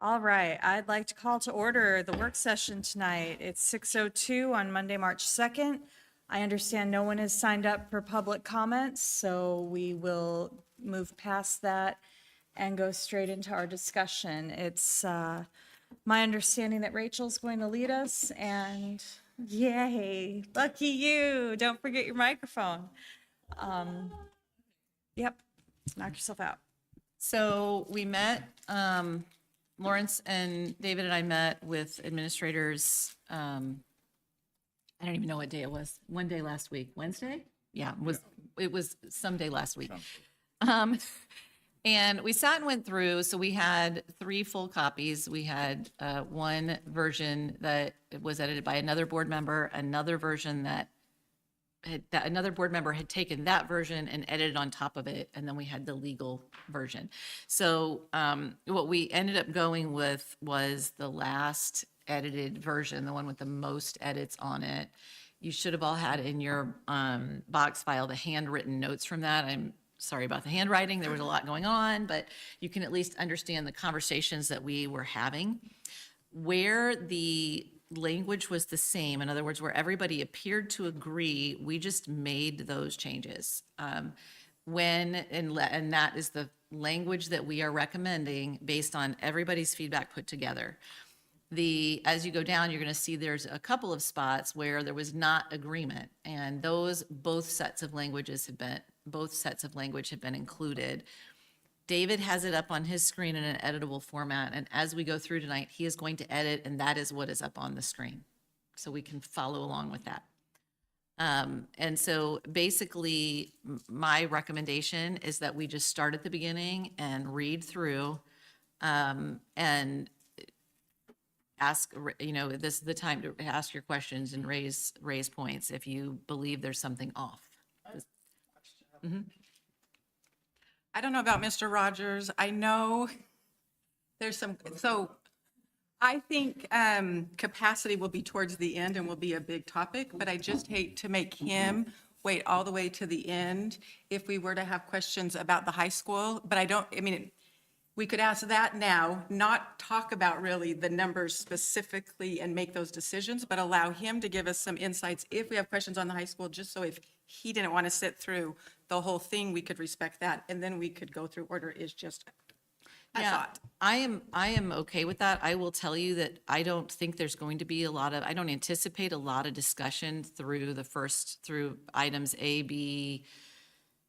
All right, I'd like to call to order the work session tonight. It's 6:02 on Monday, March 2nd. I understand no one has signed up for public comments, so we will move past that and go straight into our discussion. It's my understanding that Rachel's going to lead us, and yay, lucky you. Don't forget your microphone. Yep, knock yourself out. So we met, Lawrence and David and I met with administrators, I don't even know what day it was, one day last week, Wednesday? Yeah, it was some day last week. And we sat and went through, so we had 3 full copies. We had one version that was edited by another board member, another version that another board member had taken that version and edited on top of it, and then we had the legal version. So what we ended up going with was the last edited version, the one with the most edits on it. You should have all had in your box file the handwritten notes from that. I'm sorry about the handwriting. There was a lot going on, but you can at least understand the conversations that we were having. Where the language was the same, in other words, where everybody appeared to agree, we just made those changes. And that is the language that we are recommending based on everybody's feedback put together. As you go down, you're going to see there's a couple of spots where there was not agreement, and both sets of language have been included. David has it up on his screen in an editable format, and as we go through tonight, he is going to edit, and that is what is up on the screen. So we can follow along with that. And so basically, my recommendation is that we just start at the beginning and read through and ask, this is the time to ask your questions and raise points if you believe there's something off. I don't know about Mr. Rogers. I know there's so I think capacity will be towards the end and will be a big topic, but I just hate to make him wait all the way to the end if we were to have questions about the high school. But we could ask that now, not talk about really the numbers specifically and make those decisions, but allow him to give us some insights if we have questions on the high school, just so if he didn't want to sit through the whole thing, we could respect that, and then we could go through order is just a thought. I am okay with that. I will tell you that I don't think there's going to be I don't anticipate a lot of discussion through items A, B,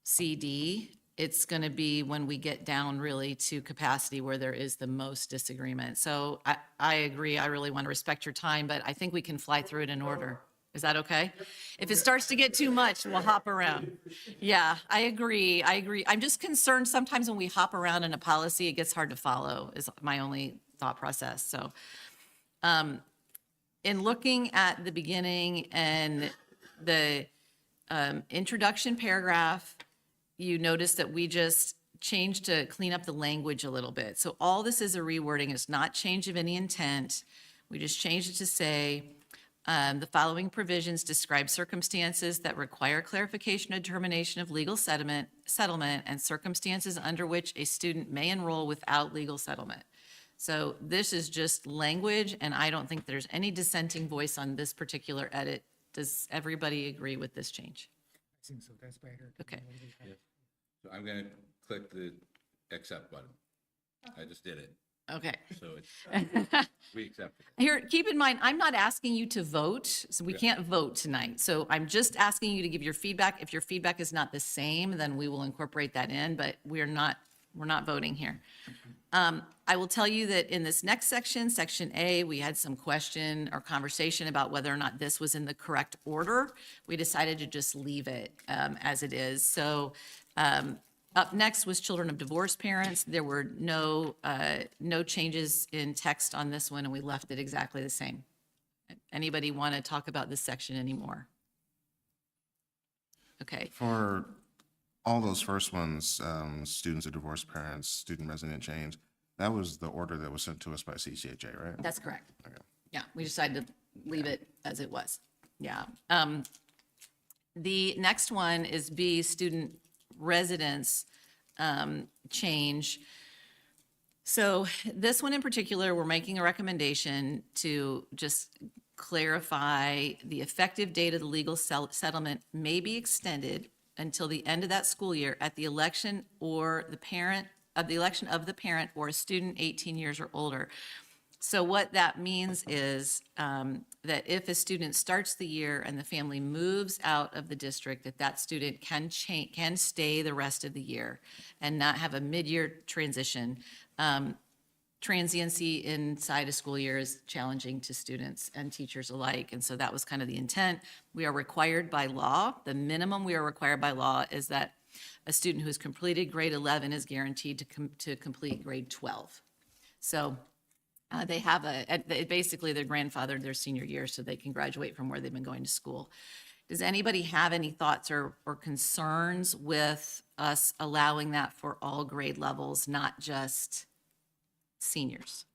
C, D. It's going to be when we get down really to capacity where there is the most disagreement. So I agree. I really want to respect your time, but I think we can fly through it in order. Is that okay? If it starts to get too much, we'll hop around. Yeah, I agree. I'm just concerned sometimes when we hop around in a policy, it gets hard to follow, is my only thought process. So in looking at the beginning and the introduction paragraph, you notice that we just changed to clean up the language a little bit. So all this is a rewording. It's not change of any intent. We just changed it to say, the following provisions describe circumstances that require clarification or determination of legal settlement and circumstances under which a student may enroll without legal settlement. So this is just language, and I don't think there's any dissenting voice on this particular edit. Does everybody agree with this change? I think so, that's better. Okay. Yeah. So I'm going to click the accept button. I just did it. Okay. So it's, we accept it. Here, keep in mind, I'm not asking you to vote, so we Yeah. can't vote tonight. So I'm just asking you to give your feedback. If your feedback is not the same, then we will incorporate that in, but we're not voting here. I will tell you that in this next section, Section A, we had some question or conversation about whether or not this was in the correct order. We decided to just leave it as it is. So up next was children of divorced parents. There were no changes in text on this one, and we left it exactly the same. Anybody want to talk about this section anymore? Okay. For all those first ones, students of divorced parents, student resident change, that was the order that was sent to us by CCHA, right? That's correct. Okay. Yeah, we decided to leave it as it was. Yeah. The next one is B, student residence change. So this one in particular, we're making a recommendation to just clarify the effective date of the legal settlement may be extended until the end of that school year at the election or the parent, of the election of the parent or a student 18 years or older. So what that means is that if a student starts the year and the family moves out of the district, that student can stay the rest of the year and not have a mid-year transition. Transiency inside a school year is challenging to students and teachers alike, and so that was kind of the intent. We are required by law, the minimum we are required by law is that a student who has completed grade 11 is guaranteed to complete grade 12. So they have basically they're grandfathered their senior year so they can graduate from where they've been going to school. Does anybody have any thoughts or concerns with us allowing that for all grade levels, not just seniors?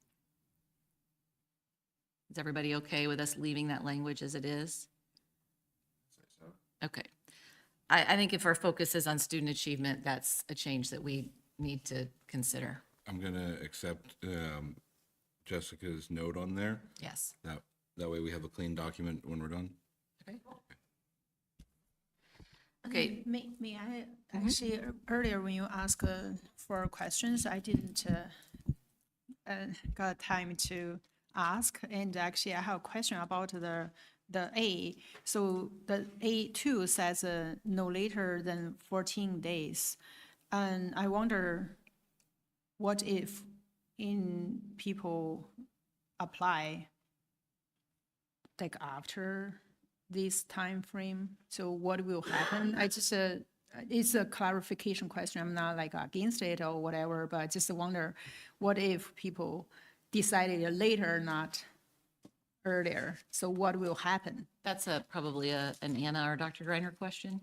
Is everybody okay with us leaving that language as it is? Okay. I think if our focus is on student achievement, that's a change that we need to consider. I'm gonna accept Jessica's note on there. Yes. That way we have a clean document when we're done. Okay. Okay. May I, actually, earlier when you asked for questions, I didn't got time to ask, and actually I have a question about the A. So the A2 says no later than 14 days. And I wonder, what if in people apply like after this time frame? So what will happen? I just, it's a clarification question. I'm not like against it or whatever, but I just wonder, what if people decided later, not earlier? So what will happen? That's probably an Anna or Dr. Greiner question.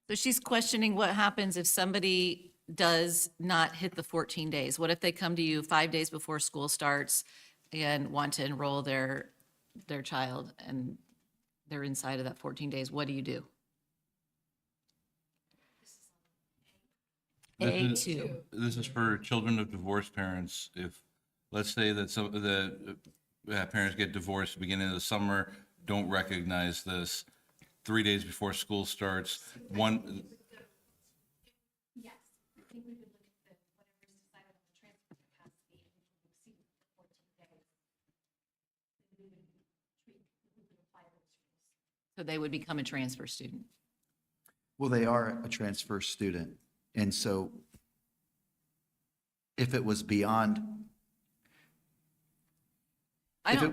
So she's questioning what happens if somebody does not hit the 14 days. What if they come to you 5 days before school starts and want to enroll their child and they're inside of that 14 days? What do you do? A2. This is for children of divorced parents. If, let's say that some of the parents get divorced beginning of the summer, don't recognize this, 3 days before school starts, one, Yes, I think we would look at whatever's decided on the transfer capacity and we would exceed the 14 days. Then we would apply those rules. So they would become a transfer student. Well, they are a transfer student. And so if it was beyond, if it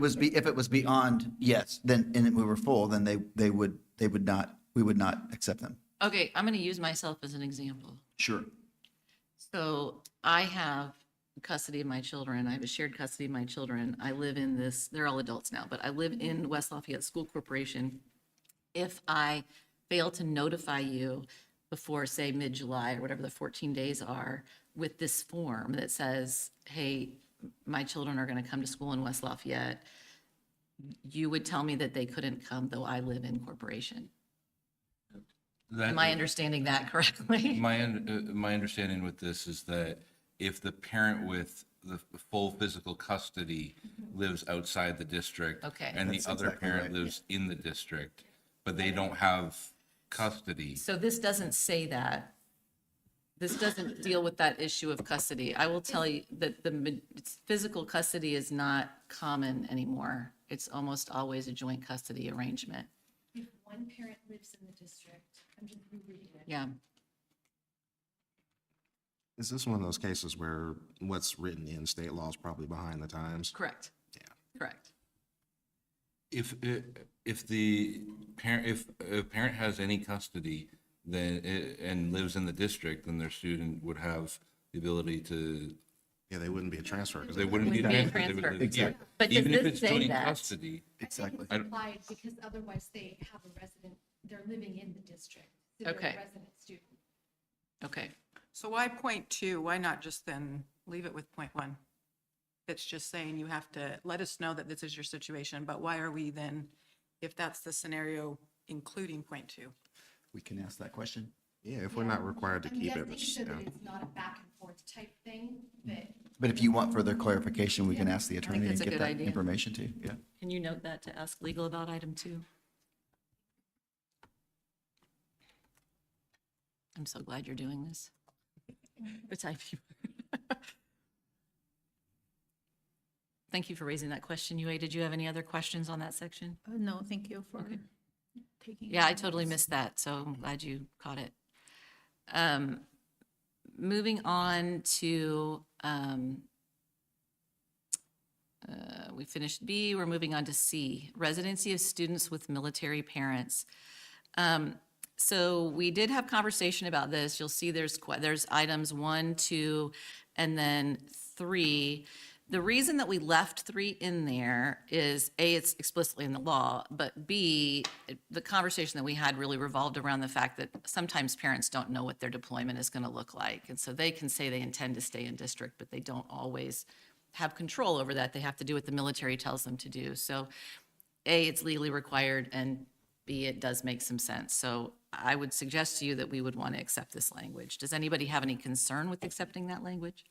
was beyond, yes, then, and we were full, then we would not accept them. Okay, I'm going to use myself as an example. Sure. So I have custody of my children. I have a shared custody of my children. I live in this, they're all adults now, but I live in West Lafayette School Corporation. If I fail to notify you before, say, mid-July or whatever the 14 days are, with this form that says, hey, my children are going to come to school in West Lafayette, you would tell me that they couldn't come, though I live in corporation. Am I understanding that correctly? my understanding with this is that if the parent with the full physical custody lives outside the district. Okay. And the That's other exactly parent right. lives in the district, but they don't have custody. So this doesn't say that. This doesn't deal with that issue of custody. I will tell you that physical custody is not common anymore. It's almost always a joint custody arrangement. If one parent lives in the district, I'm just rereading it. Yeah. Is this one of those cases where what's written in state law is probably behind the times? Correct. Yeah. Correct. If a parent has any custody then and lives in the district, then their student would have the ability to, Yeah, they wouldn't be a transfer. 'cause they wouldn't be Wouldn't be a transferred. They would transfer. live here. Exactly. But does Even if this it's say joint that? custody. Exactly. I think it's implied because otherwise they have a resident, they're living in the district. So they're Okay. a resident student. Okay. So why point two? Why not just then leave it with point one? It's just saying you have to let us know that this is your situation, but why are we then, if that's the scenario, including point two? We can ask that question. Yeah, if we're not required to I'm keep just it, making sure yeah. that it's not a back and forth type thing, but But if you want further clarification, we can ask the attorney and that's a get good that idea. information to you. Yeah. Can you note that to ask legal about item 2? I'm so glad you're doing this. The type you. Thank you for raising that question, Yue. Did you have any other questions on that section? No, thank you for taking. Yeah, I totally missed that, so I'm glad you caught it. Moving on to, we finished B, we're moving on to C, residency of students with military parents. So we did have conversation about this. You'll see there's items 1, 2, and then 3. The reason that we left 3 in there is A, it's explicitly in the law, but B, the conversation that we had really revolved around the fact that sometimes parents don't know what their deployment is going to look like. And so they can say they intend to stay in district, but they don't always have control over that. They have to do what the military tells them to do. So A, it's legally required, and B, it does make some sense. So I would suggest to you that we would want to accept this language. Does anybody have any concern with accepting that language?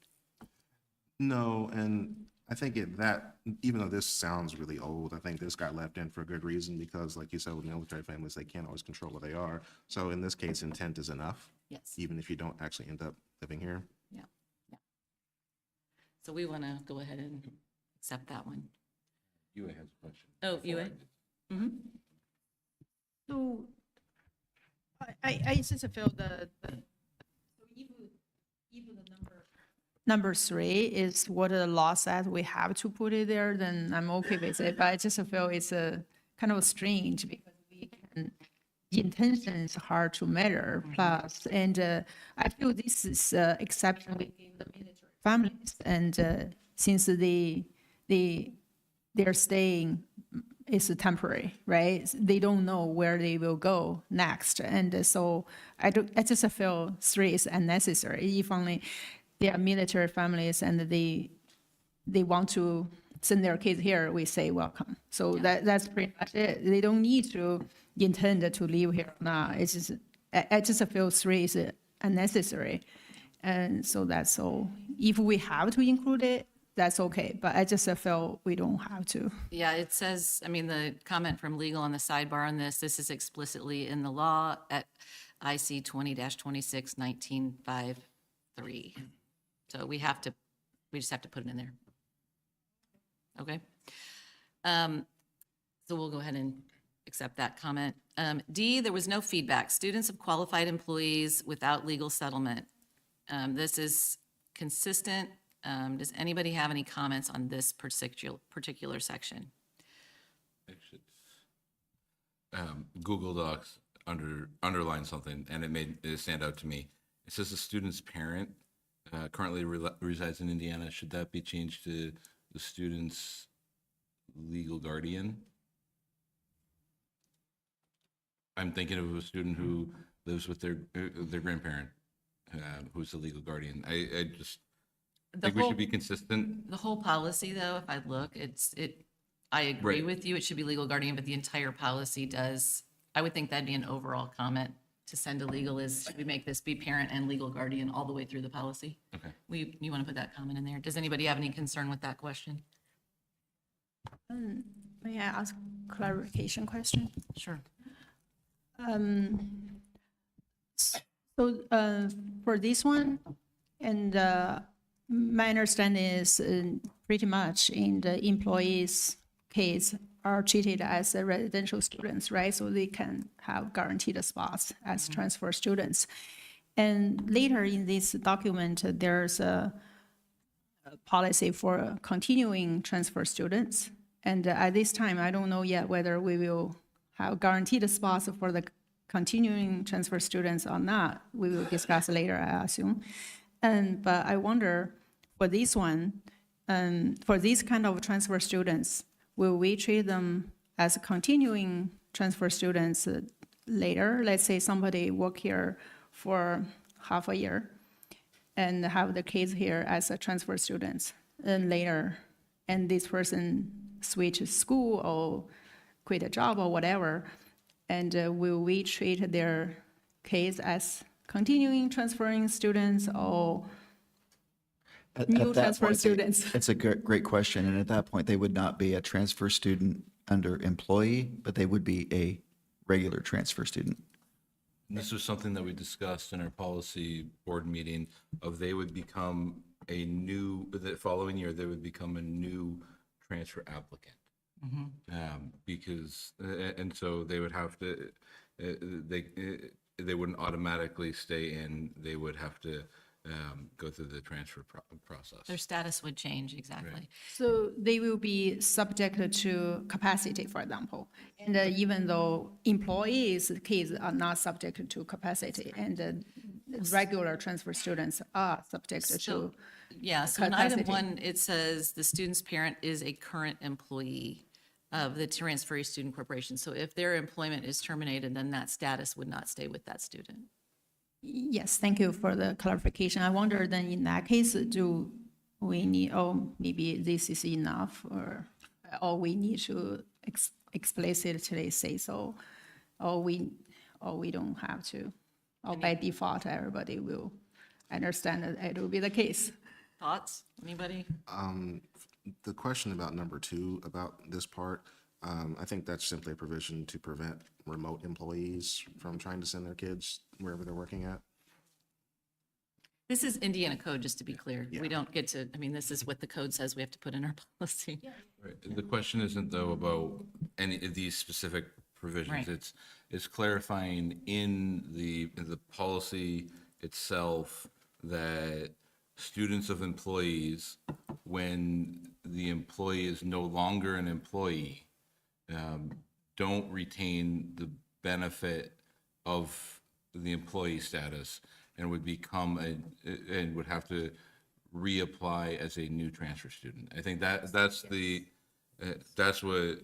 No, and I think even though this sounds really old, I think this got left in for a good reason because, like you said, with military families, they can't always control where they are. So in this case, intent is enough, Yes. even if you don't actually end up living here. Yeah. Yeah. So we want to go ahead and accept that one. Yue has a question. Oh, Yue? Mm-hmm. So I just feel the number 3 is what the law says we have to put it there, then I'm okay with it. But I just feel it's a kind of strange because intention is hard to measure. Plus, and I feel this is exception we give the military families, and since they're staying is temporary, right? They don't know where they will go next, and so I just feel 3 is unnecessary. If only they are military families and they want to send their kids here, we say welcome. So that's pretty much it. They don't need to intend to live here now. It's just I just feel 3 is unnecessary, and so that's all. If we have to include it, that's okay. But I just feel we don't have to. Yeah, it says, I mean, the comment from legal on the sidebar on this is explicitly in the law at IC 20-26-1953. So we just have to put it in there. Okay. So we'll go ahead and accept that comment. D, there was no feedback. Students of qualified employees without legal settlement. This is consistent. Does anybody have any comments on this particular section? Actually, Google Docs underline something, and it made it stand out to me. It says the student's parent currently resides in Indiana. Should that be changed to the student's legal guardian? I'm thinking of a student who lives with their grandparent, who's the legal guardian. I just think we should be consistent. The whole policy, though, if I look, I agree Right. with you, it should be legal guardian, but the entire policy does, I would think that'd be an overall comment to send to legal is, should we make this be parent and legal guardian all the way through the policy? Okay. You want to put that comment in there? Does anybody have any concern with that question? May I ask clarification question? Sure. So for this one, and my understanding is pretty much in the employees' case are treated as residential students, right? So they can have guaranteed spots as transfer students. And later in this document, there's a policy for continuing transfer students. And at this time, I don't know yet whether we will have guaranteed spots for the continuing transfer students or not. We will discuss later, I assume. But I wonder, for this one, for these kind of transfer students, will we treat them as continuing transfer students later? Let's say somebody work here for half a year and have the kids here as a transfer students, and later, and this person switch school or quit a job or whatever, and will we treat their kids as continuing transferring students or At new that transfer point, students? It's a great question, and at that point, they would not be a transfer student under employee, but they would be a regular transfer student. This was something that we discussed in our policy board meeting of they would become the following year, they would become a new transfer applicant. Because, and so they would have to, they wouldn't automatically stay in, they would have to go through the transfer process. Their status would change, exactly. So they will be subject to capacity, for example. And even though employees' kids are not subject to capacity, and regular transfer students are subject So, to. yeah, so in item capacity. 1, it says the student's parent is a current employee of the transferee student corporation. So if their employment is terminated, then that status would not stay with that student. Yes, thank you for the clarification. I wonder then in that case, do we need, oh, maybe this is enough, or we need to explicitly say so, or we don't have to, or by default, everybody will understand that it will be the case. Thoughts, anybody? The question about number 2, about this part, I think that's simply a provision to prevent remote employees from trying to send their kids wherever they're working at. This is Indiana code, just to be clear. We don't get to, I mean, this is what the code says we have to put in our policy. Right. The question isn't though about any of these specific provisions. Right. It's clarifying in the policy itself that students of employees, when the employee is no longer an employee, don't retain the benefit of the employee status and would become and would have to reapply as a new transfer student. I think that's what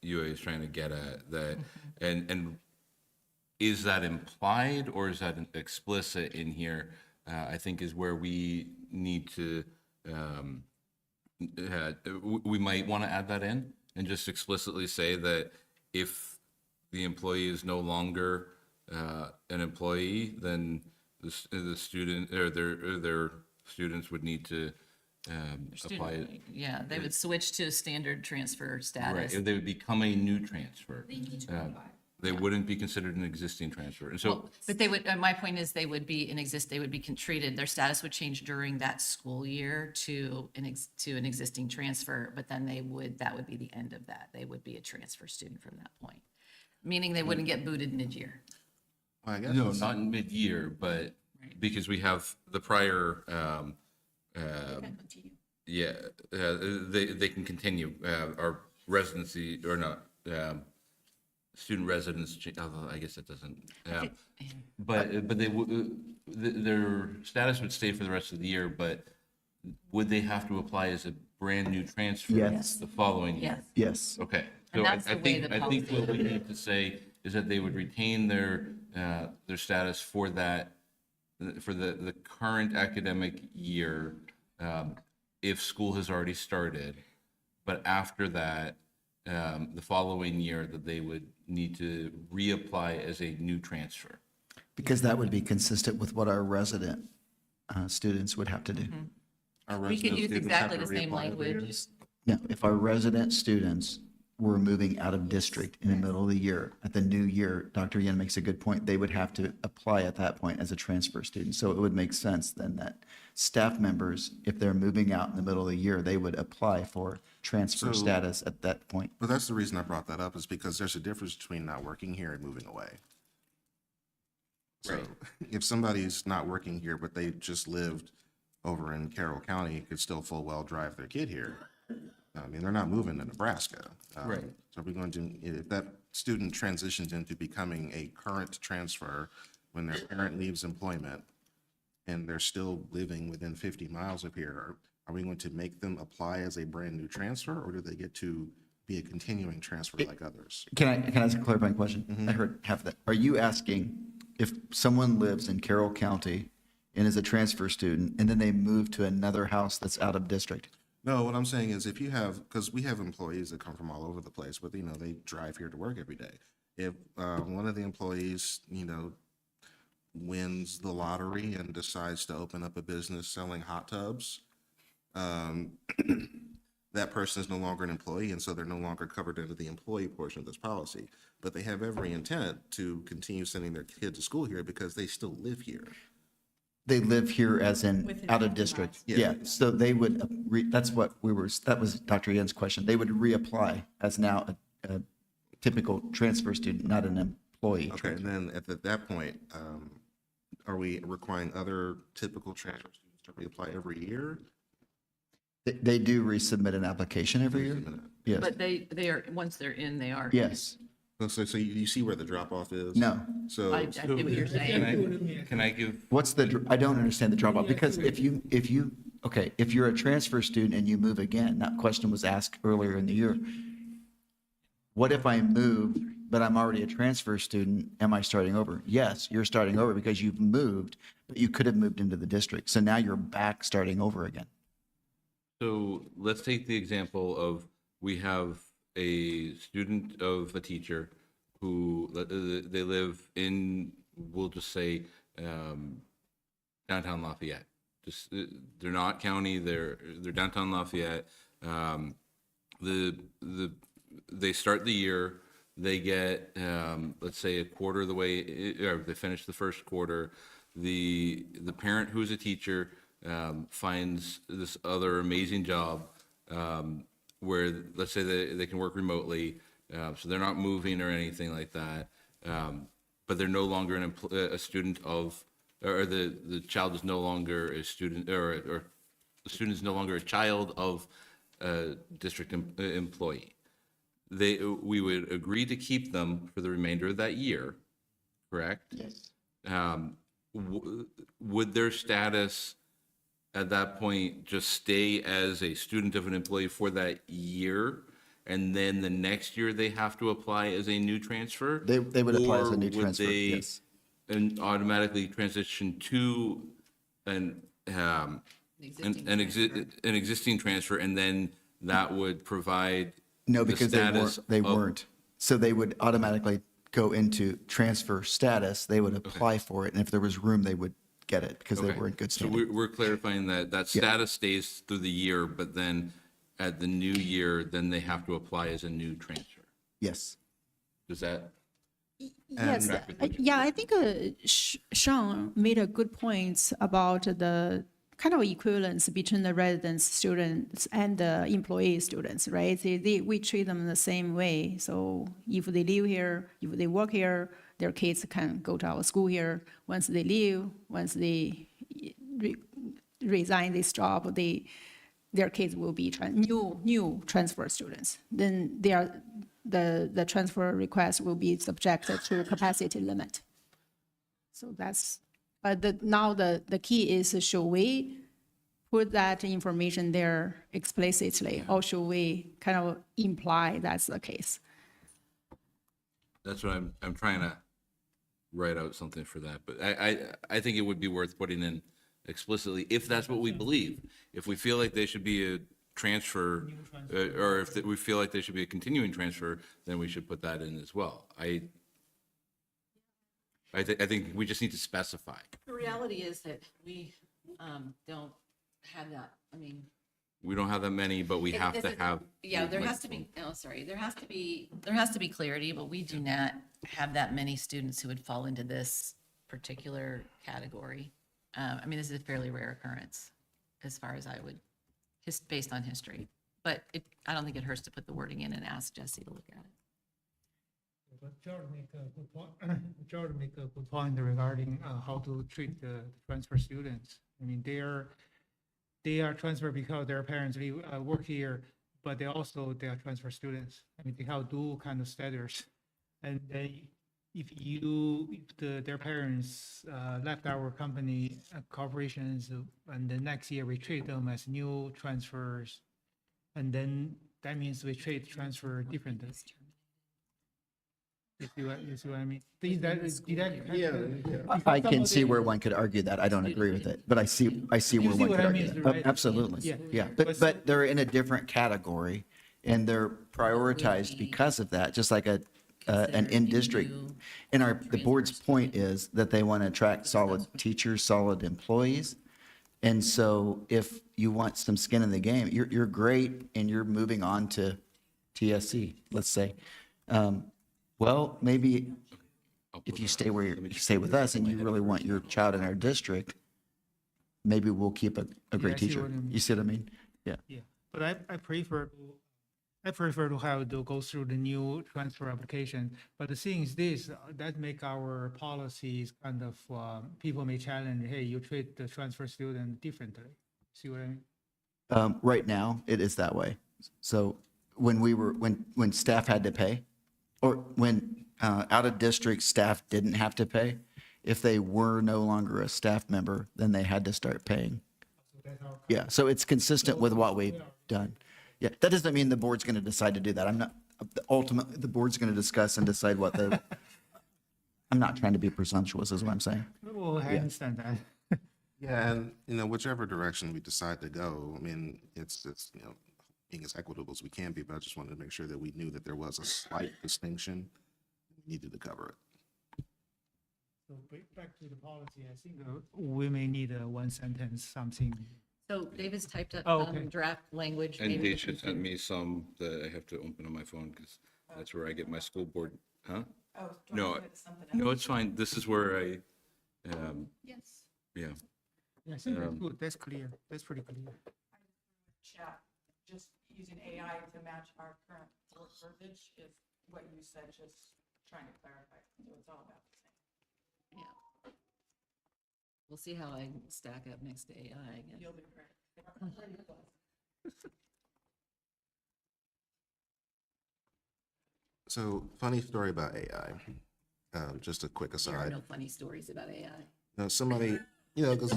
UA is trying to get at, that, and is that implied or is that explicit in here? I think is where we need to, we might want to add that in and just explicitly say that if the employee is no longer an employee, then the student or their students would need to apply it. Yeah, they would switch to standard transfer status. Right, they would become a new transfer. They wouldn't be considered an existing transfer. And so, But they would, my point is they would be they would be treated, their status would change during that school year to an existing transfer, but then that would be the end of that. They would be a transfer student from that point, meaning they wouldn't get booted mid-year. Well, I guess no, it's- not in mid-year, but because we have the prior, yeah, they can continue, our residency, or not, student residence, although I guess that doesn't, but their status would stay for the rest of the year, but would they have to apply as a brand new transfer? Yes. The following year? Yes. Yes. Okay. And So that's the way the I think what we policy- need to say is that they would retain their status for that, for the current academic year, if school has already started. But after that, the following year, that they would need to reapply as a new transfer. Because that would be consistent with what our resident students would have to do. our We could resident use students have exactly to the same reapply every year. language. Now, if our resident students were moving out of district in the middle of the year, at the new year, Dr. Yen makes a good point, they would have to apply at that point as a transfer student. So it would make sense then that staff members, if they're moving out in the middle of the year, they would apply for transfer So- status at that point. But that's the reason I brought that up, is because there's a difference between not working here and moving away. So if somebody's not working here, but they just lived over in Carroll County, could still full well drive their kid here. I mean, they're not moving to Nebraska. Right. So we're going to, if that student transitions into becoming a current transfer when their parent leaves employment and they're still living within 50 miles of here, are we going to make them apply as a brand new transfer, or do they get to be a continuing transfer like others? Can I ask a clarifying question? I heard half of that. Are you asking if someone lives in Carroll County and is a transfer student, and then they move to another house that's out of district? No, what I'm saying is if you have, because we have employees that come from all over the place, but they drive here to work every day. If one of the employees, wins the lottery and decides to open up a business selling hot tubs, that person is no longer an employee, and so they're no longer covered under the employee portion of this policy. But they have every intent to continue sending their kid to school here because they still live here. They live here as in out of district. Yeah, so they would, that's what that was Dr. Yen's question. They would reapply as now a typical transfer student, not an employee. Okay, and then at that point, are we requiring other typical transfer students to reapply every year? They do resubmit an application every year? Yes, But they are, once they're in, they are. yes, So you see where the drop off is? no. So, I see what you're saying. Can I give, What's I don't understand the dropout, because if you're a transfer student and you move again, that question was asked earlier in the year. What if I move, but I'm already a transfer student, am I starting over? Yes, you're starting over because you've moved, but you could have moved into the district. So now you're back starting over again. so let's take the example of, we have a student of a teacher who, they live in, we'll just say, downtown Lafayette. Just, they're not county, they're downtown Lafayette. They start the year, they get, let's say, a quarter of the way, or they finish the first quarter. The parent who's a teacher finds this other amazing job, where, let's say, they can work remotely, so they're not moving or anything like that, but they're no longer a student of, or the child is no longer a student, or the student is no longer a child of a district employee. We would agree to keep them for the remainder of that year, correct? Yes. Would their status at that point just stay as a student of an employee for that year, and then the next year they have to apply as a new transfer? They would apply as a new Or would transfer, they yes. and automatically transition to an existing transfer, and then that would provide No, the because status they of- weren't. So they would automatically go into transfer status. They would apply for it, and if there was room, they would get it because they Okay. were in good So standing. we're clarifying that status stays through the year, but then at the new year, then they have to apply as a new transfer. Yes. Does that? Yes, track with what you yeah, I think Sean made a good point about the kind of equivalence between the residence students and the employee students, right? We treat them the same way. So if they live here, if they work here, their kids can go to our school here. Once they leave, once they resign this job, their kids will be new transfer students. Then the transfer request will be subjected to capacity limit. So that's, now the key is, should we put that information there explicitly, or should we kind of imply that's the case? That's what I'm trying to write out something for that, but I think it would be worth putting in explicitly, if that's what we believe. If we feel like they should be a transfer, or if we feel like they should be a continuing transfer, then we should put that in as well. I think we just need to specify. The reality is that we don't have that, I mean. We don't have that many, but we have to have. Yeah, there has to be, there has to be clarity, but we do not have that many students who would fall into this particular category. I mean, this is a fairly rare occurrence, as far as I would, just based on history. But I don't think it hurts to put the wording in and ask Jesse to look at it. But George make a good point. George make a good point regarding how to treat the transfer students. I mean, they are transferred because their parents work here, but they are transfer students. I mean, they have dual kind of status, and if their parents left our company corporations, and the next year we treat them as new transfers, and then that means we treat transfer differently. You see what I mean? I can see where one could argue that. I don't agree with it, but I see where see one what could I argue mean, that. right? Absolutely. Yeah. Yeah, but they're in a different category, and they're prioritized because of that, just like a an considered in-district. new And the board's transfer point is that they want to attract solid teachers, solid employees. And so if you want some skin in the game, you're great and you're moving on to TSC, let's say. Well, maybe if you stay you stay with us and you really want your child in our district, maybe we'll keep a I great see teacher. what you mean. You see what I mean? Yeah. Yeah, but I prefer to have to go through the new transfer application. But the thing is this, that make our policies kind of, people may challenge, hey, you treat the transfer student differently. See what I mean? Right now, it is that way. So when staff had to pay, or when out-of-district staff didn't have to pay, if they were no longer a staff member, then they had to start paying. Yeah, so it's consistent with what we've done. Yeah, that doesn't mean the board's going to decide to do that. I'm not, ultimately, the board's going to discuss and decide what I'm not trying to be presumptuous, is what I'm saying. Well, I understand that. Yeah, and, whichever direction we decide to go, I mean, it's, being as equitable as we can be, but I just wanted to make sure that we knew that there was a slight distinction. We needed to cover it. So back to the policy, I think we may need a one sentence, something. So David's typed up Oh, okay. draft language. And Maybe we Daisha can sent me some that I have to open on my phone because that's where I get my school board, huh? Oh, No, no, it's fine. This is where I, Yes. yeah. Yeah, I think that's good, that's clear, that's pretty clear. Chat, just using AI to match our current work verbiage is what you said, just trying to clarify. So it's all about the same. Yeah. We'll see how I stack up next to AI again. You'll be great. So, funny story about AI. Just a quick There are aside. no funny stories about AI. Now, somebody, because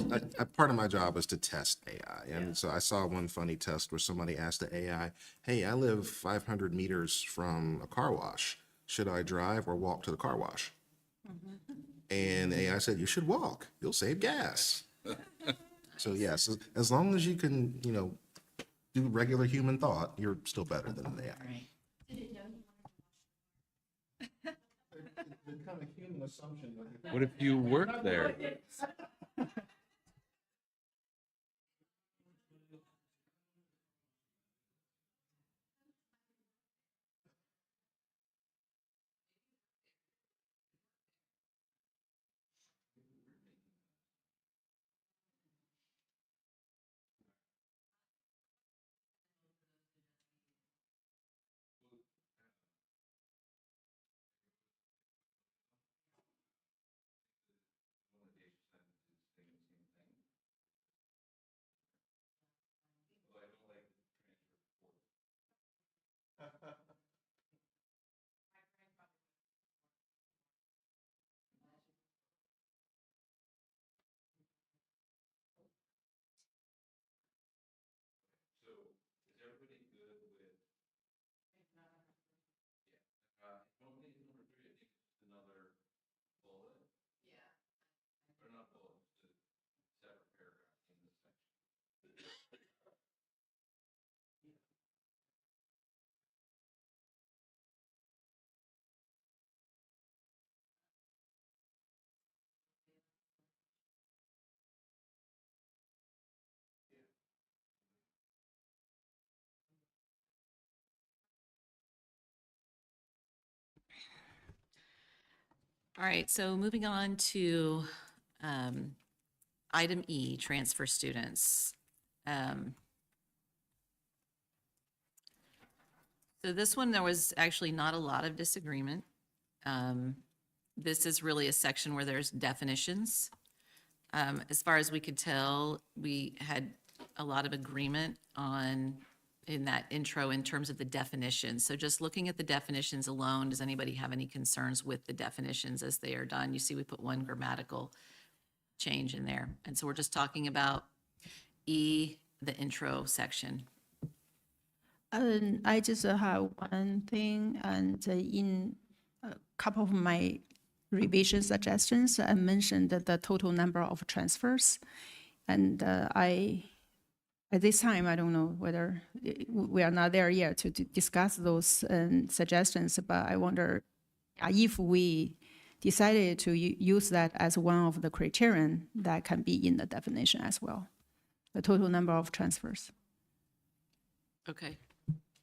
part of my job is to test AI. And so I saw one funny test where somebody asked the AI, hey, I live 500 meters from a car wash. Should I drive or walk to the car wash? And AI said, you should walk. You'll save gas. So yes, as long as you can, do regular human thought, you're still better than an AI. Right. What if you work there? All right, so moving on to item E, transfer students. So this one, there was actually not a lot of disagreement. This is really a section where there's definitions. As far as we could tell, we had a lot of agreement in that intro in terms of the definitions. So just looking at the definitions alone, does anybody have any concerns with the definitions as they are done? You see we put one grammatical change in there. And so we're just talking about E, the intro section. I just have one thing, and in a couple of my revision suggestions, I mentioned that the total number of transfers. And at this time, I don't know whether we are not there yet to discuss those suggestions, but I wonder if we decided to use that as one of the criterion, that can be in the definition as well, the total number of transfers. Okay.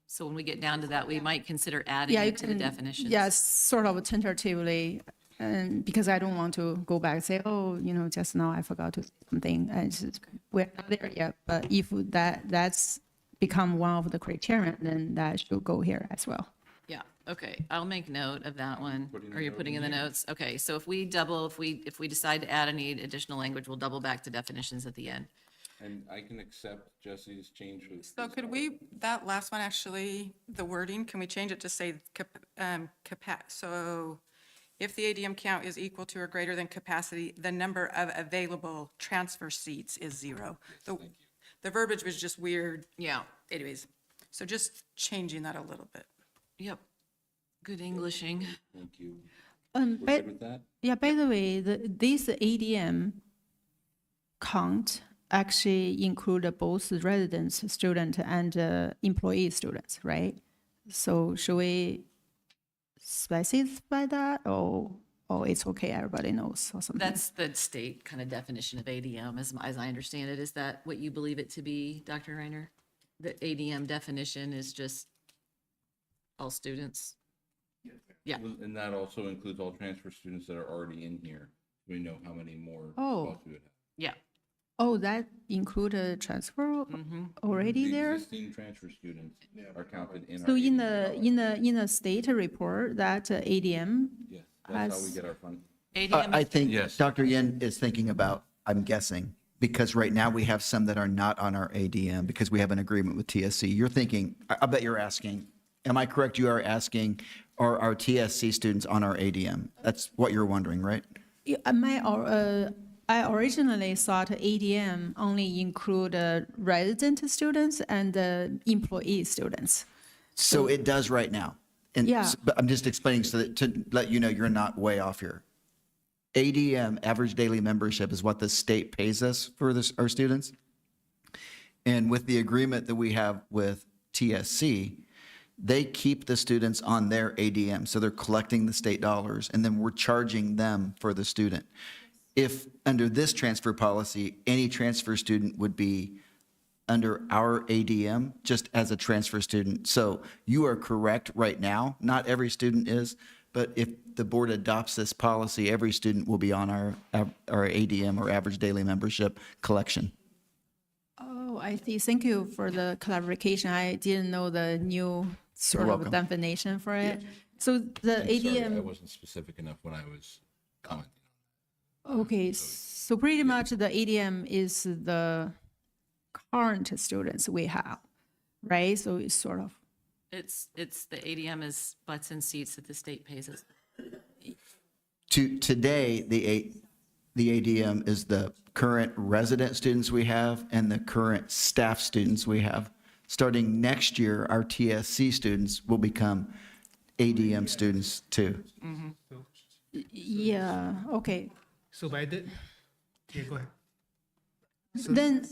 So when we get down to that, we might consider adding Yeah, you it to the can, definitions. yes, sort of tentatively, and because I don't want to go back and say, oh, just now I forgot to say something, and we're not there yet. But if that's become one of the criterion, then that should go here as well. Yeah, okay, I'll make note of that one. Putting Are you a note putting in in the notes? Okay, so if we decide to add any additional language, we'll double back to definitions at the end. And I can accept Jesse's change with. So could we, that last one, actually, the wording, can we change it to say, so if the ADM count is equal to or greater than capacity, the number of available transfer seats is 0. The verbiage was just weird. Yeah, Anyways, so just changing that a little bit. yep. Good Englishing. Thank you. But, Good with that? yeah, by the way, this ADM count actually include both residents, student, and employee students, right? So should we specify that, or it's okay, everybody knows, or something? That's the state kind of definition of ADM, as I understand it. Is that what you believe it to be, Dr. Reiner? The ADM definition is just all students? Yeah. And that also includes all transfer students that are already in here. We know how many more Oh. spots we would have. Yeah. Oh, that include transfer already The there? existing transfer students are counted in our. So in ADM. the state report, that ADM, Yes, that's how we has- get our fund. ADM, I think Yes. Dr. Yin is thinking about, I'm guessing, because right now we have some that are not on our ADM because we have an agreement with TSC. You're thinking, I bet you're asking, am I correct? You are asking, are our TSC students on our ADM? That's what you're wondering, right? I originally thought ADM only include resident students and employee students. So it does right now. And Yeah. but I'm just explaining so that to let you know you're not way off here. ADM, average daily membership, is what the state pays us for our students. And with the agreement that we have with TSC, they keep the students on their ADM. So they're collecting the state dollars and then we're charging them for the student. If under this transfer policy, any transfer student would be under our ADM just as a transfer student. So you are correct right now. Not every student is, but if the board adopts this policy, every student will be on our ADM, or average daily membership collection. Oh, I see. Thank you for the clarification. I didn't know the new sort of welcome. definition for it. So the I'm sorry, I ADM, wasn't specific enough when I was commenting. okay, so pretty much the ADM is the current students we have, right? So it's sort of, it's the ADM is butts and seats that the state pays us. Today, the ADM is the current resident students we have and the current staff students we have. Starting next year, our TSC students will become ADM students too. yeah, okay. So by the, yeah, go ahead. Then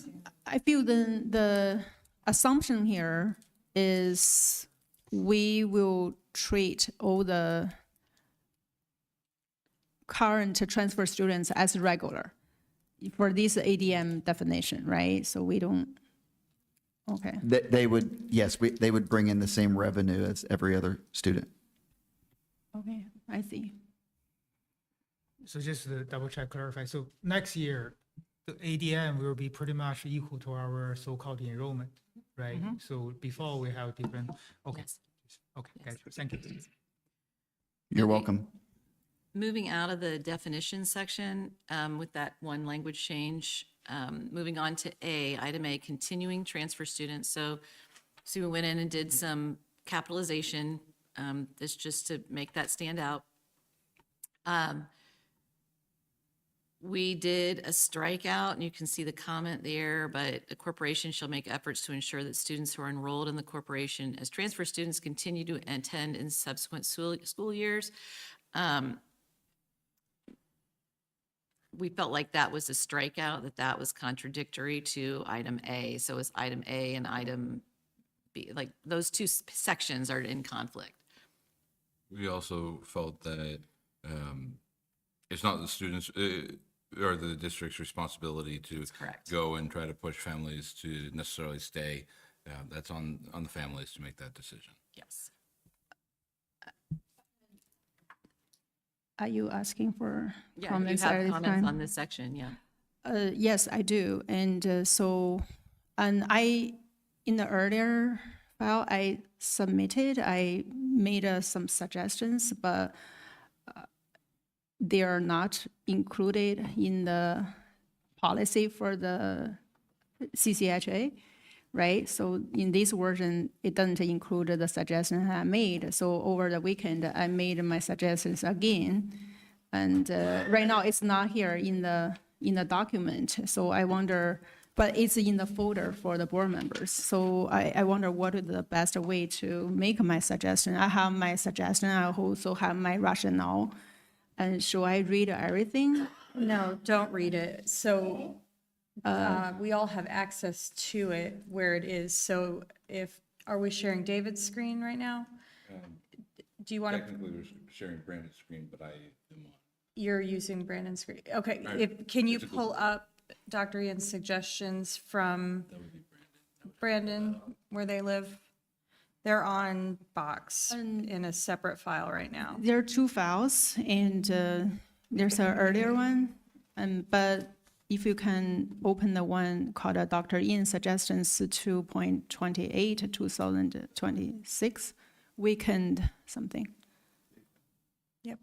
I feel then the assumption here is we will treat all the current transfer students as regular for this ADM definition, right? So we don't, okay. They would, yes, they would bring in the same revenue as every other student. Okay, I see. So just to double check, clarify, so next year, the ADM will be pretty much equal to our so-called enrollment, right? So before we have different, okay, Yes. okay, gotcha, thank you. You're Okay. welcome. Moving out of the definition section with that one language change, moving on to A, item A, continuing transfer students. So we went in and did some capitalization. This just to make that stand out. We did a strikeout, and you can see the comment there, but the corporation shall make efforts to ensure that students who are enrolled in the corporation as transfer students continue to attend in subsequent school years. We felt like that was a strikeout, that was contradictory to item A. So it's item A and item B, like those two sections are in conflict. We also felt that it's not the students or the district's responsibility to correct. go and try to push families to necessarily stay. That's on the families to make that decision. Yes. Are you asking for Yeah, you comments have at this comments time? on this section, yeah. Yes, I do. And in the earlier file I submitted, I made some suggestions, but they are not included in the policy for the CCHA, right? So in this version, it doesn't include the suggestion I made. So over the weekend, I made my suggestions again. And right now, it's not here in the document. So I wonder, but it's in the folder for the board members. So I wonder what is the best way to make my suggestion. I have my suggestion. I also have my rationale. And should I read everything? No, don't read it. So we all have access to it where it is. So are we sharing David's screen right now? Do you want to, Technically, we're sharing Brandon's screen, but I am on. you're using Brandon's screen? Okay, Right. can you It's a pull up Dr. Ian's suggestions from Brandon, where they live? They're on Box in a separate file right now. There are two files, and there's an earlier one, but if you can open the one called Dr. Ian Suggestions 2.28, 2026, weekend something. Yep.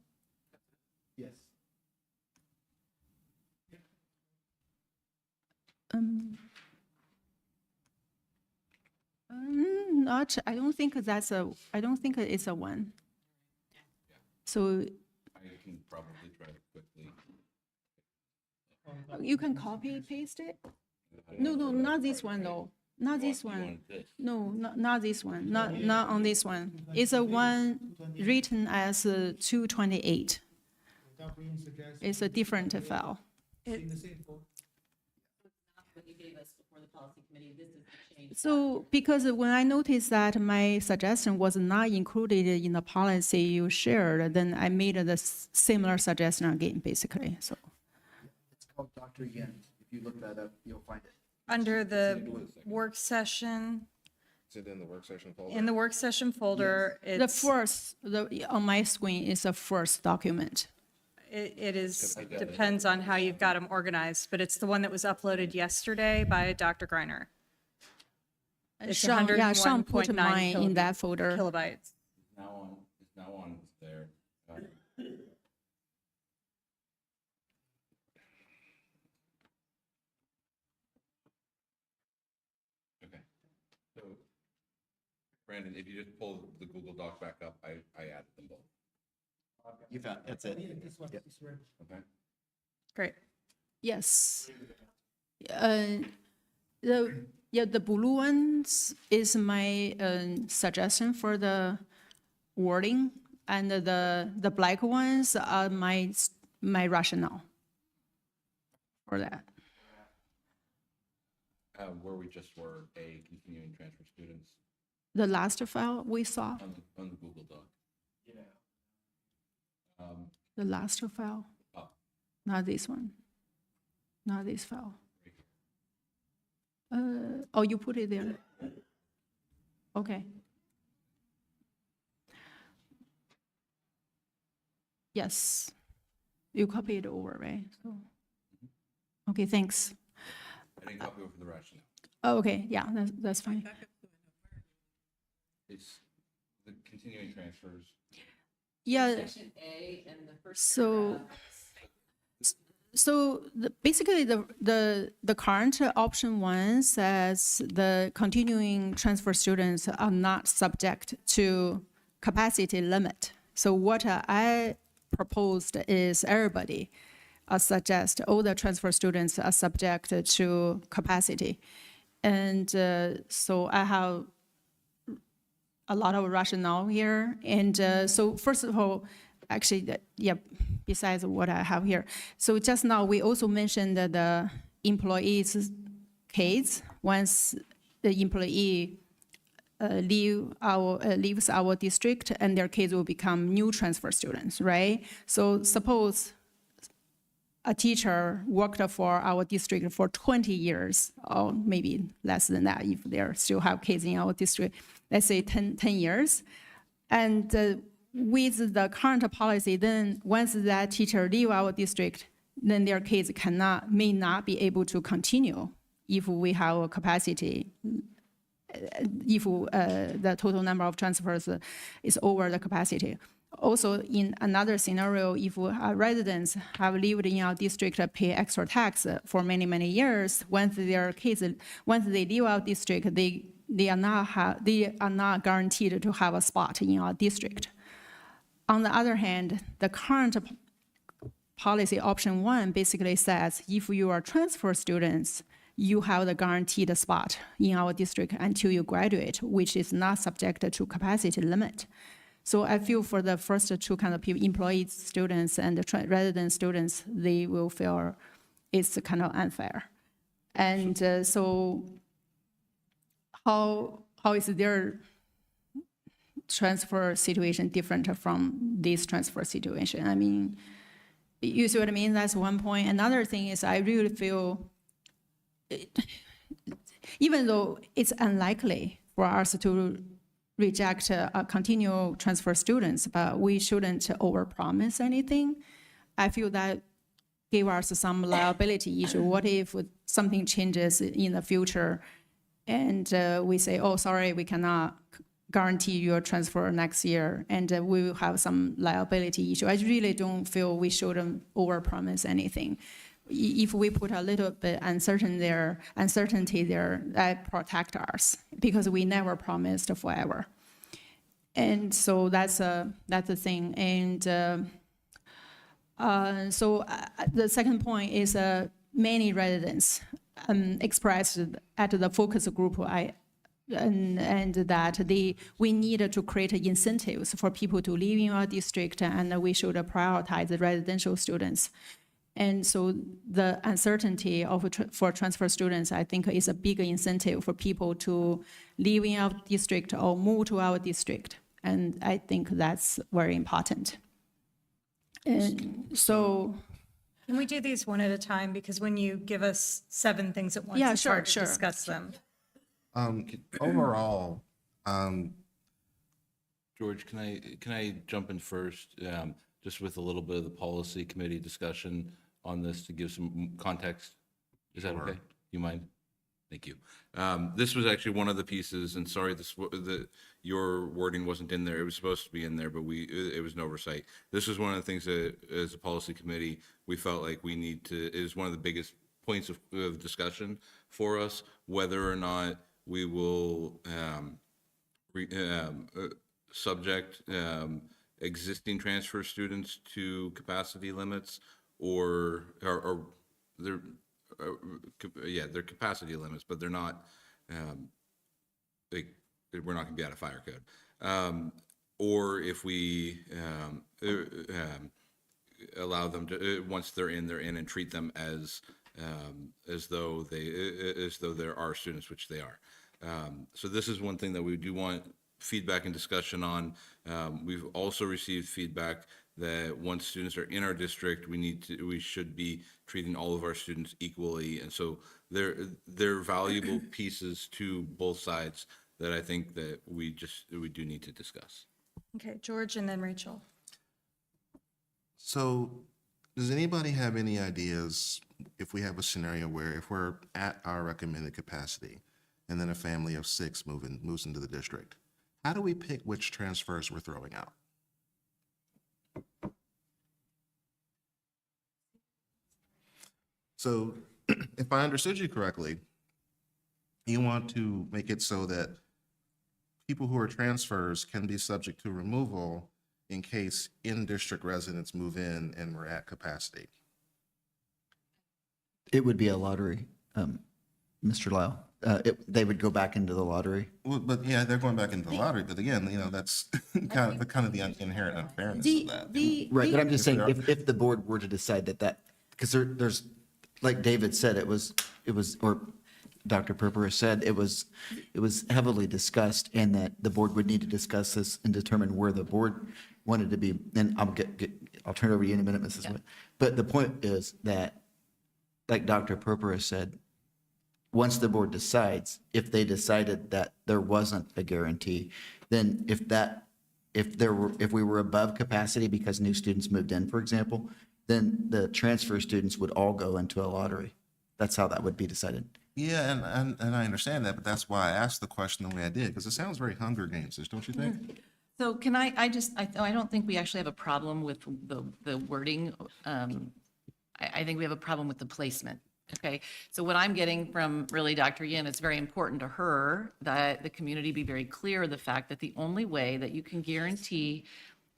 Yes. Not, I don't think it's a one. So I can probably try to quickly. you can copy paste it? No, not this one though. Not this one. No, not this one. Not on this one. It's a one written as 228. Dr. Ian suggests It's a different file. in the same folder. What you gave us before the policy committee, this is the change. So because when I noticed that my suggestion was not included in the policy you shared, then I made the similar suggestion again, basically, so. It's called Dr. Yin. If you look that up, you'll find it. Under the work session, Is it in the work session folder? in the work session folder, The it's, first, on my screen is the first document. it is, depends on how you've got them organized, but it's the one that was uploaded yesterday by Dr. Greiner. It's Sean, yeah, Sean put 101.9 mine in that folder. kilobytes. It's now on there. Okay. So, Brandon, if you just pull the Google Doc back up, I added them both. You found, that's it. This one is ready. Okay. Great. Yes. The blue ones is my suggestion for the wording, and the black ones are my rationale for that. Where we just were continuing transfer students The last file we saw, on the Google Doc. the last file, Oh, not this one, not this file. Oh, you put it there. Okay. Yes, you copy it over, right? So, okay, thanks. I didn't copy over the rationale. Oh, okay, yeah, that's fine. It's the continuing transfers. Yeah, Section A and the first so, basically, the current option one says the continuing transfer students are not subject to capacity limit. So what I proposed is everybody suggest all the transfer students are subject to capacity. And so I have a lot of rationale here. And so first of all, actually, besides what I have here. So just now, we also mentioned that the employee's case, once the employee leaves our district, and their kids will become new transfer students, right? So suppose a teacher worked for our district for 20 years, or maybe less than that if they still have kids in our district, let's say 10 years. And with the current policy, then once that teacher leave our district, then their kids may not be able to continue if we have a capacity, if the total number of transfers is over the capacity. Also, in another scenario, if residents have lived in our district, pay extra tax for many, many years, once they leave our district, they are not guaranteed to have a spot in our district. On the other hand, the current policy option 1 basically says if you are transfer students, you have the guaranteed spot in our district until you graduate, which is not subject to capacity limit. So I feel for the first two kind of people, employee students and the resident students, they will feel it's kind of unfair. And so how is their transfer situation different from this transfer situation? I mean, you see what I mean? That's one point. Another thing is I really feel, even though it's unlikely for us to reject continual transfer students, but we shouldn't overpromise anything. I feel that give us some liability issue. What if something changes in the future and we say, oh, sorry, we cannot guarantee your transfer next year, and we will have some liability issue. I really don't feel we shouldn't overpromise anything. If we put a little bit uncertainty there, that protect us, because we never promised forever. And so that's the thing. And so the second point is many residents expressed at the focus group and that we need to create incentives for people to live in our district, and we should prioritize the residential students. And so the uncertainty for transfer students, I think, is a big incentive for people to live in our district or move to our district. And I think that's very important. And so, Can we do these one at a time? Because when you give us 7 things at once, Yeah, it's sure, hard to sure. discuss them. Overall, George, can I jump in first, just with a little bit of the policy committee discussion on this to give some context? Is that okay? You mind? Thank you. This was actually one of the pieces, and sorry, your wording wasn't in there. It was supposed to be in there, but it was an oversight. This was one of the things that, as a policy committee, we felt like we need to, is one of the biggest points of discussion for us, whether or not we will subject existing transfer students to capacity limits, or they're capacity limits, but they're not, we're not gonna be out of fire code. Or if we allow them to, once they're in and treat them as though there are students, which they are. So this is one thing that we do want feedback and discussion on. We've also received feedback that once students are in our district, we should be treating all of our students equally. And so they're valuable pieces to both sides that I think that we do need to discuss. Okay, George and then Rachel. so does anybody have any ideas if we have a scenario where if we're at our recommended capacity and then a family of 6 moves into the district, how do we pick which transfers we're throwing out? So if I understood you correctly, you want to make it so that people who are transfers can be subject to removal in case in-district residents move in and we're at capacity. It would be a lottery, Mr. Lau. They would go back into the lottery. Well, but yeah, they're going back into the lottery, but again, that's kind of the inherent unfairness of that. Right, but I'm just saying, there are- if the board were to decide that, because there's, like David said, it was, or Dr. Purpura said, it was heavily discussed, and that the board would need to discuss this and determine where the board wanted to be. And I'll turn it over to you in a minute, Mrs. Witt. But the point is that, like Dr. Purpura said, once the board decides, if they decided that there wasn't a guarantee, then if we were above capacity because new students moved in, for example, then the transfer students would all go into a lottery. That's how that would be decided. Yeah, and I understand that, but that's why I asked the question the way I did, because it sounds very Hunger Games-ish, don't you think? So can I don't think we actually have a problem with the wording. I think we have a problem with the placement. Okay, so what I'm getting from really Dr. Yin, it's very important to her that the community be very clear of the fact that the only way that you can guarantee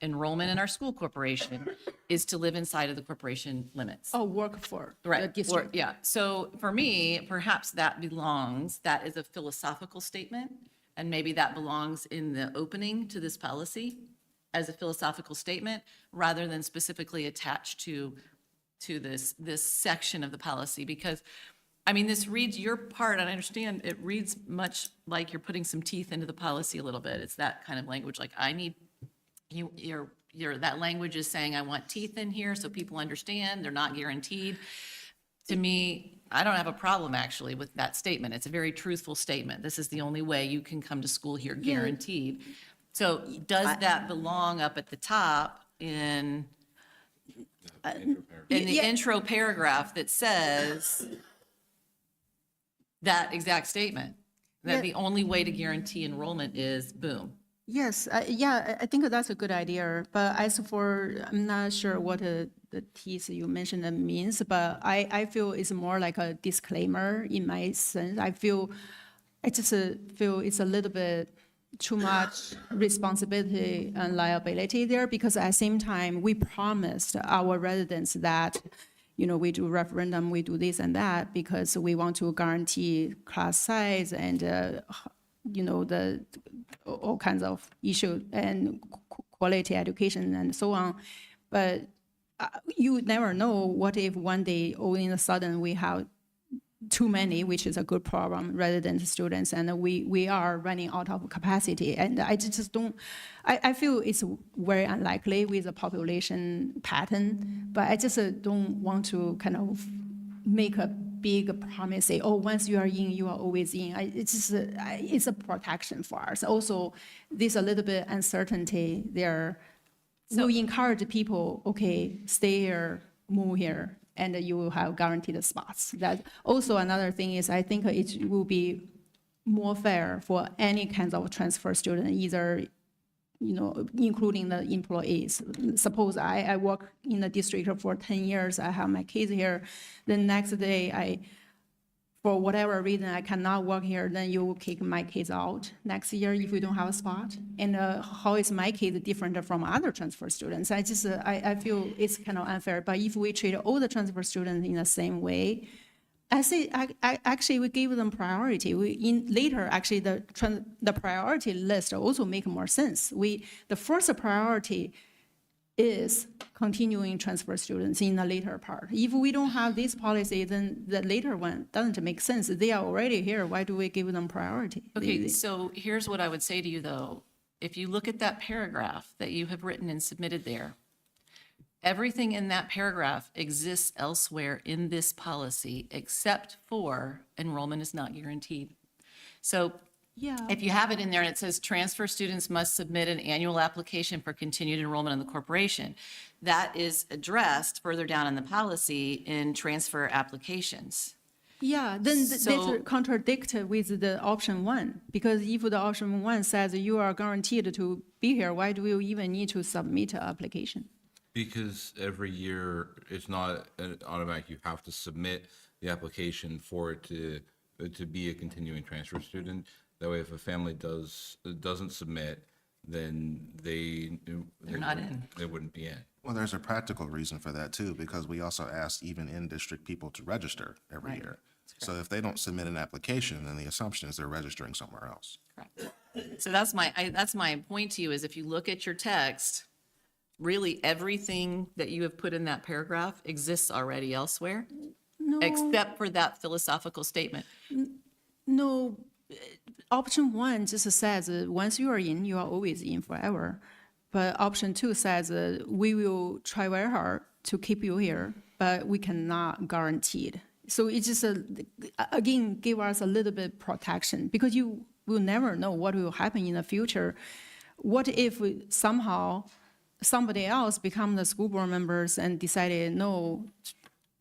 enrollment in our school corporation is to live inside of the corporation limits. Or work for the Right, or, district. yeah, so for me, perhaps that is a philosophical statement, and maybe that belongs in the opening to this policy as a philosophical statement, rather than specifically attached to this section of the policy, because, I mean, this reads your part, and I understand it reads much like you're putting some teeth into the policy a little bit. It's that kind of language, like, I need, that language is saying, I want teeth in here so people understand, they're not guaranteed. To me, I don't have a problem actually with that statement. It's a very truthful statement. This is the only way you can come to school here, guaranteed. So does that belong up at the top in the intro paragraph that says that exact statement? That the only way to guarantee enrollment is boom. Yes, I think that's a good idea. But as for, I'm not sure what the teeth you mentioned means, but I feel it's more like a disclaimer in my sense. I just feel it's a little bit too much responsibility and liability there, because at the same time, we promised our residents that, we do referendum, we do this and that, because we want to guarantee class size and, the all kinds of issues and quality education and so on. But you never know, what if one day all in a sudden we have too many, which is a good problem, resident students, and we are running out of capacity. And I just don't, I feel it's very unlikely with the population pattern, but I just don't want to kind of make a big promise, say, oh, once you are in, you are always in. It's a protection for us. Also, there's a little bit uncertainty there. So we encourage people, okay, stay here, move here, and you will have guaranteed spots. That also another thing is, I think it will be more fair for any kinds of transfer student, either, including the employees. Suppose I work in the district for 10 years, I have my kids here, then next day for whatever reason, I cannot work here, then you will kick my kids out next year if we don't have a spot. And how is my kid different from other transfer students? I feel it's kind of unfair. But if we treat all the transfer students in the same way, actually we give them priority. Later, actually, the priority list also make more sense. The first priority is continuing transfer students in the later part. If we don't have this policy, then the later one doesn't make sense. They are already here. Why do we give them priority? Okay, so here's what I would say to you, though. If you look at that paragraph that you have written and submitted there, everything in that paragraph exists elsewhere in this policy except for enrollment is not guaranteed. So if you have it in there and it says transfer students must submit an annual application for continued enrollment in the corporation, that is addressed further down in the policy in transfer applications. Yeah, then that's contradicted with the option one, because if the option one says you are guaranteed to be here, why do you even need to submit an application? Because every year, it's not an automatic, you have to submit the application for it to be a continuing transfer student. That way, if a family doesn't submit, then they're not in. They wouldn't be in. Well, there's a practical reason for that too, because we also ask even in-district people to register every year. So if they don't submit an application, then the assumption is they're registering somewhere else. Correct. So that's my point to you, is if you look at your text, really everything that you have put in that paragraph exists already elsewhere, except for that philosophical statement. No, option one just says, once you are in, you are always in forever. But option two says, we will try very hard to keep you here, but we cannot guarantee it. So it just, again, give us a little bit protection, because you will never know what will happen in the future. What if somehow somebody else become the school board members and decided, no,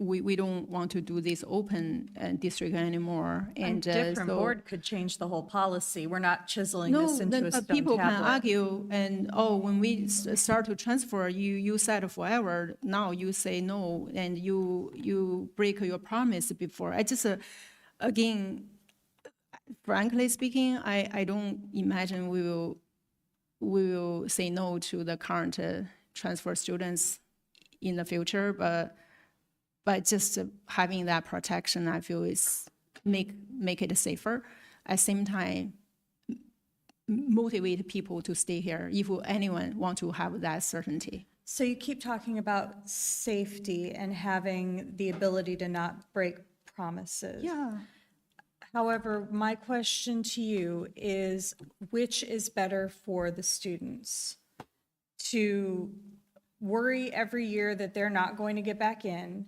we don't want to do this open district anymore, A and different so. board could change the whole policy. We're not chiseling No, this into a but stone people can tablet. argue, and, oh, when we start to transfer, you said forever, now you say no, and you break your promise before. I just, again, frankly speaking, I don't imagine we will say no to the current transfer students in the future, but just having that protection, I feel is make it safer. At the same time, motivate people to stay here if anyone want to have that certainty. So you keep talking about safety and having the ability to not break promises. Yeah. However, my question to you is, which is better for the students? To worry every year that they're not going to get back in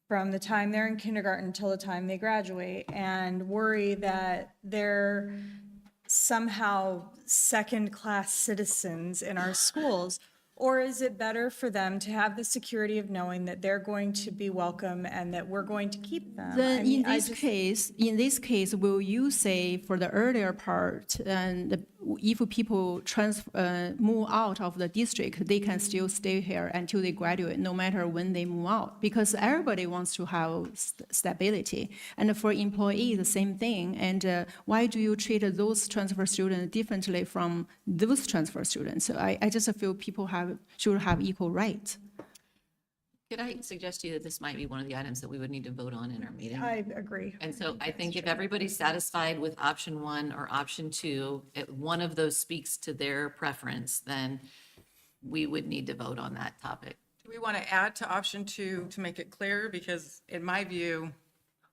from the time they're in kindergarten till the time they graduate, and worry that they're somehow second-class citizens in our schools? Or is it better for them to have the security of knowing that they're going to be welcome and that we're going to keep them? I Then mean, in this case, will you say for the earlier part, and if people move out of the district, they can still stay here until they graduate, no matter when they move out? Because everybody wants to have stability. And for employees, the same thing. And why do you treat those transfer students differently from those transfer students? So I just feel people should have equal rights. Could I suggest to you that this might be one of the items that we would need to vote on in our meeting? I agree. And so I think if everybody's satisfied with option one or option two, if one of those speaks to their preference, then we would need to vote on that topic. Do we want to add to option two to make it clear? Because in my view,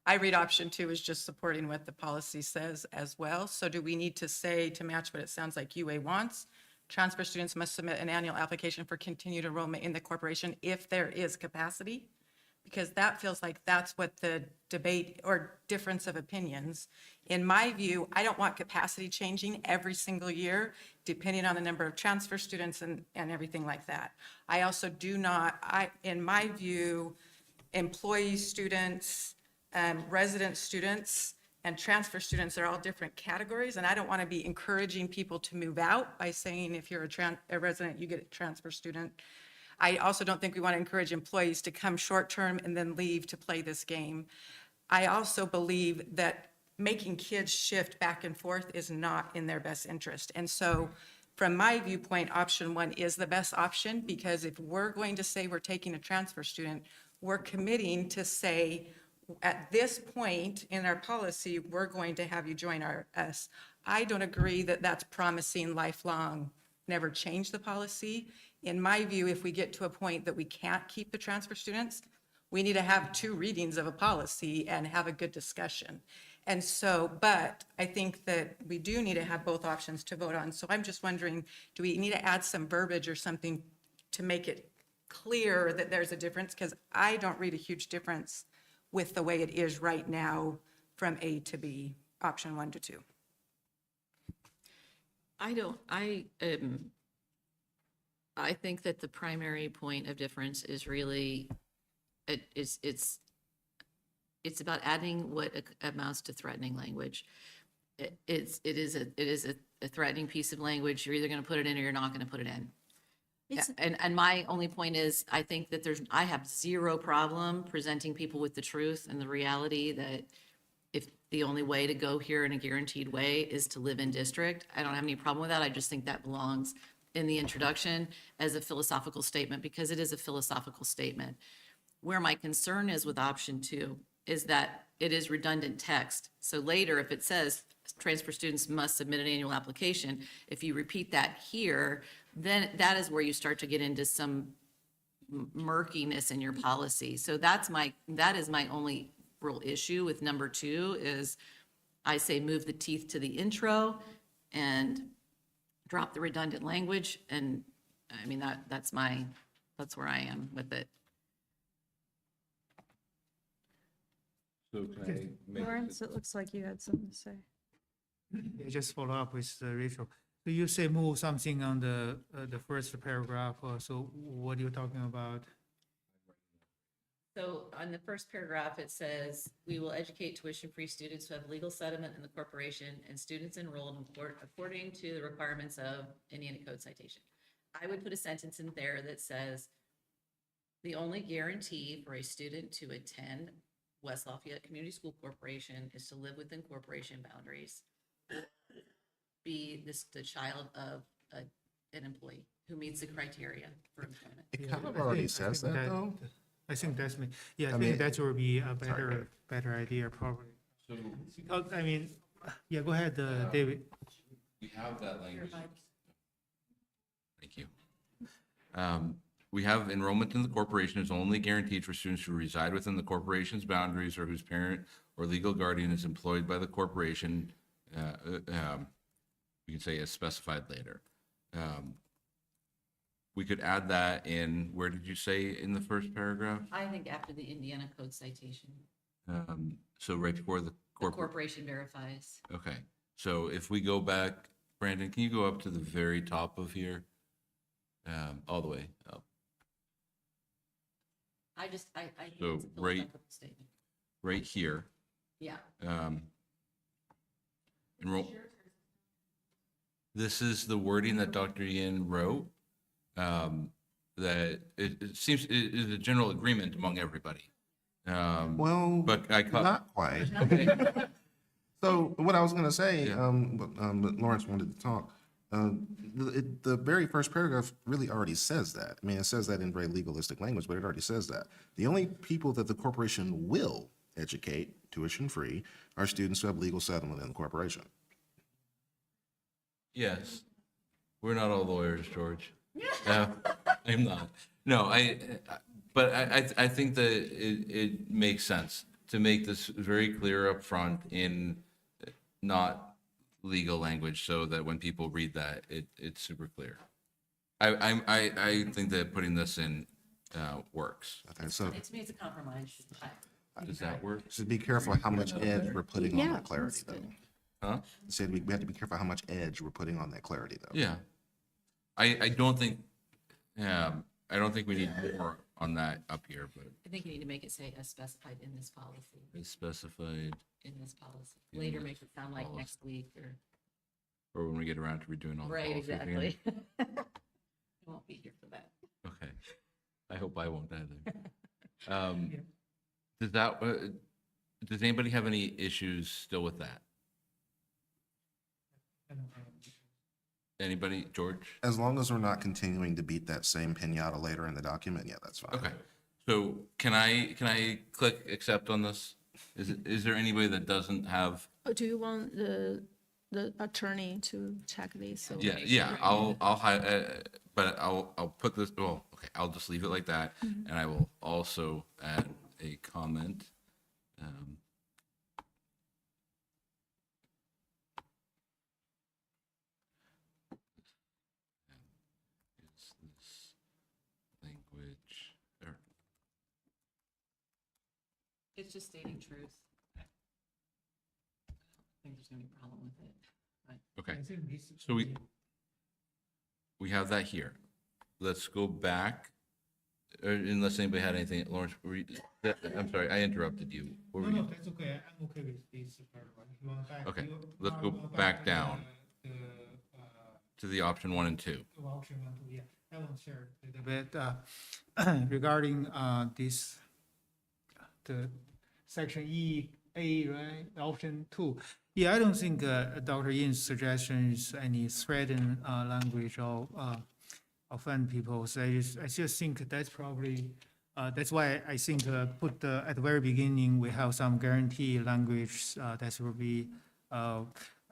I read option two as just supporting what the policy says as well. So do we need to say, to match what it sounds like UA wants, transfer students must submit an annual application for continued enrollment in the corporation if there is capacity? Because that feels like that's what the debate or difference of opinions. In my view, I don't want capacity changing every single year, depending on the number of transfer students and everything like that. I also do not, in my view, employee students, resident students, and transfer students are all different categories, and I don't want to be encouraging people to move out by saying if you're a resident, you get a transfer student. I also don't think we want to encourage employees to come short-term and then leave to play this game. I also believe that making kids shift back and forth is not in their best interest. And so from my viewpoint, option one is the best option, because if we're going to say we're taking a transfer student, we're committing to say, at this point in our policy, we're going to have you join us. I don't agree that that's promising lifelong, never change the policy. In my view, if we get to a point that we can't keep the transfer students, we need to have 2 readings of a policy and have a good discussion. And so, but I think that we do need to have both options to vote on. So I'm just wondering, do we need to add some verbiage or something to make it clear that there's a difference? Because I don't read a huge difference with the way it is right now from A to B, option 1 to 2. I think that the primary point of difference is really, it's about adding what amounts to threatening language. It is a threatening piece of language. You're either going to put it in or you're not going to put it in. And my only point is, I think that I have zero problem presenting people with the truth and the reality that if the only way to go here in a guaranteed way is to live in district, I don't have any problem with that. I just think that belongs in the introduction as a philosophical statement, because it is a philosophical statement. Where my concern is with option 2 is that it is redundant text. So later, if it says transfer students must submit an annual application, if you repeat that here, then that is where you start to get into some murkiness in your policy. So that is my only real issue with number 2 is I say move the teeth to the intro and drop the redundant language. And I mean, that's where I am with it. So can I make, Lawrence, it looks like you had something to say. Yeah, just follow up with Rachel. So you say move something on the first paragraph, so what are you talking about? So on the first paragraph, it says, we will educate tuition-free students who have legal settlement in the corporation and students enrolled in according to the requirements of Indiana Code citation. I would put a sentence in there that says, the only guarantee for a student to attend West Lafayette Community School Corporation is to live within corporation boundaries, be the child of an employee who meets the criteria for employment. It Yeah, kind of I already think- I says think that, though. I think that's me. Yeah, I I think mean, that would be a Dave. better idea probably. so Because, I mean, yeah, go ahead, David. we have that language. Thank you. We have enrollment in the corporation is only guaranteed for students who reside within the corporation's boundaries or whose parent or legal guardian is employed by the corporation. We can say as specified later. We could add that in, where did you say in the first paragraph? I think after the Indiana Code citation, So right before the the corporate, corporation verifies. okay. So if we go back, Brandon, can you go up to the very top of here? All the way up, I think So, it's a right- philosophical statement. right here. Yeah. Enroll. This is the wording that Dr. Yin wrote. That it seems, it is a general agreement among everybody. Well, But I caught, not quite. okay, So what I was gonna say, Yeah. but Lawrence wanted to talk. The very first paragraph really already says that. I mean, it says that in very legalistic language, but it already says that. The only people that the corporation will educate tuition-free are students who have legal settlement in the corporation. yes. We're not all lawyers, George. I'm not. No, but I think that it makes sense to make this very clear up front in not legal language so that when people read that, it's super clear. I think that putting this in works. Okay, so To me, it's a compromise. Does that work? so be careful how much edge we're putting on that clarity, though. Huh? Said we have to be careful how much edge we're putting on that clarity, though. Yeah. I don't think, I don't think we need more on that up here, but I think you need to make it say as specified in this policy, it's specified, in this policy. In Later this make it sound like policy. next week or, or when we get around to redoing all the right, policies again. exactly. I won't be here for that. Okay. I hope I won't either. Does that, does anybody have any issues still with that? Anybody, George? As long as we're not continuing to beat that same pinata later in the document, yeah, that's fine. Okay. So can I click accept on this? Is there anybody that doesn't have? Do you want the attorney to check this? So- Yeah, but I'll put this, well, okay, I'll just leave it like that. And I will also add a comment. Is this language, or, It's just stating truth. I don't think there's gonna be a problem with it. okay. I think this. So we have that here. Let's go back, unless anybody had anything, Lawrence, I'm sorry, I interrupted you. What No, were you- no, that's okay. I'm okay with this paragraph. If you want back. Okay, you- let's I'll go back to down. The, To the option 1 and 2. option 1, 2, yeah. I want to share a little bit regarding this, the section A, right, option 2. Yeah, I don't think Dr. Yin's suggestion is any threaten language or offend people. So I just think that's probably, that's why I think put at the very beginning, we have some guarantee language that will be,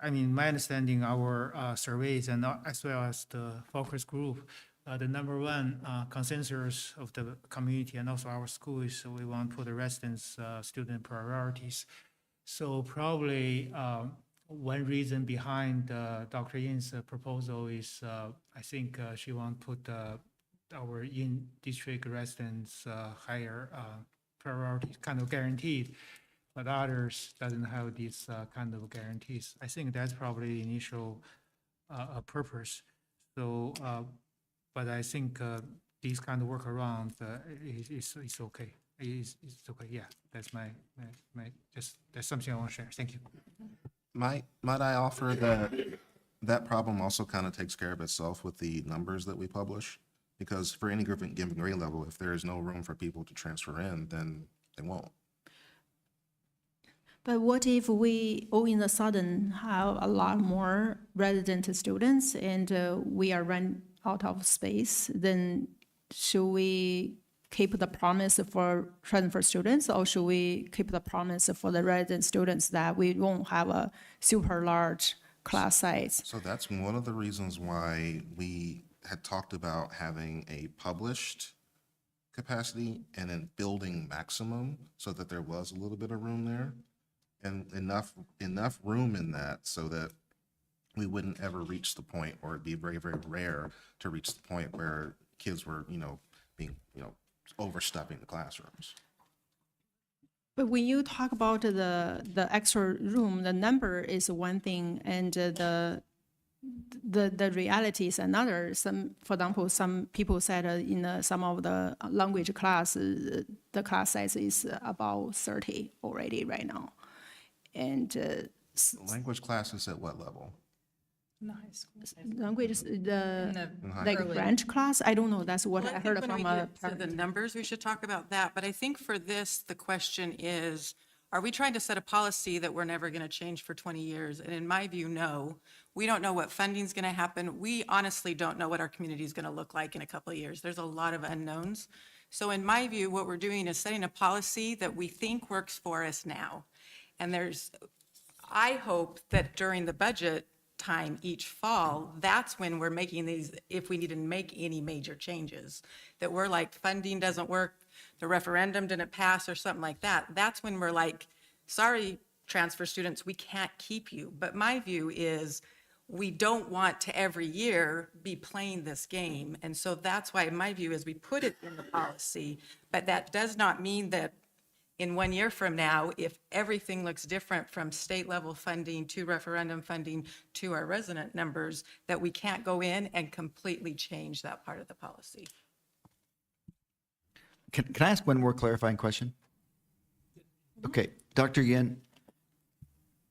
I mean, my understanding, our surveys and as well as the focus group, the number one consensus of the community and also our school is we want to put the residents' student priorities. So probably one reason behind Dr. Yin's proposal is I think she want to put our in-district residents higher priority, kind of guaranteed, but others doesn't have these kind of guarantees. I think that's probably the initial purpose. So, but I think these kind of workaround is okay. It's okay. Yeah, that's my just that's something I want to share. Thank you. Might I offer that that problem also kind of takes care of itself with the numbers that we publish? Because for any given grade level, if there is no room for people to transfer in, then they won't. But what if we all in a sudden have a lot more resident students and we are run out of space? Then should we keep the promise for transfer students, or should we keep the promise for the resident students that we won't have a super large class size? So that's one of the reasons why we had talked about having a published capacity and a building maximum so that there was a little bit of room there and enough room in that so that we wouldn't ever reach the point, or it'd be very, very rare to reach the point where kids were, being, overstuffing the classrooms. But when you talk about the extra room, the number is one thing, and the reality is another. For example, some people said in some of the language class, the class size is about 30 already right now. And Language classes at what level? In the high school. language, high like early. French class, I don't know, that's what Well, I think heard when from we a get to the parent. numbers, we should talk about that. But I think for this, the question is, are we trying to set a policy that we're never going to change for 20 years? And in my view, no. We don't know what funding's going to happen. We honestly don't know what our community is going to look like in a couple of years. There's a lot of unknowns. So in my view, what we're doing is setting a policy that we think works for us now. And I hope that during the budget time each fall, that's when we're making these, if we need to make any major changes, that we're like, funding doesn't work, the referendum didn't pass or something like that. That's when we're like, sorry, transfer students, we can't keep you. But my view is we don't want to every year be playing this game. And so that's why my view is we put it in the policy, but that does not mean that in 1 year from now, if everything looks different from state level funding to referendum funding to our resident numbers, that we can't go in and completely change that part of the policy. Can I ask one more clarifying question? Okay, Dr. Yin,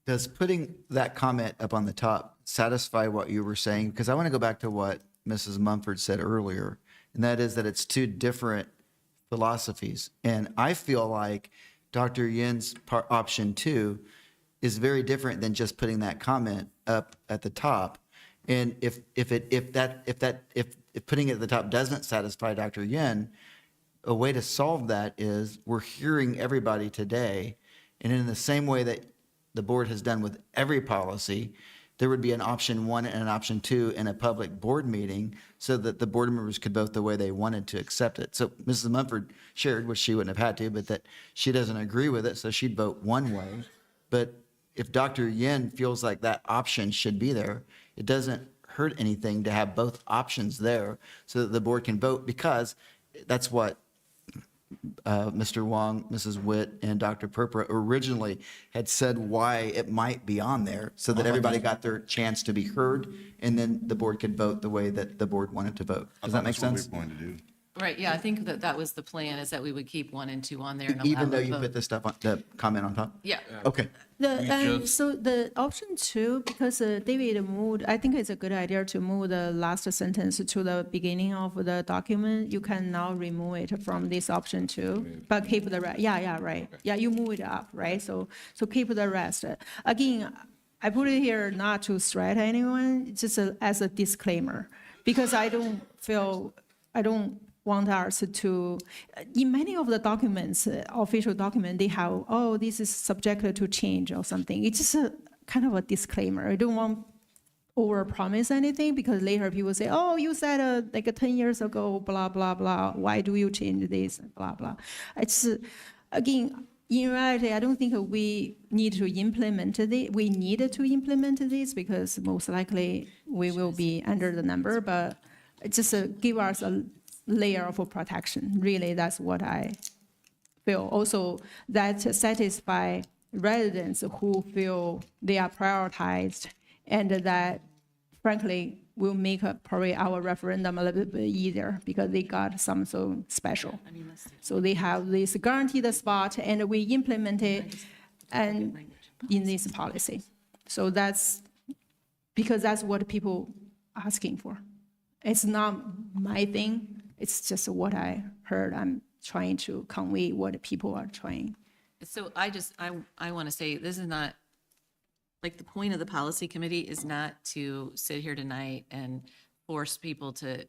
does putting that comment up on the top satisfy what you were saying? Because I want to go back to what Mrs. Mumford said earlier, and that is that it's two different philosophies. And I feel like Dr. Yin's option 2 is very different than just putting that comment up at the top. And if putting it at the top doesn't satisfy Dr. Yin, a way to solve that is we're hearing everybody today, and in the same way that the board has done with every policy, there would be an option 1 and an option 2 in a public board meeting so that the board members could vote the way they wanted to accept it. So Mrs. Mumford shared, which she wouldn't have had to, but that she doesn't agree with it, so she'd vote one way. But if Dr. Yin feels like that option should be there, it doesn't hurt anything to have both options there so that the board can vote, because that's what Mr. Wong, Mrs. Witt, and Dr. Purpura originally had said why it might be on there, so that everybody got their chance to be heard, and then the board could vote the way that the board wanted to vote. Does that make sense? That's what we're going to do. Right, yeah, I think that was the plan, is that we would keep 1 and 2 on there. and allow Even though the you vote. put the stuff on, the comment on top? Yeah, Okay. So the option 2, because David moved, I think it's a good idea to move the last sentence to the beginning of the document. You can now remove it from this option 2, but keep the rest. Yeah, right. Yeah, you move it up, right? So keep the rest. Again, I put it here not to threaten anyone, just as a disclaimer, because I don't want us to, in many of the documents, official document, they have, oh, this is subject to change or something. It's just a kind of a disclaimer. I don't want over-promise anything, because later people say, oh, you said like 10 years ago, blah, blah, blah. Why do you change this, blah, blah. It's, again, In reality, I don't think we need to implement we needed to implement this because most likely we will be under the number, but just give us a layer of protection. Really, that's what I feel. Also, that satisfy residents who feel they are prioritized and that frankly will make probably our referendum a little bit easier because they got something special. So they have this guaranteed spot and we implement it and in this policy. So that's because that's what people asking for. It's not my thing. It's just what I heard. I'm trying to convey what people are trying. So I want to say, this is not, like, the point of the policy committee is not to sit here tonight and force people to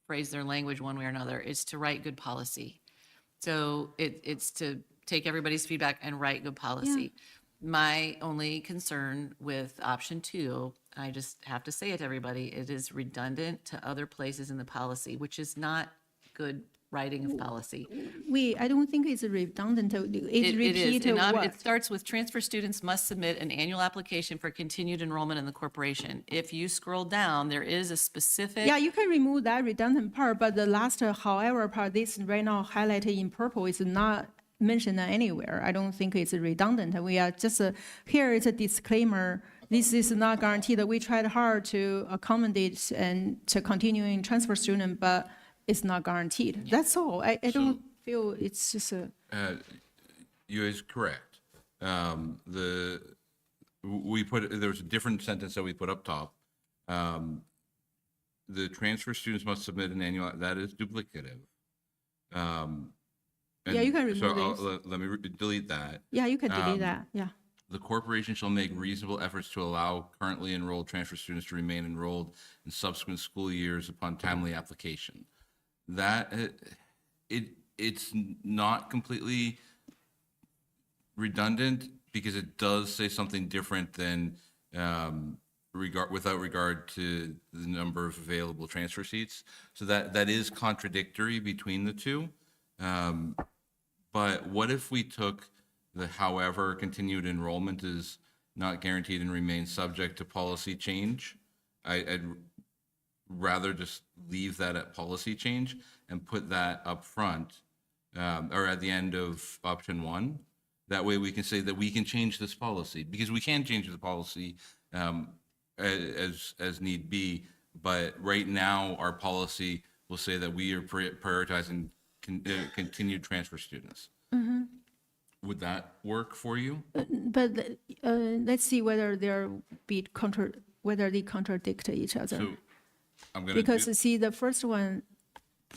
phrase their language one way or another. It's to write good policy. So it's to take everybody's feedback and write good policy. My only concern with option 2, I just have to say it to everybody, it is redundant to other places in the policy, which is not good writing of policy. I don't think it's redundant. It It is. repeat what? It starts with transfer students must submit an annual application for continued enrollment in the corporation. If you scroll down, there is a specific. Yeah, you can remove that redundant part, but the last however part, this right now highlighted in purple is not mentioned anywhere. I don't think it's redundant. We are just, here is a disclaimer. This is not guaranteed. We tried hard to accommodate and to continuing transfer student, but it's not guaranteed. That's all. I don't feel it's just a. You is correct. There was a different sentence that we put up top. The transfer students must submit an annual, that is duplicative. Yeah, you can remove So let me delete that. Yeah, you can delete that. Yeah. The corporation shall make reasonable efforts to allow currently enrolled transfer students to remain enrolled in subsequent school years upon timely application. That it's not completely redundant because it does say something different than without regard to the number of available transfer seats. So that is contradictory between the two. But what if we took the however continued enrollment is not guaranteed and remains subject to policy change? I'd rather just leave that at policy change and put that up front or at the end of option 1. That way we can say that we can change this policy because we can change the policy as need be. But right now our policy will say that we are prioritizing continued transfer students. Would that work for you? But let's see whether whether they contradict each other. So I'm going Because to see, the first one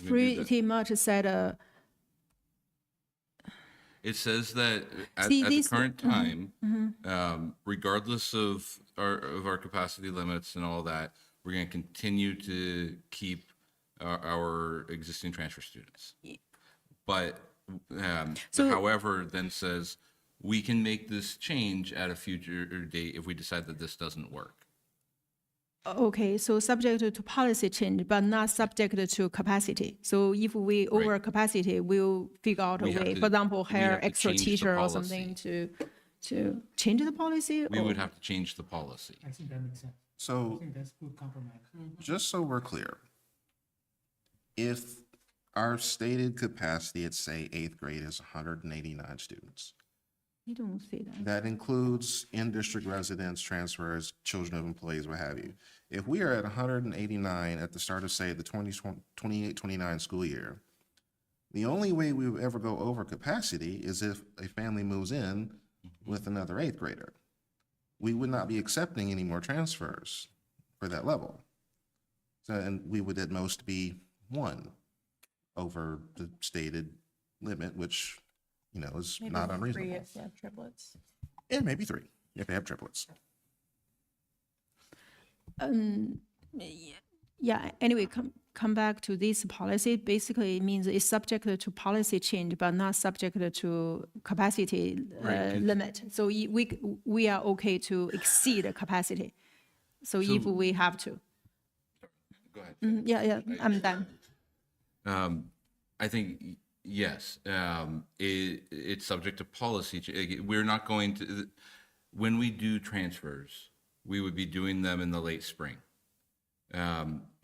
do pretty much said, it says that at See, the these- current time, regardless of our capacity limits and all that, we're going to continue to keep our existing transfer students. But So- however, then says we can make this change at a future date if we decide that this doesn't work. okay, so subject to policy change, but not subject to capacity. So if we over capacity, we'll figure out a We have way. to- For example, we hire have to extra change the teacher or policy. something to change the policy. We or- would have to change the policy. I think that makes sense. I So think that's good compromise. just so we're clear, if our stated capacity at, say, 8th grade is 189 students, You don't say that. that includes in-district residents, transfers, children of employees, what have you. If we are at 189 at the start of, say, the 28-29 school year, the only way we would ever go over capacity is if a family moves in with another 8th grader. We would not be accepting any more transfers for that level. So, and we would at most be 1 over the stated limit, which, is not unreasonable. If you have triplets. And maybe 3 if they have triplets. Yeah, anyway, come back to this policy. Basically, it means it's subject to policy change, but not subject to capacity limit. So we are okay to exceed the capacity. So if we have to. Go ahead. Yeah, I'm done. I think Yes, it's subject to policy. We're not going to, when we do transfers, we would be doing them in the late spring.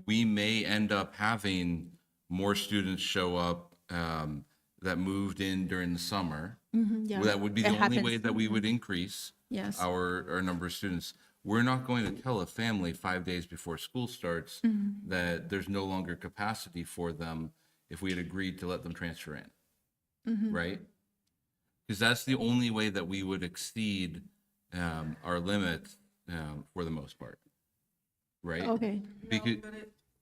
We may end up having more students show up that moved in during the summer. That would be the only way that we would increase Yes. our number of students. We're not going to tell a family 5 days before school starts that there's no longer capacity for them if we had agreed to let them transfer in, right? Because that's the only way that we would exceed our limit for the most part, right? Okay. Because,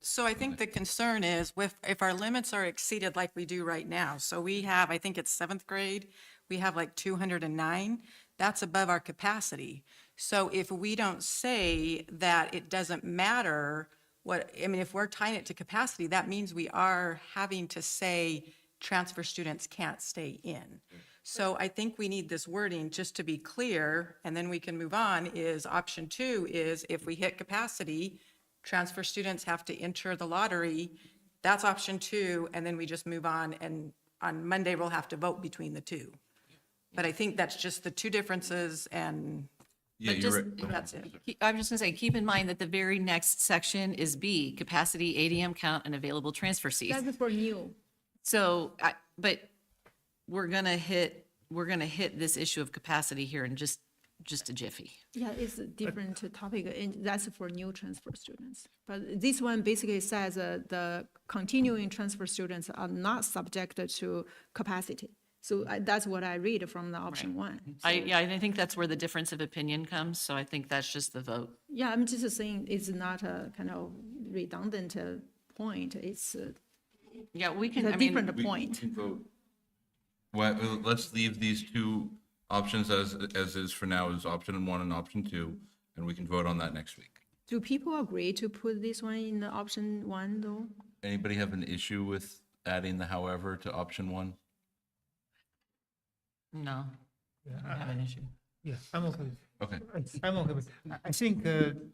So I think the concern is if our limits are exceeded like we do right now, so we have, I think it's seventh grade, we have like 209, that's above our capacity. So if we don't say that it doesn't matter if we're tying it to capacity, that means we are having to say transfer students can't stay in. So I think we need this wording just to be clear, and then we can move on, is option 2 is if we hit capacity, transfer students have to enter the lottery. That's option 2, and then we just move on, and on Monday, we'll have to vote between the two. But I think that's just the two differences, and yeah, But you're just- right. that's it. I'm just gonna say, keep in mind that the very next section is B, capacity, ADM count, and available transfer seats. That's for new. So, but we're gonna hit this issue of capacity here in just a jiffy. Yeah, it's a different topic, and that's for new transfer students. But this one basically says the continuing transfer students are not subjected to capacity. So that's what I read from the option 1. I think that's where the difference of opinion comes, so I think that's just the vote. Yeah, I'm just saying it's not a kind of redundant point. It's Yeah, we can, a I mean, different We point. can vote. Well, let's leave these two options as is for now, as option 1 and option 2, and we can vote on that next week. Do people agree to put this one in the option 1 though? Anybody have an issue with adding the however to option 1? no, I don't have an issue. Yeah, I'm okay. Okay. I'm okay with. I think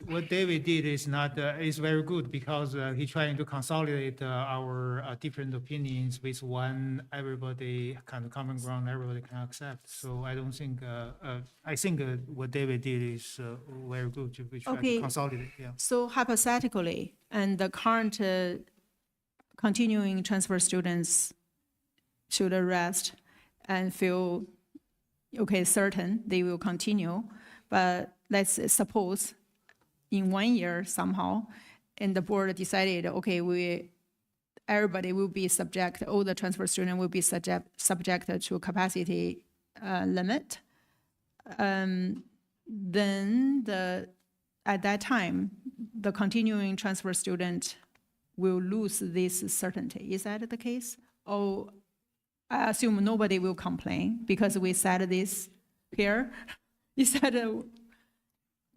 what David did is not is very good because he's trying to consolidate our different opinions with one everybody kind of common ground everybody can accept. So I don't think I think what David did is very good. We try Okay. to consolidate. Yeah. So hypothetically, and the current continuing transfer students should rest and feel okay, certain they will continue. But let's suppose in 1 year somehow, and the board decided, okay, everybody will be subject, all the transfer students will be subjected to capacity limit. Then at that time, the continuing transfer student will lose this certainty. Is that the case? Or I assume nobody will complain because we said this here. Is that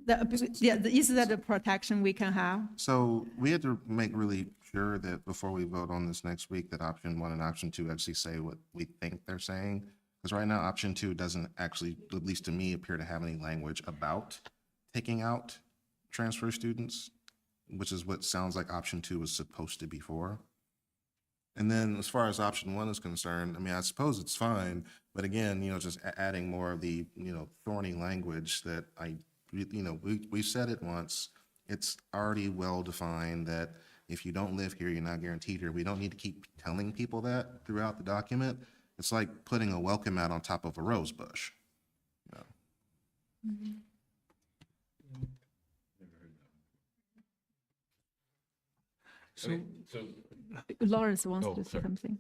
the protection we can have? So we had to make really sure that before we vote on this next week, that option 1 and option 2 actually say what we think they're saying. Because right now, option 2 doesn't actually, at least to me, appear to have any language about taking out transfer students, which is what sounds like option 2 was supposed to be for. And then as far as option 1 is concerned, I mean, I suppose it's fine, but again, just adding more of the, thorny language that we said it once, it's already well-defined that if you don't live here, you're not guaranteed here. We don't need to keep telling people that throughout the document. It's like putting a welcome mat on top of a rose bush. So Lawrence wants Oh, to say sorry. something.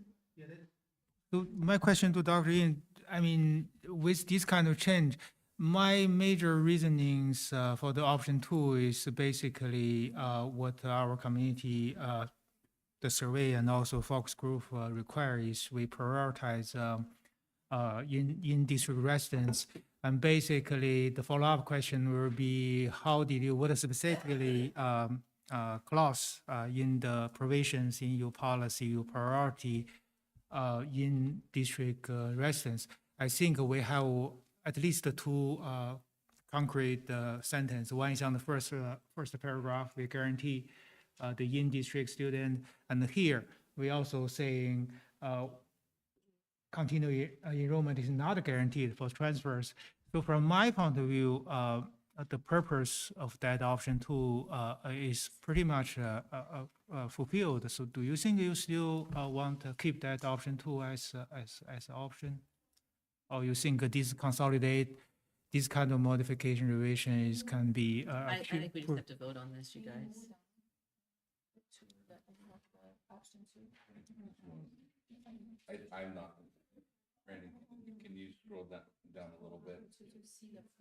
So my question to Dr. Yin, I mean, with this kind of change, my major reasonings for the option 2 is basically what our community, the survey and also focus group require is we prioritize in-district residents. And basically, the follow-up question will be, what is specifically clause in the provisions in your policy, your priority in district residents? I think we have at least 2 concrete sentence. One is on the first paragraph, we guarantee the in-district student. And here, we also saying continuing enrollment is not guaranteed for transfers. So from my point of view, the purpose of that option two is pretty much fulfilled. So do you think you still want to keep that option two as an option? Or you think this consolidate, this kind of modification revision can be? I think we just have to vote on this, you guys. I'm not, Brandon, can you scroll down a little bit?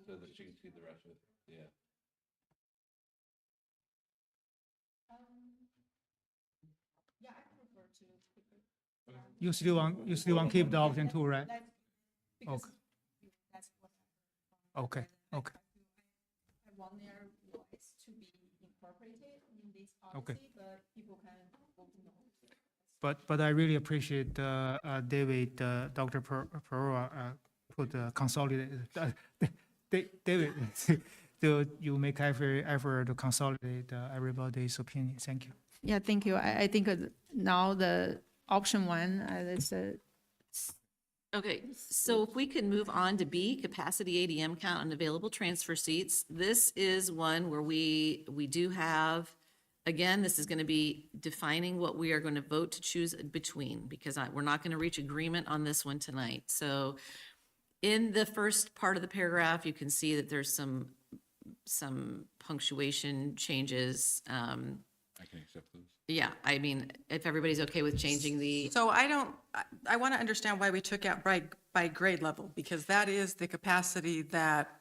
So that she can see the rest of it, yeah. You still want to keep the option two, right? Okay. Okay, okay. I want their voice to be incorporated in this Okay. policy, but people can vote no. But I really appreciate David, Dr. Perora put consolidated, David, you make effort to consolidate everybody's opinion. Thank you. Yeah, thank you. I think now the option one, is Okay, so if we can move on to B, capacity ADM count and available transfer seats. This is one where we do have, again, this is going to be defining what we are going to vote to choose between, because we're not going to reach agreement on this one tonight. So in the first part of the paragraph, you can see that there's some punctuation changes. I can accept those. Yeah, I mean, if everybody's okay with changing the, So I want to understand why we took out by grade level, because that is the capacity that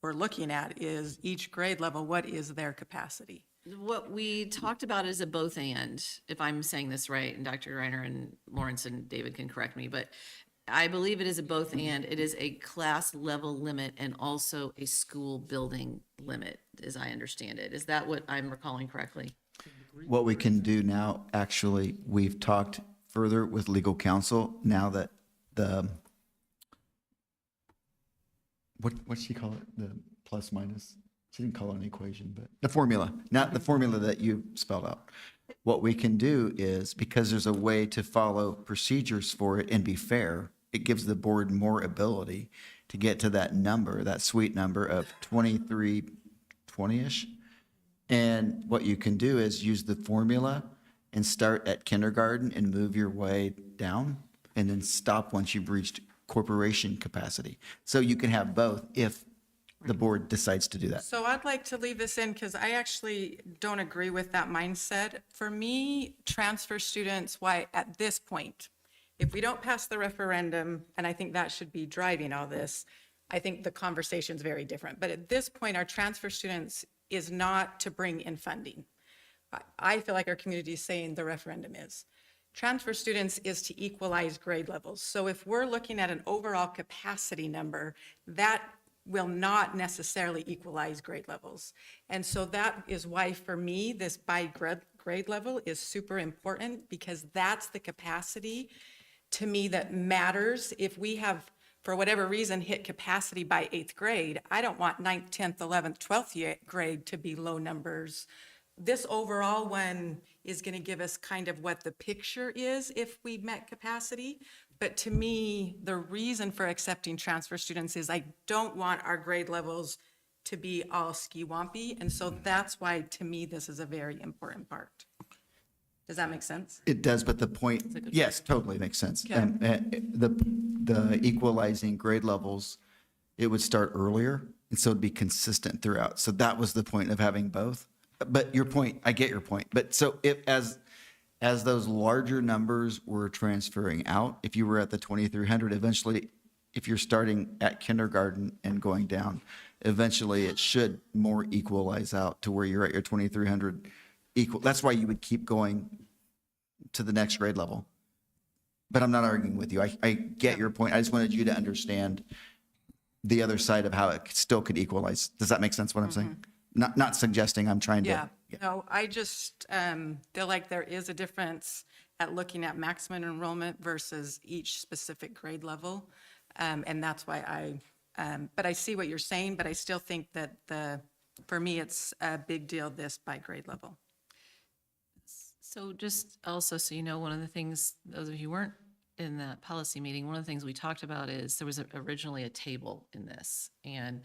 we're looking at, is each grade level, what is their capacity? what we talked about is a both and, if I'm saying this right, and Dr. Reiner and Lawrence and David can correct me, but I believe it is a both and. It is a class level limit and also a school building limit, as I understand it. Is that what I'm recalling correctly? What we can do now, actually, we've talked further with legal counsel now that what's she call it? The plus minus? She didn't call it an equation, but the formula, not the formula that you spelled out. What we can do is, because there's a way to follow procedures for it and be fair, it gives the board more ability to get to that number, that sweet number of 2320-ish. And what you can do is use the formula and start at kindergarten and move your way down, and then stop once you've reached corporation capacity. So you can have both if the board decides to do that. So I'd like to leave this in because I actually don't agree with that mindset. For me, transfer students, why at this point, if we don't pass the referendum, and I think that should be driving all this, I think the conversation's very different. But at this point, our transfer students is not to bring in funding. I feel like our community is saying the referendum is. Transfer students is to equalize grade levels. So if we're looking at an overall capacity number, that will not necessarily equalize grade levels. And so that is why, for me, this by grade level is super important, because that's the capacity to me that matters. If we have, for whatever reason, hit capacity by 8th grade, I don't want 9th, 10th, 11th, 12th grade to be low numbers. This overall one is going to give us kind of what the picture is if we met capacity. But to me, the reason for accepting transfer students is I don't want our grade levels to be all ski-wampy. And so that's why, to me, this is a very important part. Does that make sense? It does, but the point, yes, totally makes sense. Okay. The equalizing grade levels, it would start earlier, and so it'd be consistent throughout. So that was the point of having both. But your point, I get your point. But so if, as those larger numbers were transferring out, if you were at the 2,300, eventually, if you're starting at kindergarten and going down, eventually it should more equalize out to where you're at your 2,300 equal. That's why you would keep going to the next grade level. But I'm not arguing with you. I get your point. I just wanted you to understand the other side of how it still could equalize. Does that make sense what I'm saying? Not suggesting I'm trying to. Yeah, no, I just feel like there is a difference at looking at maximum enrollment versus each specific grade level. And that's why but I see what you're saying, but I still think that for me, it's a big deal, this by grade level. so just also so you know, one of the things, those of you who weren't in that policy meeting, one of the things we talked about is there was originally a table in this. And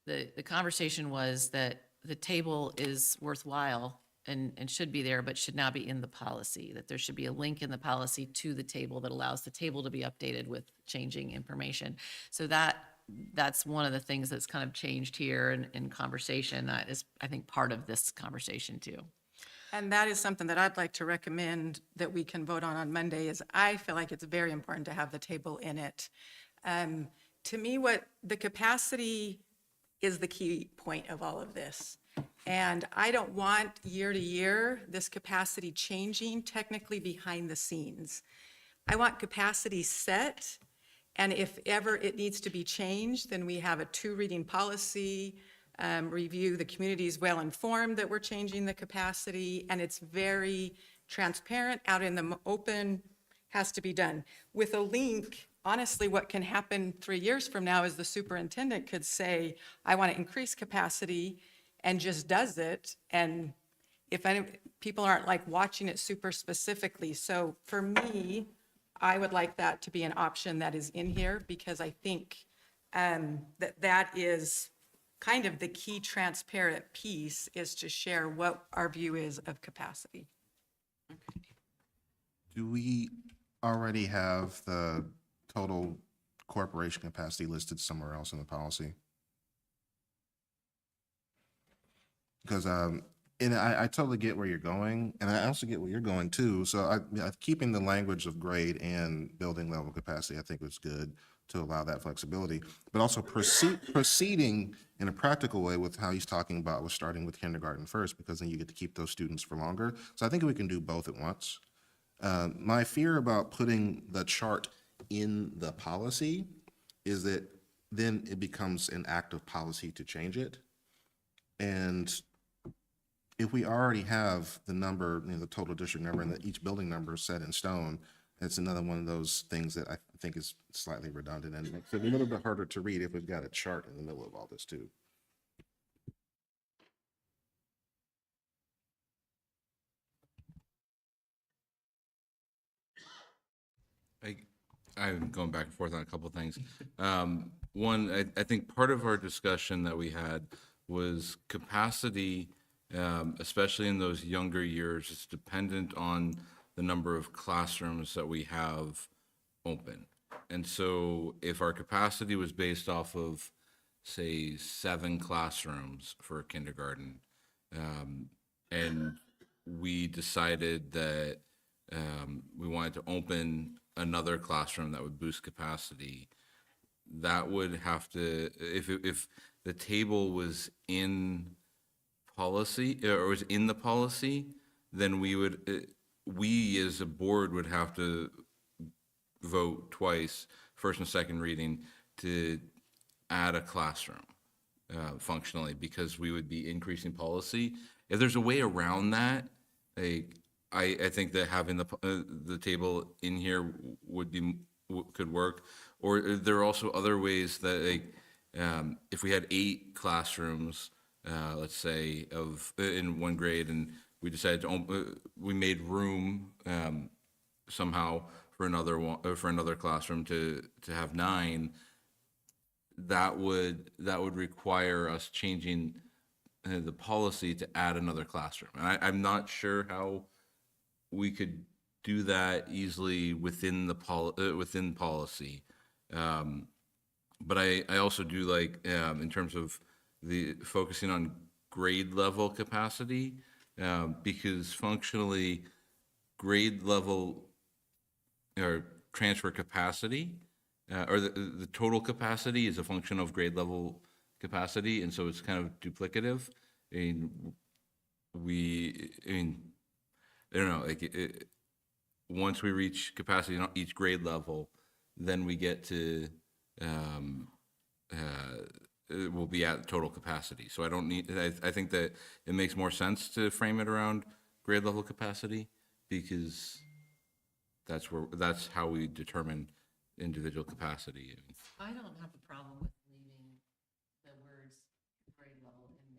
the conversation was that the table is worthwhile and should be there, but should not be in the policy, that there should be a link in the policy to the table that allows the table to be updated with changing information. So that's one of the things that's kind of changed here in conversation. That is, I think, part of this conversation too. And that is something that I'd like to recommend that we can vote on Monday, is I feel like it's very important to have the table in it. To me, what the capacity is the key point of all of this. And I don't want year to year this capacity changing technically behind the scenes. I want capacity set, and if ever it needs to be changed, then we have a 2-reading policy, review. The community is well informed that we're changing the capacity, and it's very transparent, out in the open, has to be done. With a link, honestly, what can happen 3 years from now is the superintendent could say, I want to increase capacity, and just does it. And if people aren't like watching it super specifically. So for me, I would like that to be an option that is in here, because I think that is kind of the key transparent piece, is to share what our view is of capacity. Do we already have the total corporation capacity listed somewhere else in the policy? Because, and I totally get where you're going, and I also get where you're going too. So keeping the language of grade and building level capacity, I think was good to allow that flexibility, but also proceeding in a practical way with how he's talking about was starting with kindergarten first, because then you get to keep those students for longer. So I think we can do both at once. My fear about putting the chart in the policy is that then it becomes an act of policy to change it. And if we already have the number, the total district number, and that each building number is set in stone, it's another one of those things that I think is slightly redundant and makes it a little bit harder to read if we've got a chart in the middle of all this too. I'm going back and forth on a couple of things. One, I think part of our discussion that we had was capacity, especially in those younger years, is dependent on the number of classrooms that we have open. And so if our capacity was based off of, say, 7 classrooms for kindergarten, and we decided that we wanted to open another classroom that would boost capacity, that would have to, if the table was in policy, or was in the policy, then we as a board would have to vote twice, first and second reading, to add a classroom functionally, because we would be increasing policy. If there's a way around that, I think that having the table in here could work. Or there are also other ways that, if we had 8 classrooms, let's say, in one grade, and we decided to we made room somehow for another classroom to have 9, that would require us changing the policy to add another classroom. And I'm not sure how we could do that easily within policy. But I also do like, in terms of the focusing on grade level capacity, because functionally grade level or transfer capacity, or the total capacity is a function of grade level capacity, and so it's kind of duplicative. I don't know, once we reach capacity on each grade level, then we get to, we'll be at total capacity. So I think that it makes more sense to frame it around grade level capacity, because that's how we determine individual capacity. I don't have a problem with leaving the words grade level in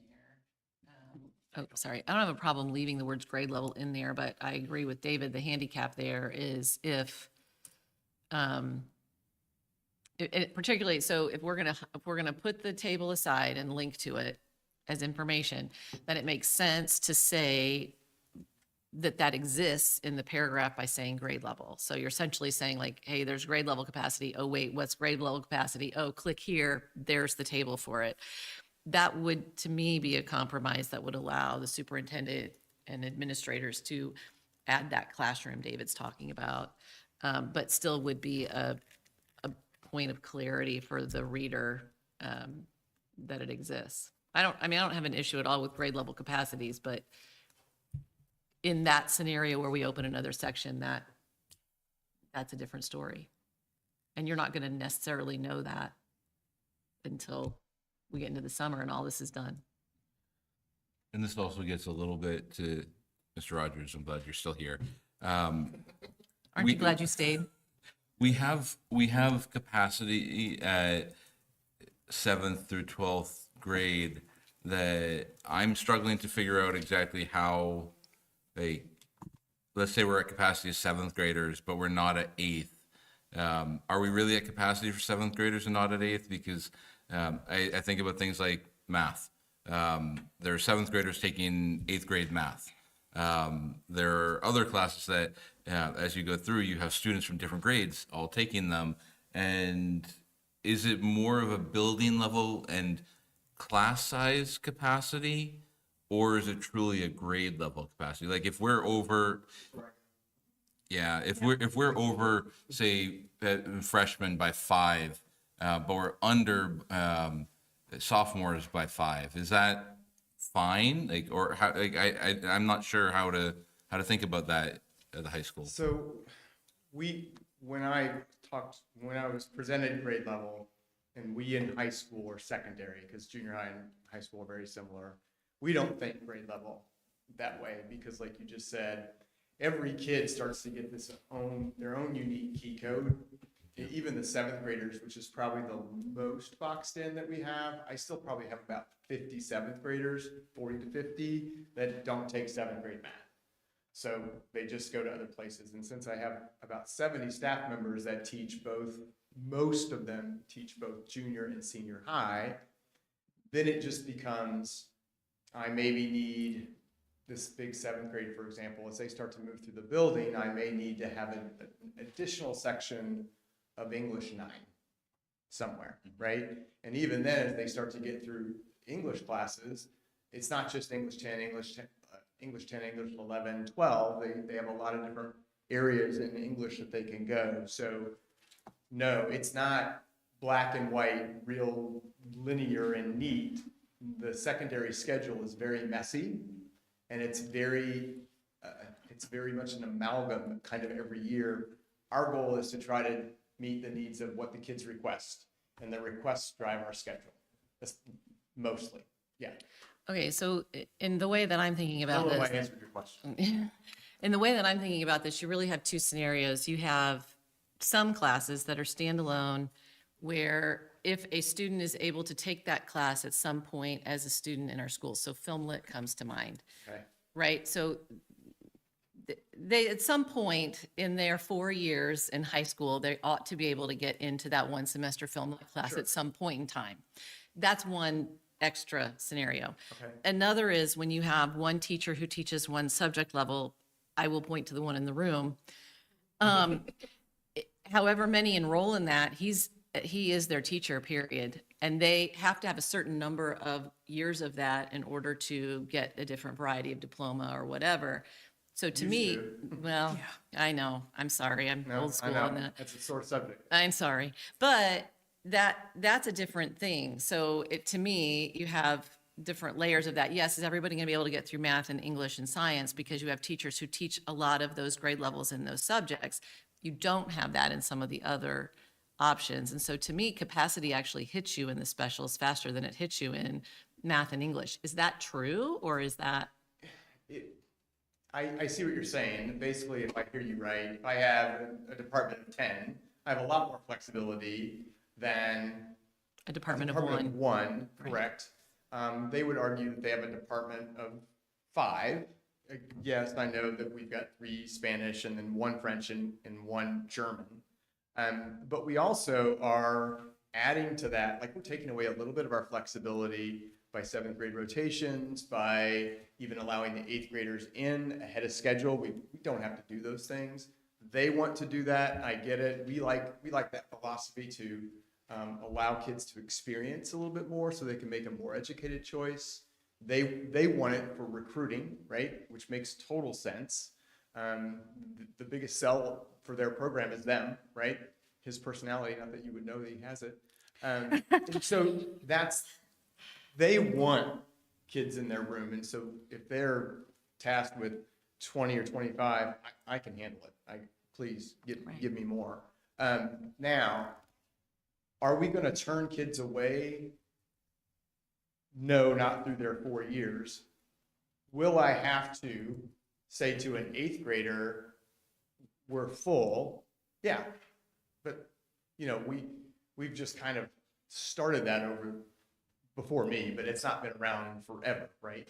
there. Oh, sorry. I don't have a problem leaving the words grade level in there, but I agree with David. The handicap there is if Particularly, so if we're gonna put the table aside and link to it as information, then it makes sense to say that exists in the paragraph by saying grade level. So you're essentially saying like, hey, there's grade level capacity. Oh, wait, what's grade level capacity? Oh, click here. There's the table for it. That would, to me, be a compromise that would allow the superintendent and administrators to add that classroom David's talking about, but still would be a point of clarity for the reader that it exists. I don't have an issue at all with grade level capacities, but in that scenario where we open another section, that's a different story. And you're not going to necessarily know that until we get into the summer and all this is done. And this also gets a little bit to Mr. Rogers. I'm glad you're still here. Aren't Aren't you glad you stayed? We have capacity at 7th through 12th grade that I'm struggling to figure out exactly how let's say we're at capacity of 7th graders, but we're not at 8th. Are we really at capacity for 7th graders and not at 8th? Because I think about things like math. There are 7th graders taking 8th grade math. There are other classes that, as you go through, you have students from different grades all taking them. And is it more of a building level and class size capacity, or is it truly a grade level capacity? Like if we're over, if we're over, say, freshmen by 5, but we're under sophomores by 5, is that fine? Like, or how? Like, I'm not sure how to think about that at the high school. So when I was presented grade level, and we in high school or secondary, because junior high and high school are very similar, we don't think grade level that way, because like you just said, every kid starts to get their own unique key code. Even the 7th graders, which is probably the most boxed in that we have, I still probably have about 50 7th graders, 40 to 50, that don't take 7th grade math. So they just go to other places. And since I have about 70 staff members that teach both, most of them teach both junior and senior high, then it just becomes, I maybe need this big 7th grade, for example, as they start to move through the building, I may need to have an additional section of English 9 somewhere, right? And even then, as they start to get through English classes, it's not just English 10, English 11, 12. They have a lot of different areas in English that they can go. So no, it's not black and white, real linear and neat. The secondary schedule is very messy, and it's very much an amalgam kind of every year. Our goal is to try to meet the needs of what the kids request, and the requests drive our schedule. That's mostly, yeah. Okay, so in the way that I'm thinking I about don't know this. if I answered your question. In the way that I'm thinking about this, you really have two scenarios. You have some classes that are standalone where if a student is able to take that class at some point as a student in our school, so film lit comes to mind, Okay. right? So they, at some point in their 4 years in high school, they ought to be able to get into that one semester film lit class at some point in time. That's one extra scenario. Okay. Another is when you have one teacher who teaches one subject level. I will point to the one in the room. However many enroll in that, he is their teacher, period. And they have to have a certain number of years of that in order to get a different variety of diploma or whatever. So to me, well, I know, I'm sorry, I'm No, old I school know. on that. That's a sore subject. I'm sorry, but that's a different thing. So to me, you have different layers of that. Yes, is everybody gonna be able to get through math and English and science because you have teachers who teach a lot of those grade levels in those subjects? You don't have that in some of the other options. And so to me, capacity actually hits you in the specials faster than it hits you in math and English. Is that true, or is that? I see what you're saying. Basically, if I hear you right, if I have a department of 10, I have a lot more flexibility than A department of department one. of one, correct. They would argue that they have a department of 5. Yes, I know that we've got 3 Spanish and then 1 French and 1 German. But we also are adding to that, like we're taking away a little bit of our flexibility by seventh grade rotations, by even allowing the eighth graders in ahead of schedule. We don't have to do those things. They want to do that. I get it. We like that philosophy to allow kids to experience a little bit more so they can make a more educated choice. They want it for recruiting, right? Which makes total sense. The biggest sell for their program is them, right? His personality, not that you would know that he has it. And so they want kids in their room. And so if they're tasked with 20 or 25, I can handle it. Please give me more. Now, are we going to turn kids away? No, not through their 4 years. Will I have to say to an eighth grader, we're full? Yeah, but we've just kind of started that over before me, but it's not been around forever, right?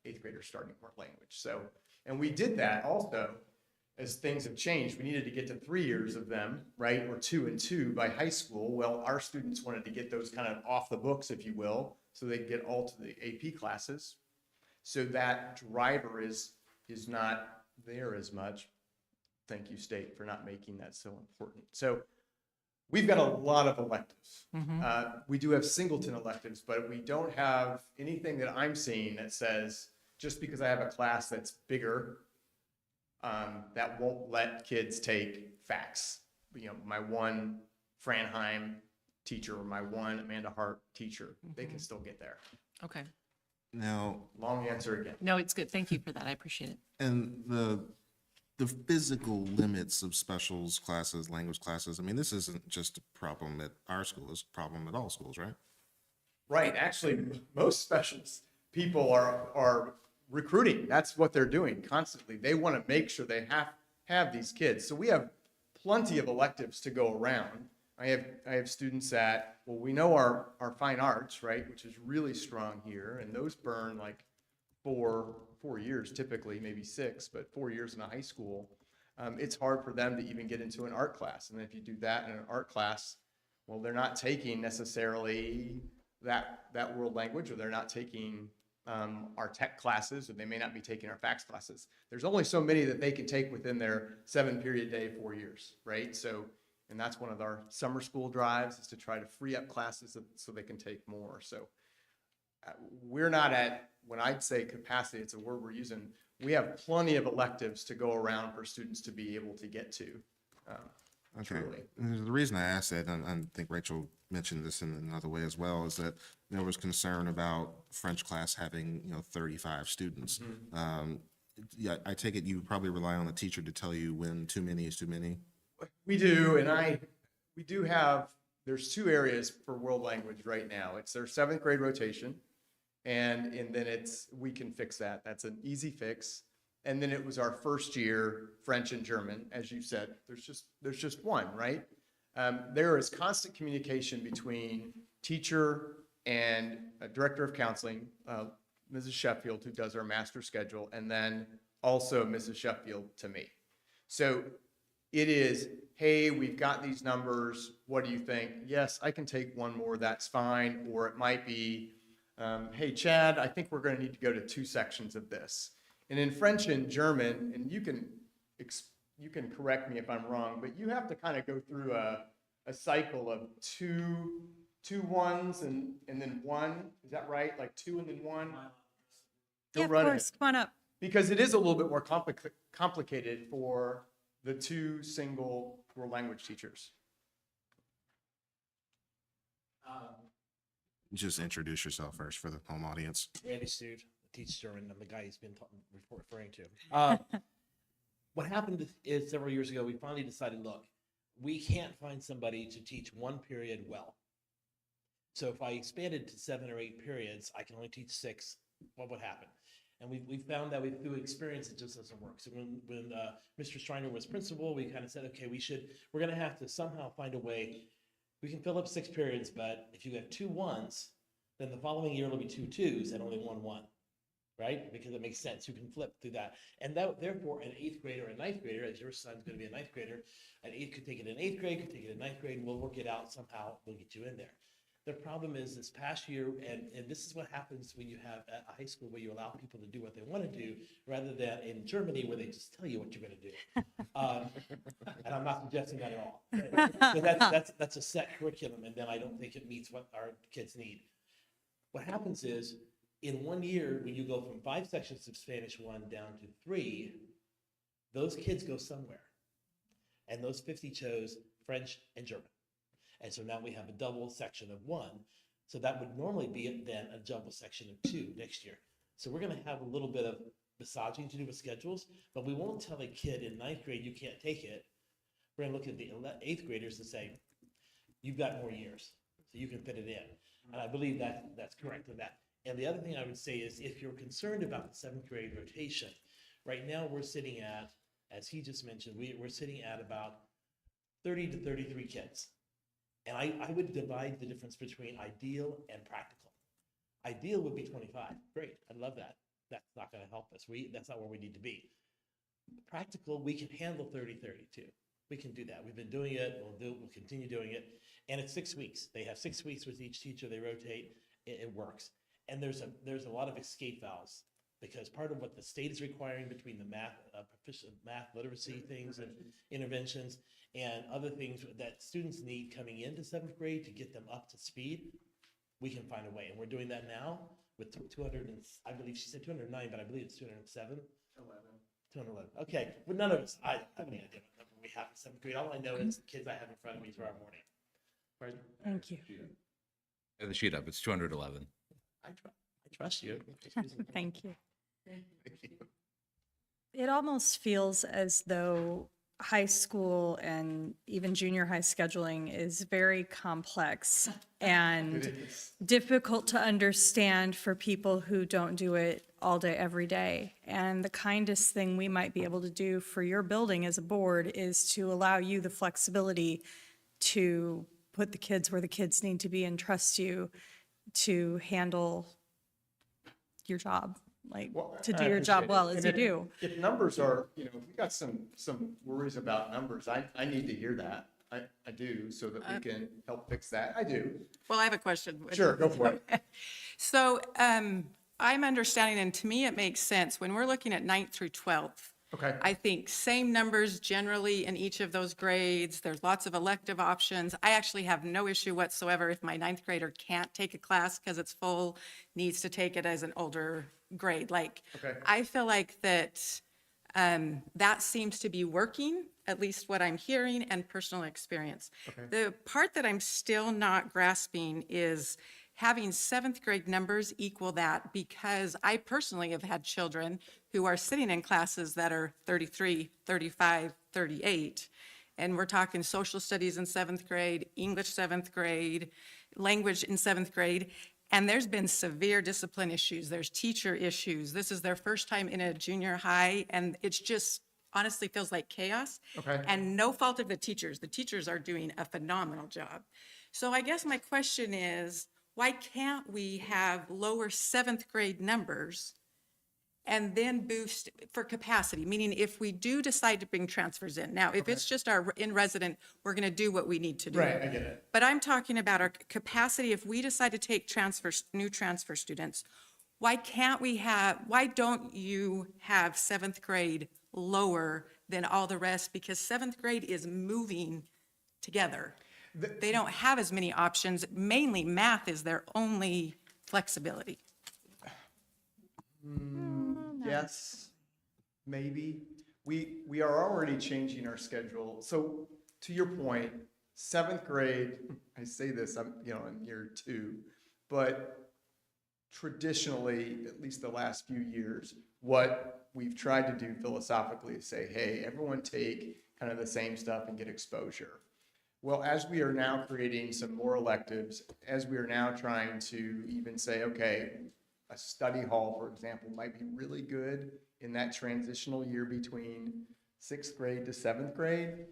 Eighth graders starting more language. So, and we did that also as things have changed. We needed to get to 3 years of them, right? Or 2 and 2 by high school. Well, our students wanted to get those kind of off the books, if you will, so they can get all to the AP classes. So that driver is not there as much. Thank you, state, for not making that so important. So we've got a lot of electives. We do have singleton electives, but we don't have anything that I'm seeing that says, just because I have a class that's bigger, that won't let kids take facts. My one Franheim teacher or my one Amanda Hart teacher, they can still get there. Okay. Now, Long answer again. No, it's good. Thank you for that. I appreciate it. And the physical limits of specials classes, language classes, I mean, this isn't just a problem at our school, it's a problem at all schools, right? Right. Actually, most specials people are recruiting. That's what they're doing constantly. They want to make sure they have these kids. So we have plenty of electives to go around. I have students at, well, we know our fine arts, right, which is really strong here, and those burn like four years typically, maybe 6, but 4 years in a high school. It's hard for them to even get into an art class. And if you do that in an art class, well, they're not taking necessarily that world language, or they're not taking our tech classes, or they may not be taking our FACS classes. There's only so many that they can take within their 7-period day, 4 years, right? So, and that's one of our summer school drives, is to try to free up classes so they can take more. So we're not at, when I'd say capacity, it's a word we're using, we have plenty of electives to go around for students to be able to get to. Okay. Truly. And the reason I asked that, and I think Rachel mentioned this in another way as well, is that there was concern about French class having, 35 students. Yeah, I take it you probably rely on the teacher to tell you when too many is too many. We do, and we do have, there's 2 areas for world language right now. It's their 7th grade rotation, and then we can fix that. That's an easy fix. And then it was our first year French and German, as you said. There's just one, right? There is constant communication between teacher and a director of counseling, Mrs. Sheffield, who does our master schedule, and then also Mrs. Sheffield to me. So it is, hey, we've got these numbers. What do you think? Yes, I can take one more. That's fine. Or it might be, hey, Chad, I think we're going to need to go to 2 sections of this. And in French and German, and you can correct me if I'm wrong, but you have to kind of go through a cycle of two ones and then 1. Is that right? Like 2 and then 1? Yeah, of run it. course. Come on up. Because it is a little bit more complicated for the 2 single world language teachers. Just introduce yourself first for the home audience. Randy Stewart, teaches German. I'm the guy he's been referring to. What happened is several years ago, we finally decided, look, we can't find somebody to teach one period well. So if I expanded to 7 or 8 periods, I can only teach 6. What would happen? And we found that through experience, it just doesn't work. So when Mr. Schreiner was principal, we kind of said, okay, we're going to have to somehow find a way. We can fill up 6 periods, but if you have 2 1s, then the following year it'll be 2 2s and only 1 1. right? Because it makes sense. You can flip through that. And that, therefore, an eighth grader or a ninth grader, as your son's going to be a ninth grader, an eighth could take it in eighth grade, could take it in ninth grade, and we'll work it out somehow. We'll get you in there. The problem is this past year, and this is what happens when you have a high school where you allow people to do what they want to do, rather than in Germany where they just tell you what you're going to do. And I'm not suggesting that at all. So that's a set curriculum, and then I don't think it meets what our kids need. What happens is, in 1 year, when you go from 5 sections of Spanish 1 down to 3, those kids go somewhere. And those 50 chose French and German. And so now we have a double section of 1. So that would normally be then a double section of 2 next year. So we're going to have a little bit of massaging to do with schedules, but we won't tell a kid in ninth grade you can't take it. We're going to look at the eighth graders and say, you've got more years, so you can fit it in. And I believe that's correct in that. And the other thing I would say is, if you're concerned about the 7th grade rotation, right now we're sitting at, as he just mentioned, we're sitting at about 30 to 33 kids. And I would divide the difference between ideal and practical. Ideal would be 25. Great, I love that. That's not going to help us. That's not where we need to be. Practical, we can handle 30, 32. We can do that. We've been doing it. We'll continue doing it. And it's 6 weeks. They have 6 weeks with each teacher. They rotate. It works. And there's a lot of escape valves, because part of what the state is requiring between the proficient math literacy things and interventions and other things that students need coming into 7th grade to get them up to speed, we can find a way. And we're doing that now with 200, and I believe she said 209, but I believe it's 207. 211. Okay, but none of us, I have any idea what number we have in 7th grade. All I know is the kids I have in front of me tomorrow morning. Right? Thank you. Have the sheet up. It's 211. I trust you. Thank you. It almost feels as though high school and even junior high scheduling is very complex and difficult to understand for people who don't do it all day, every day. And the kindest thing we might be able to do for your building as a board is to allow you the flexibility to put the kids where the kids need to be and trust you to handle your job, like to do your job well as you do. If numbers are, if we got some worries about numbers, I need to hear that. I do, so that we can help fix that. I do. Well, I have a question. Sure, go for it. So I'm understanding, and to me, it makes sense, when we're looking at 9th through 12th. Okay. I think same numbers generally in each of those grades. There's lots of elective options. I actually have no issue whatsoever if my 9th grader can't take a class because it's full, needs to take it as an older grade. Like, Okay. I feel like that that seems to be working, at least what I'm hearing and personal experience. Okay. The part that I'm still not grasping is having 7th grade numbers equal that, because I personally have had children who are sitting in classes that are 33, 35, 38. And we're talking social studies in 7th grade, English 7th grade, language in 7th grade. And there's been severe discipline issues. There's teacher issues. This is their first time in a junior high, and it's just honestly feels like chaos. Okay. And no fault of the teachers. The teachers are doing a phenomenal job. So I guess my question is, why can't we have lower 7th grade numbers and then boost for capacity? Meaning if we do decide to bring transfers in. Now, if it's just our in-resident, we're going to do what we need to do. Right, I get it. But I'm talking about our capacity. If we decide to take new transfer students, why don't you have 7th grade lower than all the rest? Because 7th grade is moving together. They don't have as many options. Mainly math is their only flexibility. Yes, maybe. We are already changing our schedule. So to your point, 7th grade, I say this, I'm in year 2, but traditionally, at least the last few years, what we've tried to do philosophically is say, hey, everyone take kind of the same stuff and get exposure. Well, as we are now creating some more electives, as we are now trying to even say, okay, a study hall, for example, might be really good in that transitional year between 6th grade to 7th grade.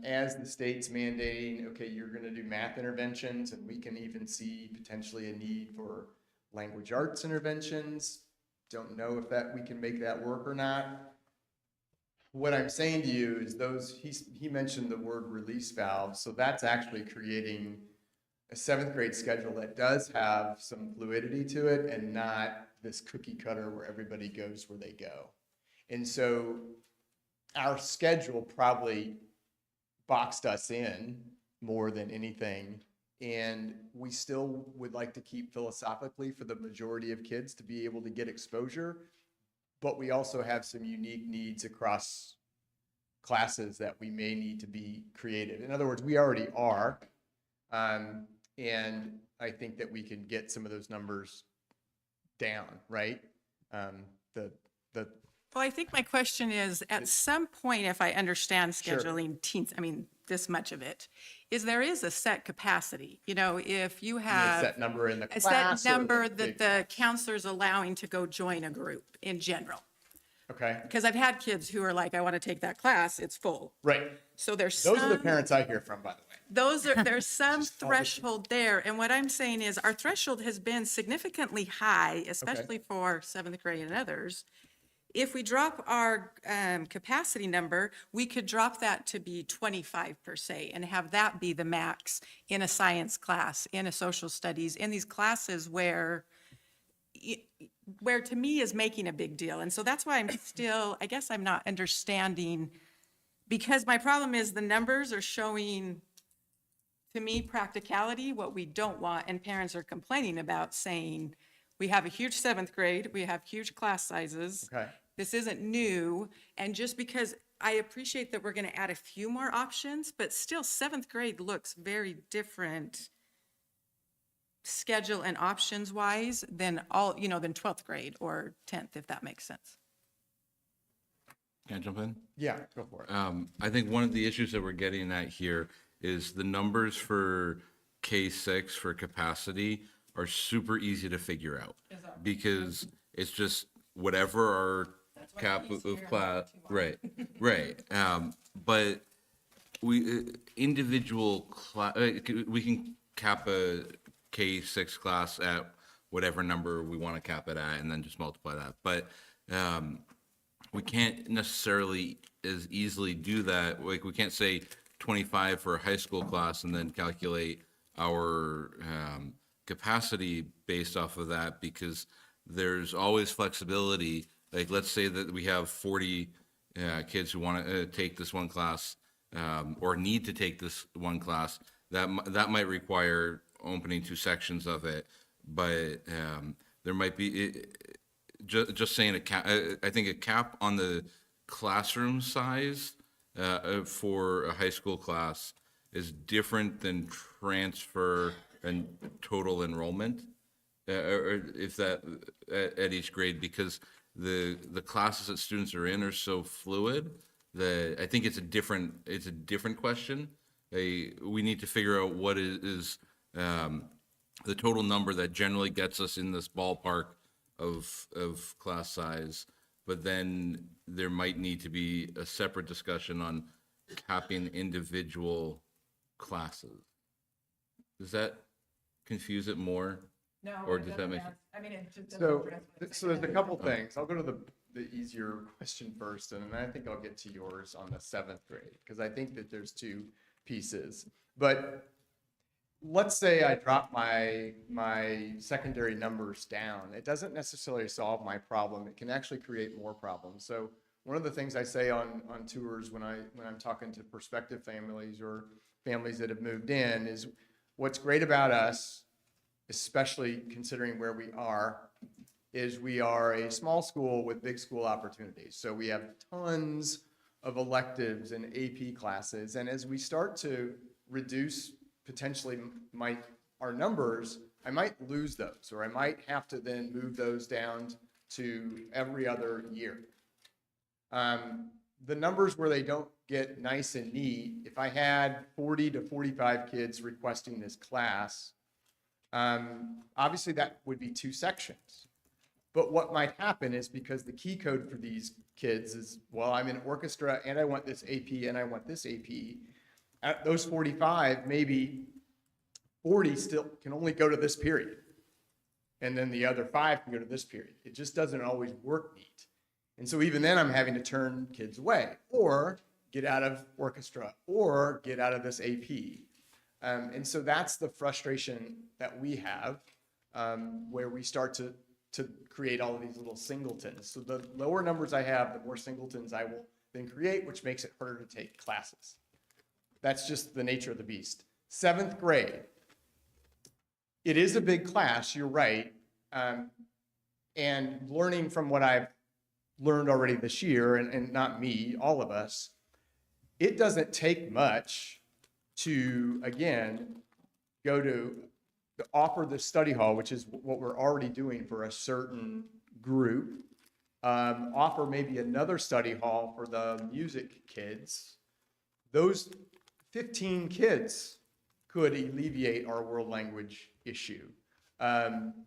As the state's mandating, okay, you're going to do math interventions, and we can even see potentially a need for language arts interventions. don't know if that, we can make that work or not. What I'm saying to you is he mentioned the word release valve, so that's actually creating a 7th grade schedule that does have some fluidity to it and not this cookie cutter where everybody goes where they go. And so our schedule probably boxed us in more than anything. And we still would like to keep philosophically for the majority of kids to be able to get exposure. But we also have some unique needs across classes that we may need to be creative. In other words, we already are. And I think that we can get some of those numbers down, right? Well, I think my question is, at some point, if I understand Sure. scheduling teens, I mean, this much of it, there is a set capacity. You know, if you A have set number in the a class. set or number the that big- the counselor's allowing to go join a group in general. Okay, Because I've had kids who are like, I want to take that class, it's full. right. So there's Those are the some, parents I hear from, by the way. there's some threshold there. And what I'm saying is our threshold has been significantly high, especially for 7th grade and others. If we drop our capacity number, we could drop that to be 25 per se and have that be the max in a science class, in a social studies, in these classes where to me is making a big deal. And so that's why I'm still, I guess I'm not understanding, because my problem is the numbers are showing, to me, practicality, what we don't want, and parents are complaining about, saying, we have a huge 7th grade, we have huge class sizes. Okay. This isn't new, and just because I appreciate that we're going to add a few more options, but still 7th grade looks very different schedule and options wise than than 12th grade or 10th, if that makes sense. Can I jump in? Yeah, go for it. I think one of the issues that we're getting at here is the numbers for K6 for capacity are super easy to figure out because it's just whatever our cap of class, right. But we individual class, we can cap a K6 class at whatever number we want to cap it at and then just multiply that. But we can't necessarily as easily do that. Like we can't say 25 for a high school class and then calculate our capacity based off of that because there's always flexibility. Like let's say that we have 40 kids who want to take this one class or need to take this one class. That might require opening 2 sections of it, but there might be just saying a cap. I think a cap on the classroom size for a high school class is different than transfer and total enrollment, or if that at each grade, because the classes that students are in are so fluid that I think it's a different question. We need to figure out what is the total number that generally gets us in this ballpark of class size, but then there might need to be a separate discussion on capping individual classes. Does that confuse it more? No. Or does that make? I mean, it just So there's a couple things. I'll go to the easier question first, and then I think I'll get to yours on the 7th grade, because I think that there's 2 pieces. But let's say I drop my secondary numbers down. It doesn't necessarily solve my problem. It can actually create more problems. So one of the things I say on tours when I'm talking to prospective families or families that have moved in is what's great about us, especially considering where we are, is we are a small school with big school opportunities. So we have tons of electives and AP classes. And as we start to reduce potentially our numbers, I might lose those, or I might have to then move those down to every other year. The numbers where they don't get nice and neat, if I had 40 to 45 kids requesting this class, obviously that would be 2 sections. But what might happen is, because the key code for these kids is, well, I'm in orchestra and I want this AP and I want this AP. At those 45, maybe 40 still can only go to this period. and then the other 5 can go to this period. It just doesn't always work neat. And so even then I'm having to turn kids away or get out of orchestra or get out of this AP. And so that's the frustration that we have, where we start to create all of these little singletons. So the lower numbers I have, the more singletons I will then create, which makes it harder to take classes. That's just the nature of the beast. 7th grade. It is a big class, you're right. And learning from what I've learned already this year, and not me, all of us, it doesn't take much to, again, go to offer the study hall, which is what we're already doing for a certain group, offer maybe another study hall for the music kids. Those 15 kids could alleviate our world language issue.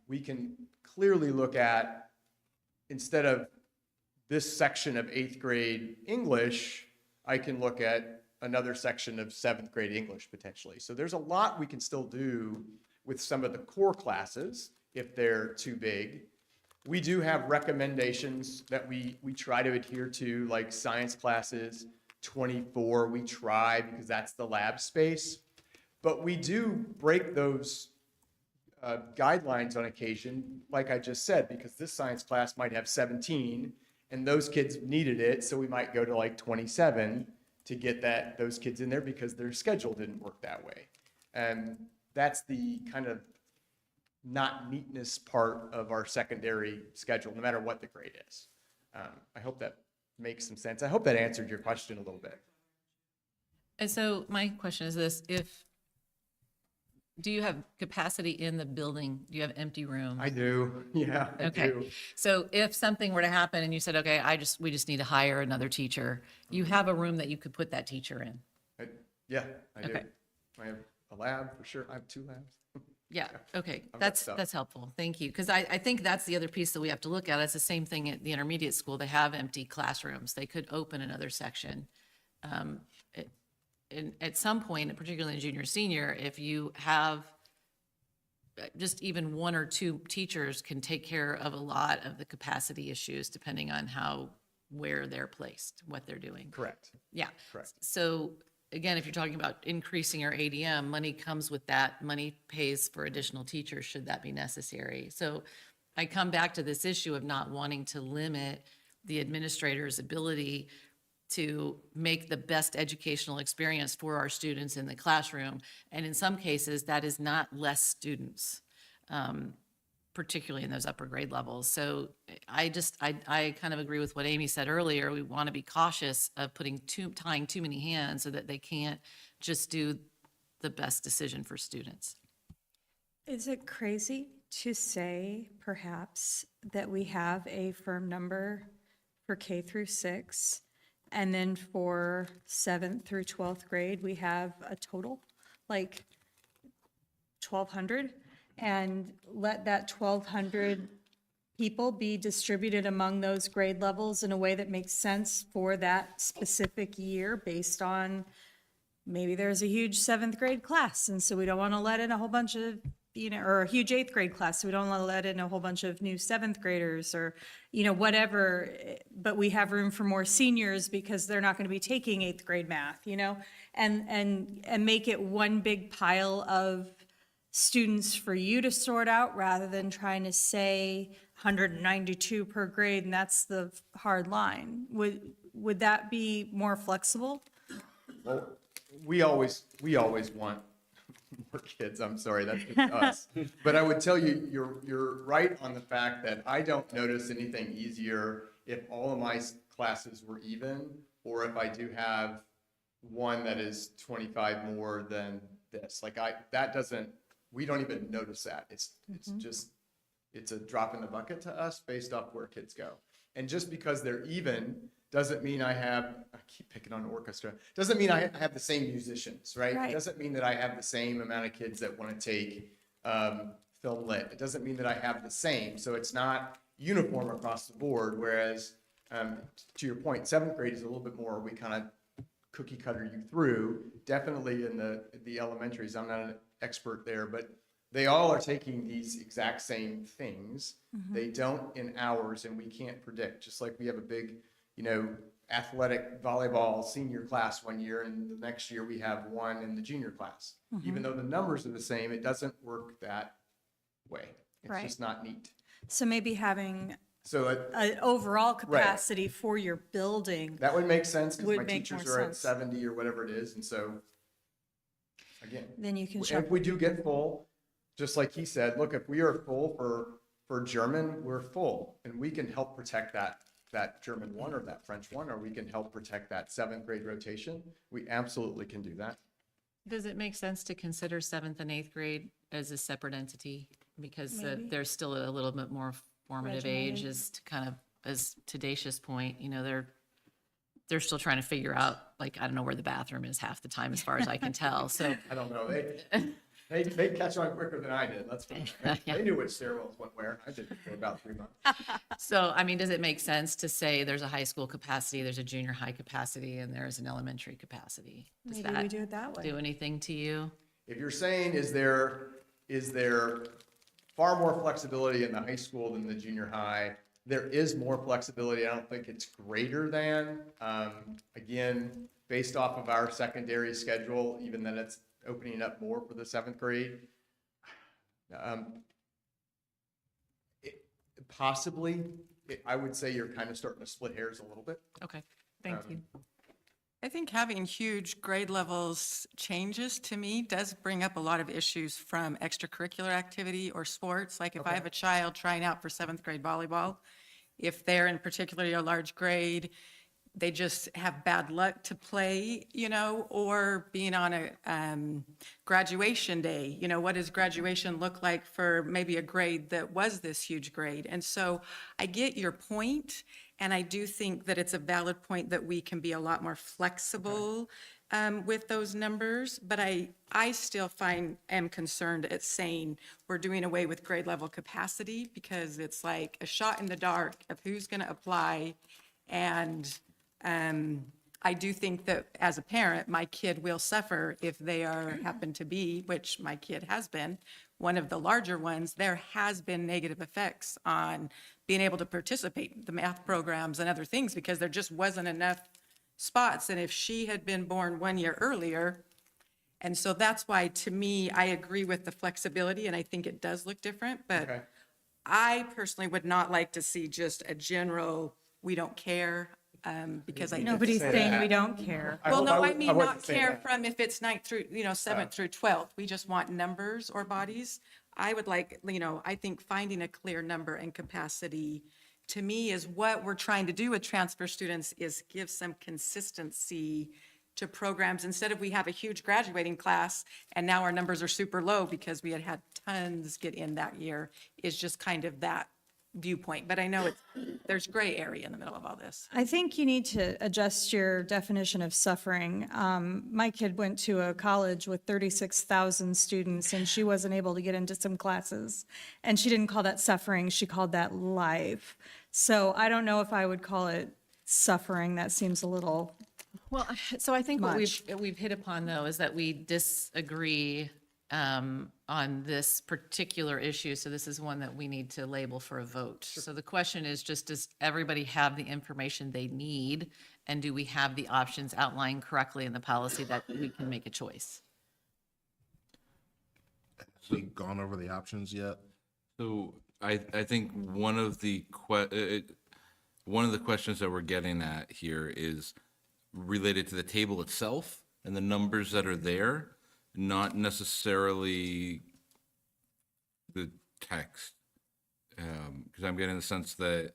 We can clearly look at, instead of this section of 8th grade English, I can look at another section of 7th grade English potentially. So there's a lot we can still do with some of the core classes if they're too big. We do have recommendations that we try to adhere to, like science classes, 24 we try because that's the lab space. But we do break those guidelines on occasion, like I just said, because this science class might have 17 and those kids needed it, so we might go to like 27 to get those kids in there because their schedule didn't work that way. And that's the kind of not neatness part of our secondary schedule, no matter what the grade is. I hope that makes some sense. I hope that answered your question a little bit. And so my question is this: do you have capacity in the building? Do you have empty rooms? I do, yeah, I Okay. do. So if something were to happen and you said, okay, we just need to hire another teacher, you have a room that you could put that teacher in? Yeah, I do. Okay. I have a lab for sure. I have 2 labs. Yeah, okay, I've got that's stuff. helpful, thank you. Because I think that's the other piece that we have to look at. It's the same thing at the intermediate school. They have empty classrooms. They could open another section. And at some point, particularly in junior, senior, if you have just even 1 or 2 teachers can take care of a lot of the capacity issues depending on where they're placed, what they're doing. Correct. Yeah. Correct. So again, if you're talking about increasing our ADM, money comes with that. Money pays for additional teachers should that be necessary. So I come back to this issue of not wanting to limit the administrator's ability to make the best educational experience for our students in the classroom. And in some cases, that is not less students, particularly in those upper grade levels. So I kind of agree with what Amy said earlier. We want to be cautious of tying too many hands so that they can't just do the best decision for students. Is it crazy to say, perhaps, that we have a firm number for K through 6, and then for 7th through 12th grade, we have a total, like 1,200, and let that 1,200 people be distributed among those grade levels in a way that makes sense for that specific year based on maybe there's a huge 7th grade class, and so we don't want to let in a whole bunch of, or a huge 8th grade class, so we don't want to let in a whole bunch of new 7th graders or, whatever, but we have room for more seniors because they're not going to be taking 8th grade math, and make it one big pile of students for you to sort out rather than trying to say 192 per grade, and that's the hard line. Would that be more flexible? Well, we always want more kids. I'm sorry, that's just us. But I would tell you, you're right on the fact that I don't notice anything easier if all of my classes were even, or if I do have one that is 25 more than this. We don't even notice that. It's a drop in the bucket to us based off where kids go. And just because they're even doesn't mean I keep picking on orchestra, doesn't mean I have the same musicians, right? Right. It doesn't mean that I have the same amount of kids that want to take film lit. It doesn't mean that I have the same. So it's not uniform across the board. Whereas, to your point, 7th grade is a little bit more, we kind of cookie cutter you through. Definitely in the elementaries, I'm not an expert there, but they all are taking these exact same things. They don't in hours, and we can't predict, just like we have a big, athletic volleyball senior class one year, and the next year we have one in the junior class. Even though the numbers are the same, it doesn't work that way. It's Right. just not neat. So maybe having So an overall capacity for your building. that would make sense because Would my make teachers more are at sense. 70 or whatever it is. And so, again, Then you can if check. we do get full, just like he said, look, if we are full for German, we're full, and we can help protect that German one or that French one, or we can help protect that 7th grade rotation. We absolutely can do that. Does it make sense to consider 7th and 8th grade as a separate entity? Because they're still a little bit more formative age, as to kind of, as to Dacia's point, they're still trying to figure out, like, I don't know where the bathroom is half the time, as far as I can tell, so. I don't know. They catch on quicker than I did. That's fine. They knew which stairwells went where. I did it for about 3 months. So, I mean, does it make sense to say there's a high school capacity, there's a junior high capacity, and there's an elementary capacity? Does Maybe we do it that way. do anything to you? If you're saying, is there far more flexibility in the high school than the junior high? There is more flexibility. I don't think it's greater than. Again, based off of our secondary schedule, even then it's opening up more for the 7th grade. Possibly, I would say you're kind of starting to split hairs a little bit. Okay, thank you. I think having huge grade levels changes to me does bring up a lot of issues from extracurricular activity or sports. Like if I have a child trying out for 7th grade volleyball, if they're in particularly a large grade, they just have bad luck to play, or being on a graduation day, what does graduation look like for maybe a grade that was this huge grade? And so I get your point, and I do think that it's a valid point that we can be a lot more flexible with those numbers, but I still am concerned at saying we're doing away with grade level capacity, because it's like a shot in the dark of who's going to apply. And I do think that as a parent, my kid will suffer if they happen to be, which my kid has been, one of the larger ones. There has been negative effects on being able to participate in the math programs and other things, because there just wasn't enough spots. And if she had been born 1 year earlier, and so that's why, to me, I agree with the flexibility, and I think it does look different, but Okay. I personally would not like to see just a general, we don't care, because I. Nobody's say saying that. we don't care. Well, no, I mean, wouldn't not say care that. from if it's 9th through, 7th through 12th. We just want numbers or bodies. I would like, I think finding a clear number and capacity, to me, is what we're trying to do with transfer students, is give some consistency to programs. Instead of we have a huge graduating class and now our numbers are super low because we had tons get in that year, is just kind of that viewpoint. But I know there's gray area in the middle of all this. I think you need to adjust your definition of suffering. My kid went to a college with 36,000 students, and she wasn't able to get into some classes. And she didn't call that suffering, she called that life. So I don't know if I would call it suffering. That seems a little, Well, so I think what Much. we've hit upon, though, is that we disagree on this particular issue. So this is one that we need to label for a vote. So the question is just, does everybody have the information they need? And do we have the options outlined correctly in the policy that we can make a choice? Have we gone over the options yet? So I think one of the questions that we're getting at here is related to the table itself and the numbers that are there, not necessarily the text. Because I'm getting the sense that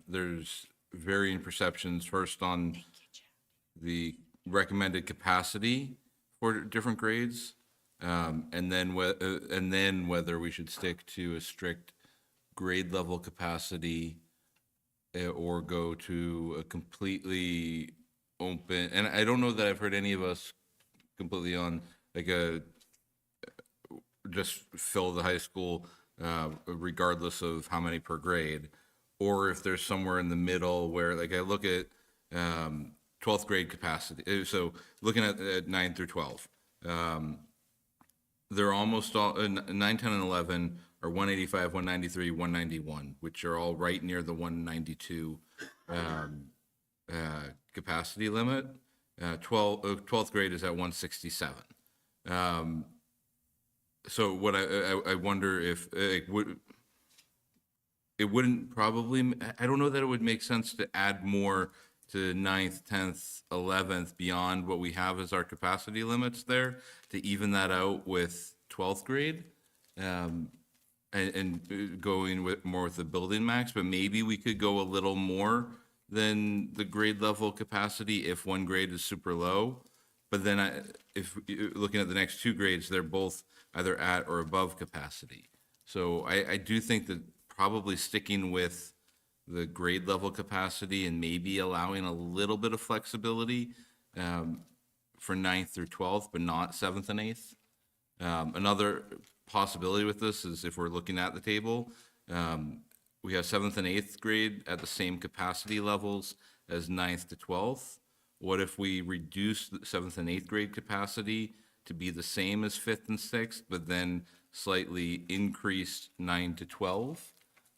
there's varying perceptions, first on the recommended capacity for different grades, and then whether we should stick to a strict grade level capacity or go to a completely open. And I don't know that I've heard any of us completely on like just fill the high school regardless of how many per grade, or if there's somewhere in the middle where, like, I look at 12th grade capacity. So looking at 9 through 12, they're almost all, 9, 10, and 11 are 185, 193, 191, which are all right near the 192 capacity limit. 12th grade is at 167. So what I wonder if it wouldn't probably, I don't know that it would make sense to add more to 9th, 10th, 11th beyond what we have as our capacity limits there to even that out with 12th grade. And going with more with the building max, but maybe we could go a little more than the grade level capacity if one grade is super low. But then if looking at the next two grades, they're both either at or above capacity. So I do think that probably sticking with the grade level capacity and maybe allowing a little bit of flexibility for 9th through 12th, but not 7th and 8th. Another possibility with this is if we're looking at the table, we have 7th and 8th grade at the same capacity levels as 9th to 12th. What if we reduce the 7th and 8th grade capacity to be the same as 5th and 6th, but then slightly increased 9 to 12?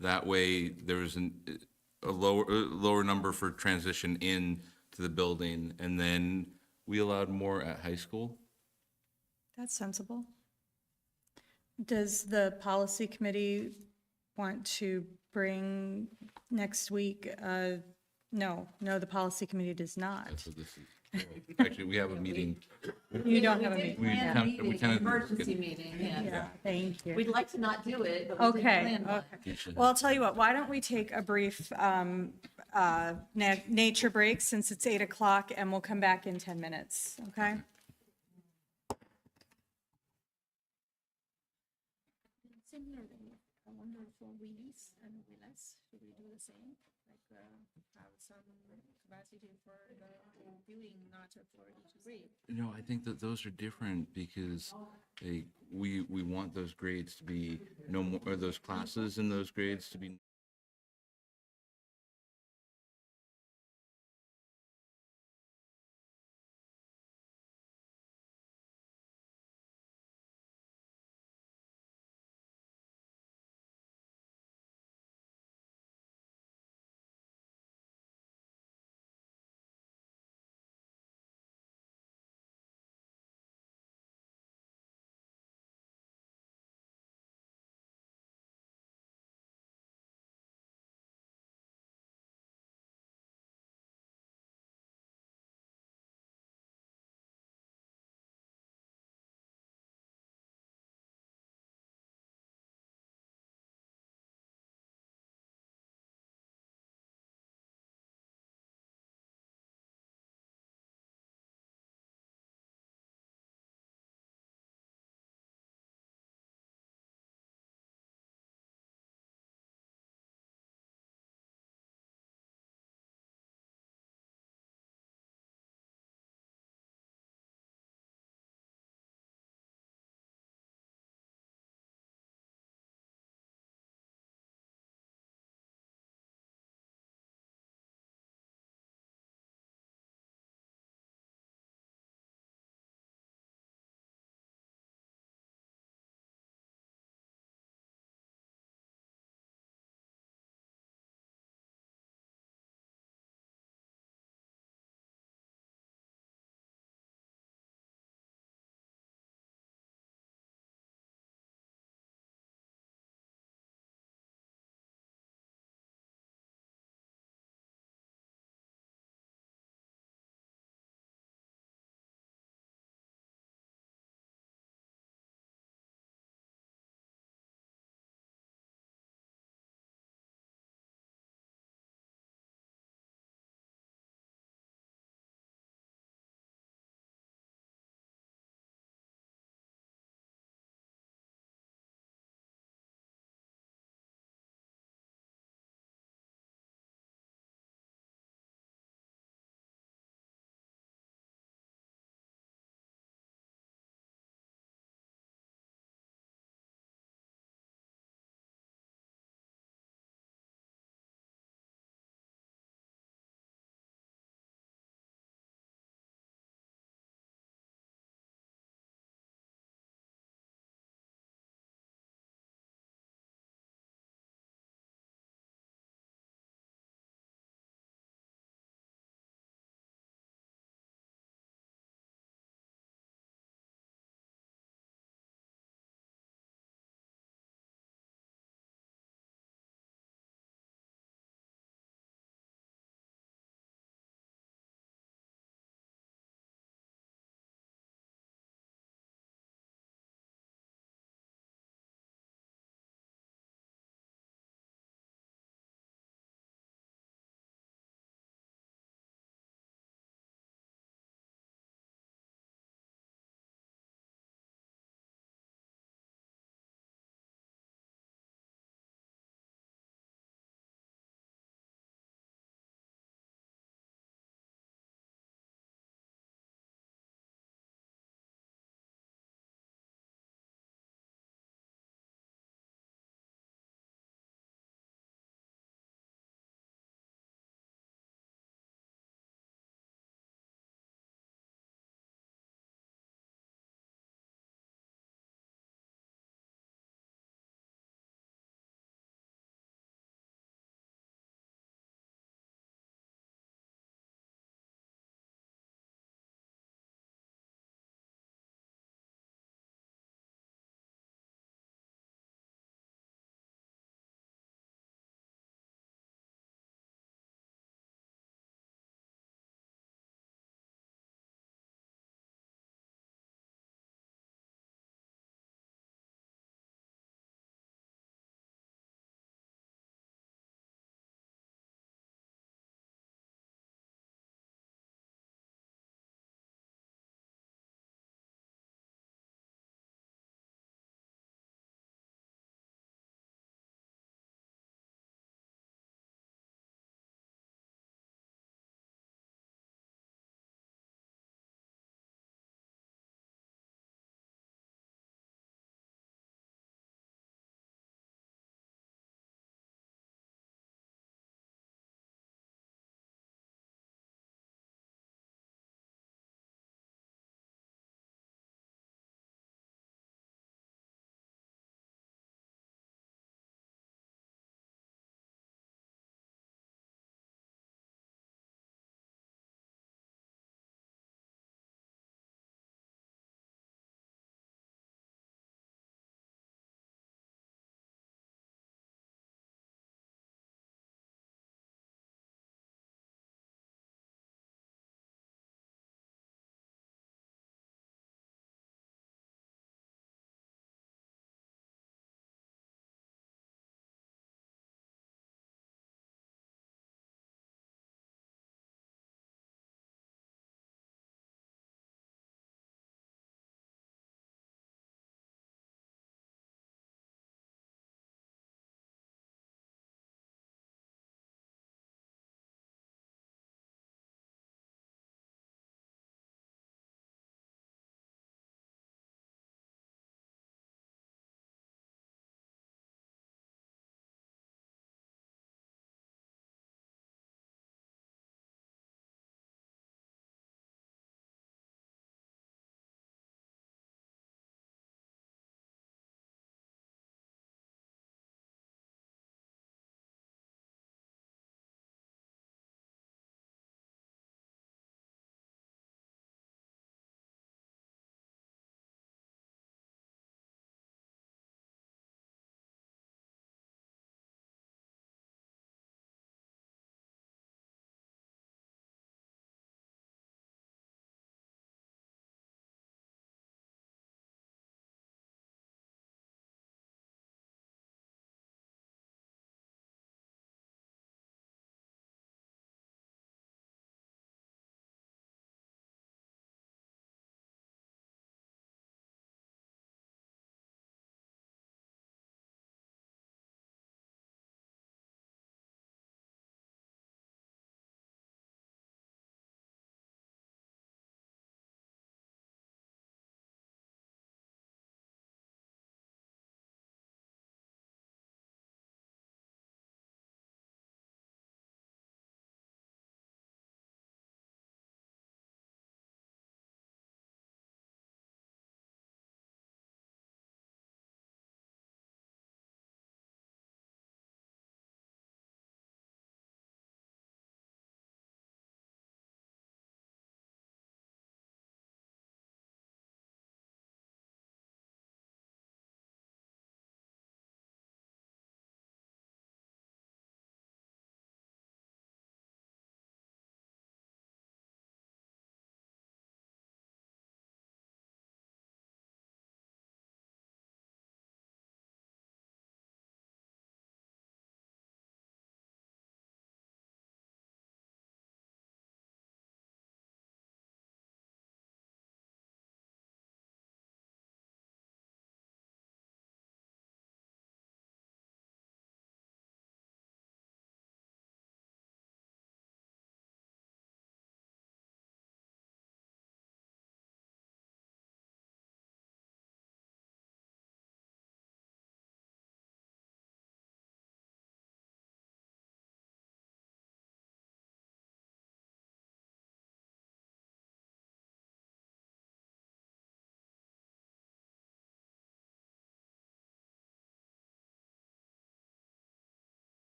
That way there's a lower number for transition in to the building, and then we allowed more at high school. That's sensible. Does the policy committee want to bring next week? No, the policy committee does not. So this is, actually, we have a meeting. You don't have a meeting. We Plan a kind meeting, we kind of. emergency meeting, yeah. Yeah, thank you. We'd like to not do it, but we did Okay, plan one. okay. Well, I'll tell you what, why don't we take a brief nature break since it's 8 o'clock and we'll come back in 10 minutes, okay? Similarly, I wonder for Willis and Willis, should we do the same? Like, have some capacity for the whole building, not for each grade? No, I think that those are different because we want those grades to be no more, or those classes in those grades to be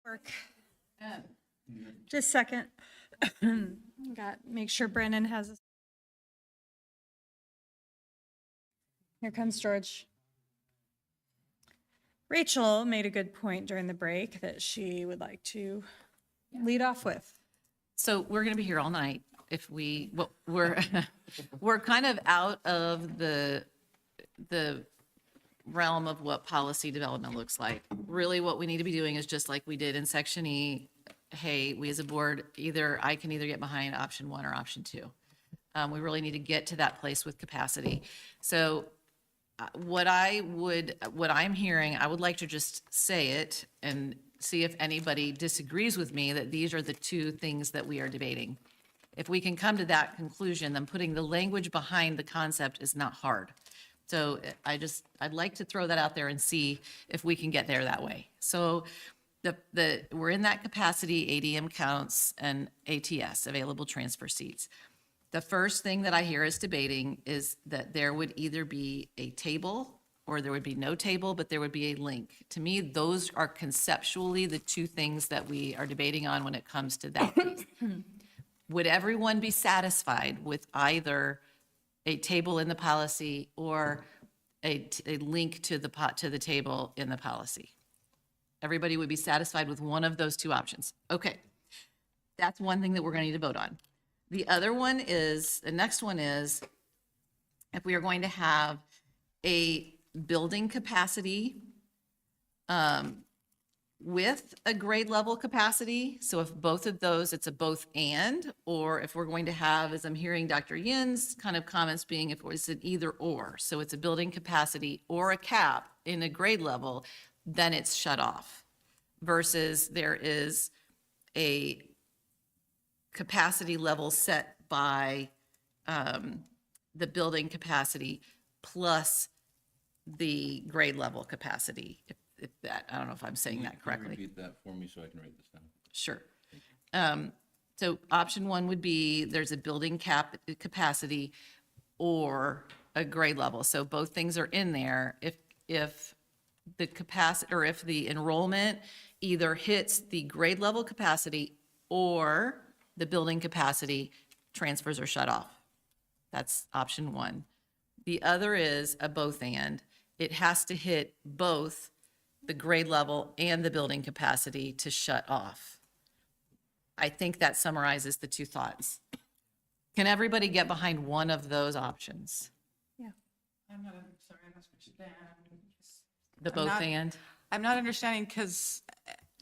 Work. Just a second. Make sure Brandon has. Here comes George. Rachel made a good point during the break that she would like to lead off with. So we're going to be here all night if we're, we're kind of out of the realm of what policy development looks like. Really, what we need to be doing is just like we did in section E. Hey, we as a board, I can either get behind option 1 or option 2. We really need to get to that place with capacity. So what I'm hearing, I would like to just say it and see if anybody disagrees with me that these are the two things that we are debating. If we can come to that conclusion, then putting the language behind the concept is not hard. So I'd like to throw that out there and see if we can get there that way. So we're in that capacity, ADM counts and ATS, available transfer seats. The first thing that I hear us debating is that there would either be a table or there would be no table, but there would be a link. To me, those are conceptually the two things that we are debating on when it comes to that piece. Would everyone be satisfied with either a table in the policy or a link to the table in the policy? Everybody would be satisfied with one of those two options. Okay, that's one thing that we're going to need to vote on. The next one is, if we are going to have a building capacity with a grade level capacity, so if both of those, it's a both and, or if we're going to have, as I'm hearing Dr. Yin's kind of comments being, if it's an either or, so it's a building capacity or a cap in a grade level, then it's shut off, versus there is a capacity level set by the building capacity plus the grade level capacity. If that, I don't know if I'm saying that Can you correctly. repeat that for me so I can write this down? Sure. So option 1 would be there's a building capacity or a grade level. So both things are in there. If the capacity, or if the enrollment either hits the grade level capacity or the building capacity, transfers are shut off. That's option 1. The other is a both and. It has to hit both the grade level and the building capacity to shut off. I think that summarizes the two thoughts. Can everybody get behind one of those options? I'm not sorry, I must understand. The I'm both not- and? I'm not understanding because,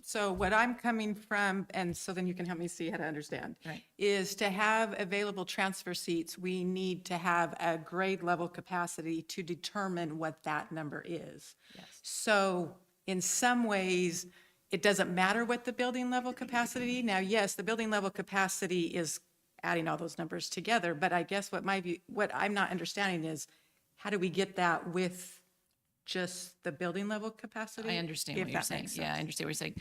so what I'm coming from, and so then you can help me see how to understand, Right. is to have available transfer seats, we need to have a grade level capacity to determine what that number is. Yes. So in some ways, it doesn't matter what the building level capacity. Now, yes, the building level capacity is adding all those numbers together, but I guess what I'm not understanding is, how do we get that with just the building level capacity? I understand If what you're that saying. makes Yeah, I sense. understand what you're saying.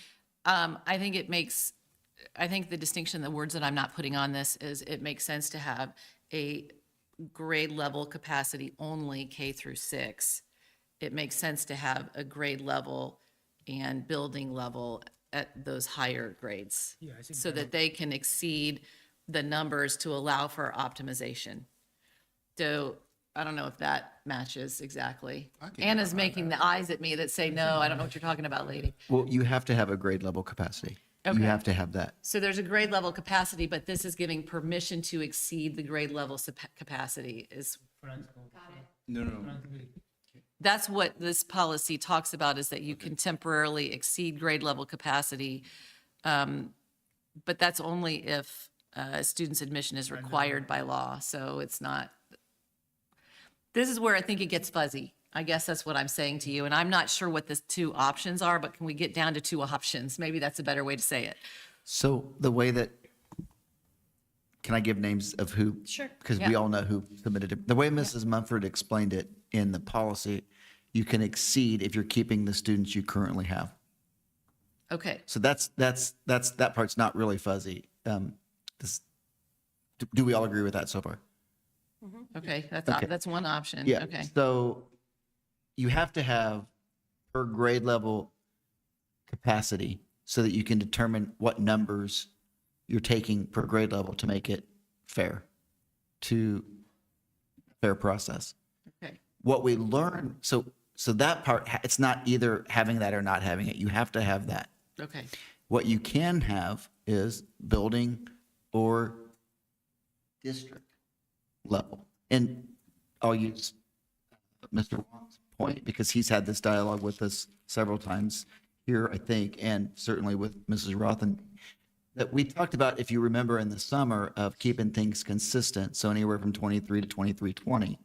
I think the distinction, the words that I'm not putting on this is it makes sense to have a grade level capacity only K through 6. It makes sense to have a grade level and building level at those higher grades. Yeah, I think So that they can exceed the numbers to allow for optimization. So I don't know if that matches exactly. I can get Anna's behind making the eyes at me that say, no, I don't know what you're talking about, lady. Well, you have to have a grade level capacity. Okay. You have to have that. So there's a grade level capacity, but this is giving permission to exceed the grade level capacity is, No. that's what this policy talks about, is that you can temporarily exceed grade level capacity. But that's only if student's admission is required by law. So it's not, this is where I think it gets fuzzy. I guess that's what I'm saying to you. And I'm not sure what the two options are, but can we get down to two options? Maybe that's a better way to say it. So the way that, can I give names of who? Sure. Because we Yeah. all know who submitted it. The way Mrs. Mumford explained it in the policy, you can exceed if you're keeping the students you currently have. Okay. So that part's not really fuzzy. Do we all agree with that so far? Okay. Okay. That's one option. Yeah. Okay. So you have to have per grade level capacity. so that you can determine what numbers you're taking per grade level to make it fair process. Okay. What we learn, so that part, it's not either having that or not having it. You have to have that. Okay. What you can have is building or district level. And I'll use Mr. Wong's point because he's had this dialogue with us several times here, I think, and certainly with Mrs. Rothen, that we talked about, if you remember, in the summer of keeping things consistent, so anywhere from 23 to 2320.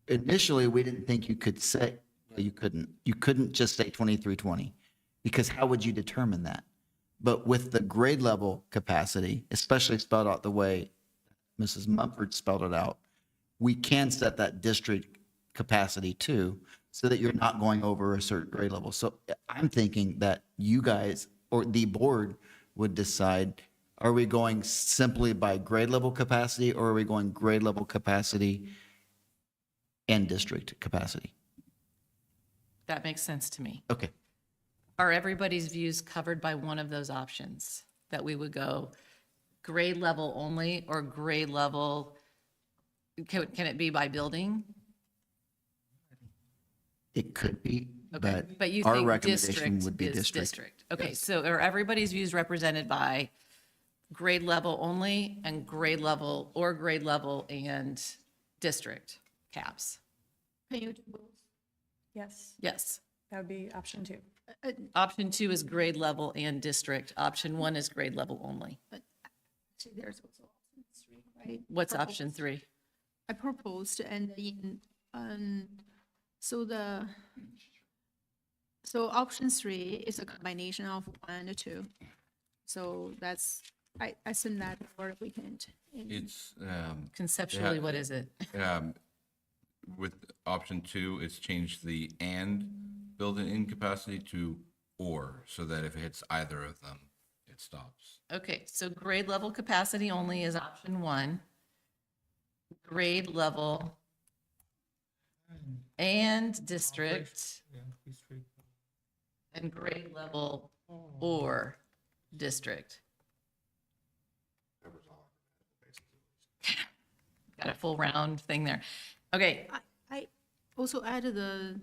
Initially, we didn't think you could say, you couldn't just say 2320, because how would you determine that? But with the grade level capacity, especially spelled out the way Mrs. Mumford spelled it out, we can set that district capacity too, so that you're not going over a certain grade level. So I'm thinking that you guys or the board would decide, are we going simply by grade level capacity, or are we going grade level capacity and district capacity? That makes sense to me. Okay. Are everybody's views covered by one of those options? That we would go grade level only or grade level, can it be by building? It could be, Okay, but you our think recommendation district would be is district. Okay, so are everybody's views represented by grade level only and grade level and district caps? Can you do both? Yes, Yes. that would be option 2. Option 2 is grade level and district. Option 1 is grade level only. Actually, there's also option 3, right? What's option 3? I proposed, and so option 3 is a combination of 1 and 2. So that's, I sent that for the weekend. It's, Conceptually, Yeah. what is it? with option 2, it's changed the and built-in capacity to or, so that if it hits either of them, it stops. Okay, so grade level capacity only is option 1. Grade level and district Yeah, district. and grade level or district. Got a full round thing there. Okay, I also added the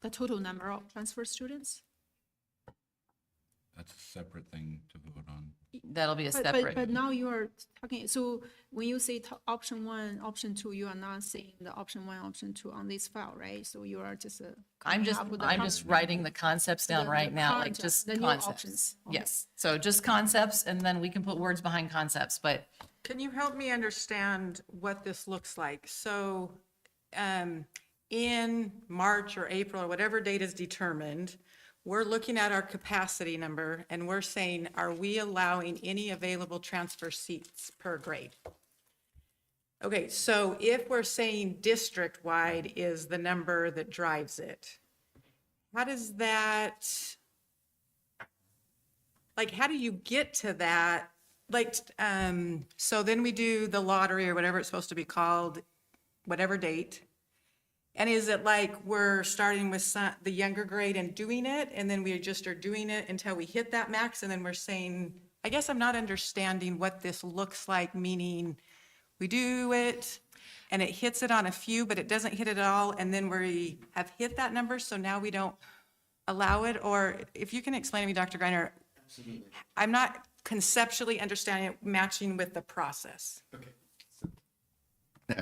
total number of transfer students. That's a separate thing to vote on. that'll be a But separate. now you are talking, so when you say option 1, option 2, you are not saying the option 1, option 2 on this file, right? So you are just. I'm coming up with the I'm just writing the concepts down the right now, like concept, just the new concepts. options. Okay. Yes, so just concepts, and then we can put words behind concepts, but Can you help me understand what this looks like? So in March or April or whatever date is determined, we're looking at our capacity number and we're saying, are we allowing any available transfer seats per grade? Okay, so if we're saying district-wide is the number that drives it, how does that, like, how do you get to that? Like, so then we do the lottery or whatever it's supposed to be called, whatever date. And is it like we're starting with the younger grade and doing it, and then we just are doing it until we hit that max, and then we're saying, I guess I'm not understanding what this looks like, meaning we do it, and it hits it on a few, but it doesn't hit it all, and then we have hit that number, so now we don't allow it? Or if you can explain to me, Dr. Greiner, I'm not conceptually understanding it matching with the process.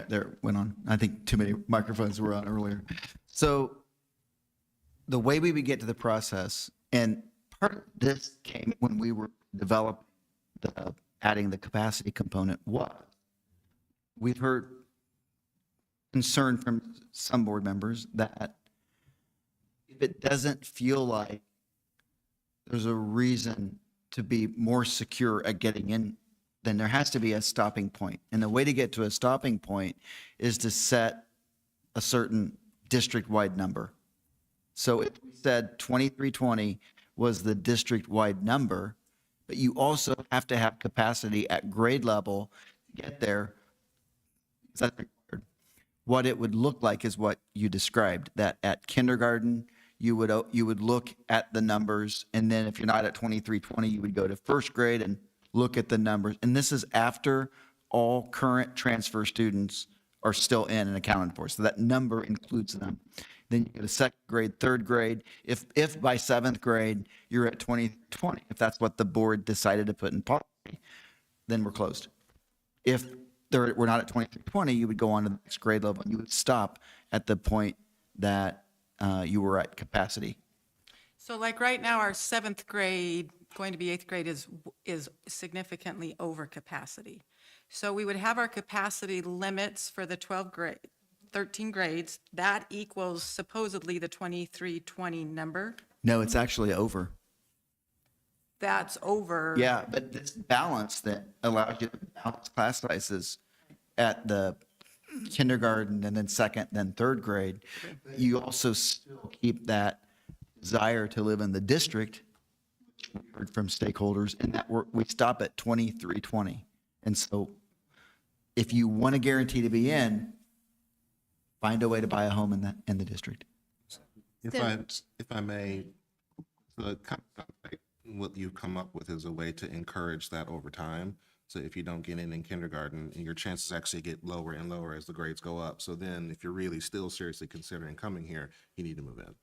There went on. I think too many microphones were on earlier. So the way we would get to the process, and part of this came when we were developing adding the capacity component, was we've heard concern from some board members that if it doesn't feel like there's a reason to be more secure at getting in, then there has to be a stopping point. And the way to get to a stopping point is to set a certain district-wide number. So if we said 2320 was the district-wide number, but you also have to have capacity at grade level to get there, that's required. What it would look like is what you described, that at kindergarten, you would look at the numbers, and then if you're not at 2320, you would go to first grade and look at the numbers. And this is after all current transfer students are still in and accounted for. So that number includes them. Then you go to second grade, third grade. If by seventh grade, you're at 2020, if that's what the board decided to put in policy, then we're closed. If we're not at 2320, you would go on to the next grade level, and you would stop at the point that you were at capacity. So like right now, our 7th grade, going to be 8th grade is significantly over capacity. So we would have our capacity limits for the 13 grades. That equals supposedly the 2320 number. No, it's actually over. That's over. Yeah, but this balance that allows you to balance class sizes at the kindergarten and then second, then third grade, you also still keep that desire to live in the district, which we heard from stakeholders, and that we stop at 2320. And so if you want to guarantee to be in, find a way to buy a home in the district. If I may, what you've come up with is a way to encourage that over time. So if you don't get in kindergarten, your chances actually get lower and lower as the grades go up. So then if you're really still seriously considering coming here, you need to move in.